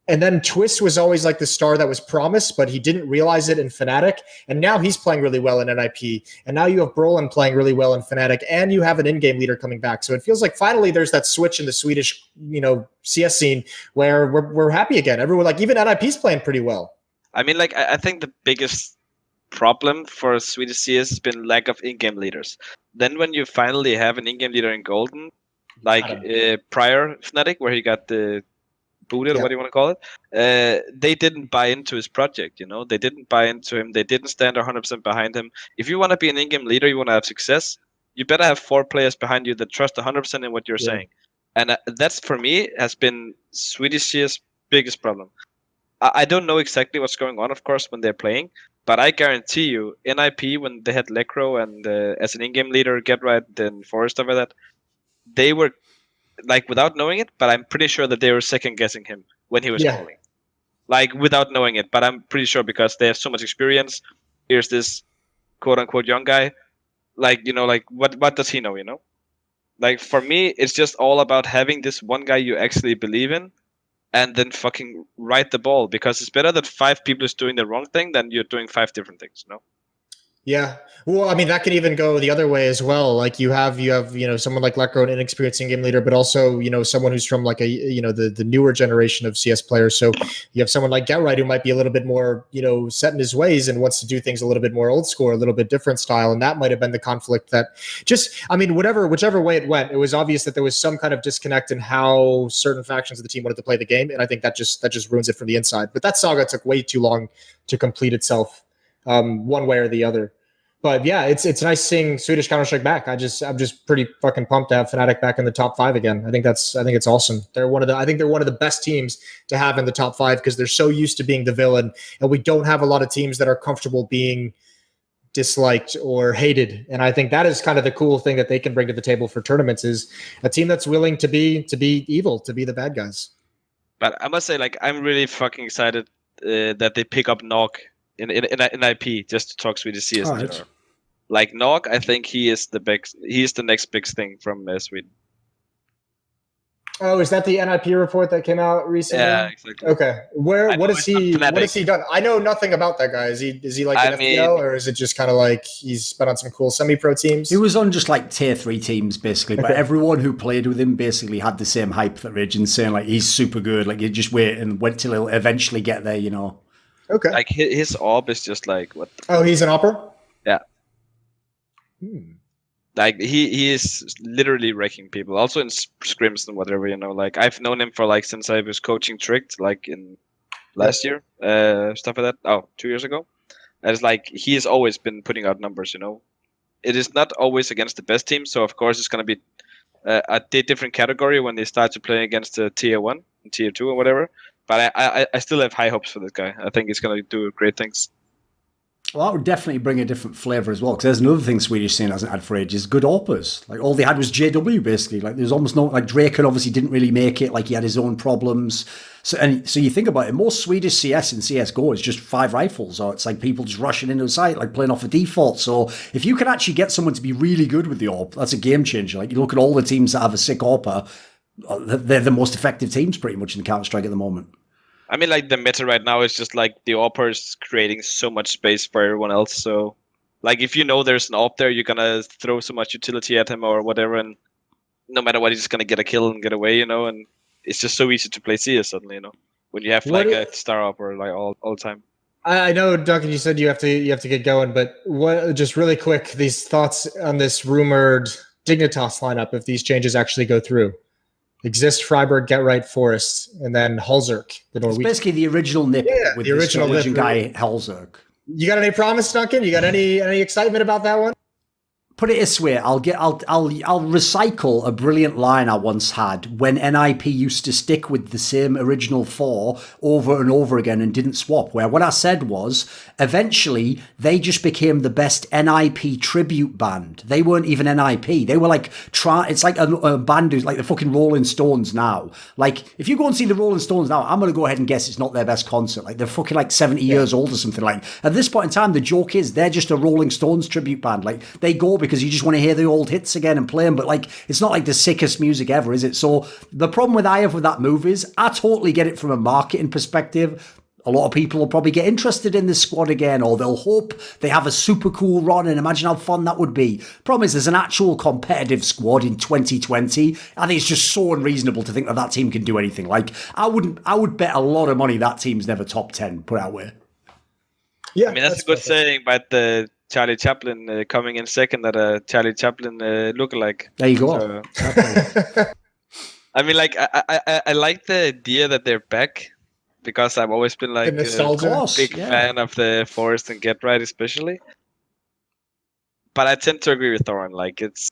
And then Twist was always like the star that was promised, but he didn't realize it in Fnatic. And now he's playing really well in NIP. And now you have Brolan playing really well in Fnatic, and you have an in-game leader coming back. So it feels like finally there's that switch in the Swedish, CS scene where we're happy again. Everyone, like, even NIP's playing pretty well. I mean, like, I think the biggest problem for Swedish CS has been lack of in-game leaders. Then when you finally have an in-game leader in Golden, like prior Fnatic, where he got the booted, or what do you want to call it, they didn't buy into his project. They didn't buy into him. They didn't stand 100% behind him. If you want to be an in-game leader, you want to have success, you better have 4 players behind you that trust 100% in what you're saying. And that's, for me, has been Swedish CS' biggest problem. I don't know exactly what's going on, of course, when they're playing, but I guarantee you, NIP, when they had Lekro and as an in-game leader, GetRight and Forrest over that, they were, like, without knowing it, but I'm pretty sure that they were second-guessing him when he was calling. Like, without knowing it, but I'm pretty sure because they have so much experience. Here's this quote-unquote young guy. Like, what does he know, Like, for me, it's just all about having this one guy you actually believe in, and then fucking ride the ball, because it's better that 5 people is doing the wrong thing than you're doing 5 different things, Yeah. Well, I mean, that could even go the other way as well. Like you have someone like Lekro, an inexperienced in-game leader, but also, someone who's from like the newer generation of CS players. So you have someone like GetRight who might be a little bit more, set in his ways and wants to do things a little bit more old school, a little bit different style. And that might have been the conflict that whichever way it went, it was obvious that there was some kind of disconnect in how certain factions of the team wanted to play the game. And I think that just ruins it from the inside. But that saga took way too long to complete itself, one way or the other. But yeah, it's nice seeing Swedish Counter-Strike back. I'm just pretty fucking pumped to have Fnatic back in the top 5 again. I think it's awesome. They're one of the best teams to have in the top 5 because they're so used to being the villain, and we don't have a lot of teams that are comfortable being disliked or hated. And I think that is kind of the cool thing that they can bring to the table for tournaments, is a team that's willing to be evil, to be the bad guys. But I must say, like, I'm really fucking excited that they pick up Nog in IP just to talk Swedish CS. Right. Like Nog, I think he is the next big thing from Sweden. Oh, is that the NIP report that came out recently? Yeah, exactly. Okay. What has he done? I know nothing about that guy. Is he like an FPL, or is it just kind of like he's been on some cool semi-pro teams? He was on just like tier 3 teams basically, but everyone who played with him basically had the same hype that Rejin's saying, like he's super good, like you just wait and wait till he'll eventually get there, you know. Okay. Like his orb is just like what? Oh, he's an opera? Yeah. Like he is literally wrecking people. Also in scrims and whatever, you know. Like I've known him for like since I was coaching Tricked, like in last year, stuff like that. Oh, 2 years ago. And it's like he has always been putting out numbers, you know. It is not always against the best team, so of course it's gonna be a different category when they start to play against tier 1 and tier 2 or whatever. But I still have high hopes for this guy. I think he's gonna do great things. Well, that would definitely bring a different flavour as well, because there's another thing Swedish scene hasn't had for ages, good AWPers. Like, all they had was JW, basically. Like, there's almost no... Like, Draken obviously didn't really make it, like, he had his own problems. So you think about it, most Swedish CS and CSGO is just 5 rifles, or it's like people just rushing into a site, like, playing off a default. So if you can actually get someone to be really good with the AWP, that's a game changer. Like, you look at all the teams that have a sick AWPer, they're the most effective teams, pretty much, in Counter-Strike at the moment. I mean, like, the meta right now is just, like, the AWPer is creating so much space for everyone else, so... Like, if you know there's an AWP there, you're gonna throw so much utility at him or whatever, and no matter what, he's just gonna get a kill and get away, you know, and it's just so easy to play CS suddenly, you know, when you have, like, a star AWPer, like, all the time. I know, Duncan, you said you have to get going, but what? Just really quick, these thoughts on this rumored Dignitas lineup, if these changes actually go through. Exist, Freiburg, Get Right, Forest, and then Hulzerk, the Norwegian. It's basically the original NiP with the original Norwegian guy, Hulzerk. You got any promise, Duncan? You got any excitement about that one? Put it this way, I'll recycle a brilliant line I once had when NIP used to stick with the same original 4 over and over again and didn't swap, where what I said was, eventually, they just became the best NIP tribute band. They weren't even NIP. They were like, it's like a band who's like the fucking Rolling Stones now. Like, if you go and see the Rolling Stones now, I'm going to go ahead and guess it's not their best concert. Like, they're fucking like 70 years old or something. Like, at this point in time, the joke is they're just a Rolling Stones tribute band. Like, they go because you just want to hear the old hits again and play them, but like, it's not like the sickest music ever, is it? So the problem I have with that move is I totally get it from a marketing perspective. A lot of people will probably get interested in this squad again, or they'll hope they have a super cool run and imagine how fun that would be. Problem is, there's an actual competitive squad in 2020. I think it's just so unreasonable to think that team can do anything. Like, I would bet a lot of money that team's never top 10, put it that way. Yeah, I mean, that's a good saying, but the Charlie Chaplin coming in second at a Charlie Chaplin lookalike. There you go. So, I mean, like, I like the idea that they're back, because I've always been like a big fan of the Forest and Get Right, especially. But I tend to agree with Thorin. Like, it's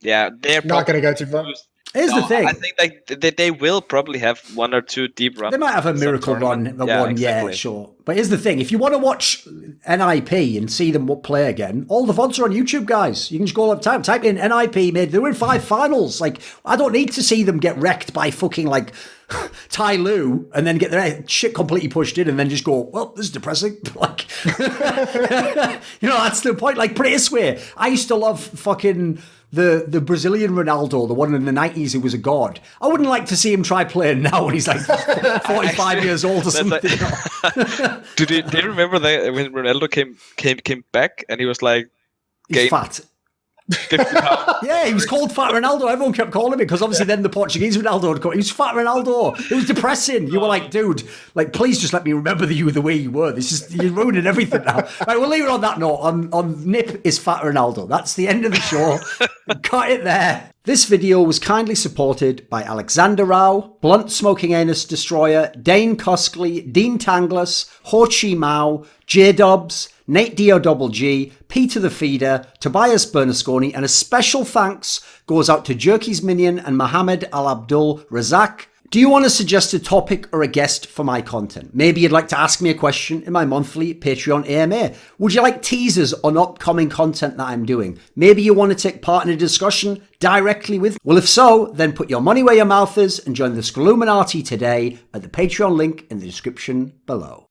they're not going to go too far. Here's the thing. I think like they will probably have 1 or 2 deep runs. They might have a miracle run, exactly. Sure. But here's the thing. If you want to watch NIP and see them play again, all the VODs are on YouTube, guys. You can just go all the time, type in NIP, they were in 5 finals. Like, I don't need to see them get wrecked by fucking, like, Tai Lu and then get their shit completely pushed in and then just go, well, this is depressing. Like, you know, that's the point. Like, put it this way. I used to love fucking... The Brazilian Ronaldo, the one in the 90s who was a god. I wouldn't like to see him try playing now when he's like 45 years old or something. Like, do you remember that when Ronaldo came back and he was like... He's fat. 50 pounds. Yeah, he was called Fat Ronaldo. Everyone kept calling him because obviously then the Portuguese Ronaldo would call him. He was Fat Ronaldo. It was depressing. You were like, dude, like, please just let me remember you the way you were. You're ruining everything now. Right, we'll leave it on that note. On NiP is Fat Ronaldo. That's the end of the show. Cut it there. This video was kindly supported by Alexander Rao, Blunt Smoking Anus Destroyer, Dane Cuskley, Dean Tanglis, Chi Mao, JDubs, NateDOhDoubleG, Peter the Feeder, Tobias Bernasconi, and a special thanks goes out to Jerky's Minion and Mohammed, Alabdul, Razzaq. Do you want to suggest a topic or a guest for my content? Maybe you'd like to ask me a question in my monthly Patreon AMA. Would you like teasers on upcoming content that I'm doing? Maybe you want to take part in a discussion directly with me? Well, if so, then put your money where your mouth is and join the Scrilluminati today at the Patreon link in the description below.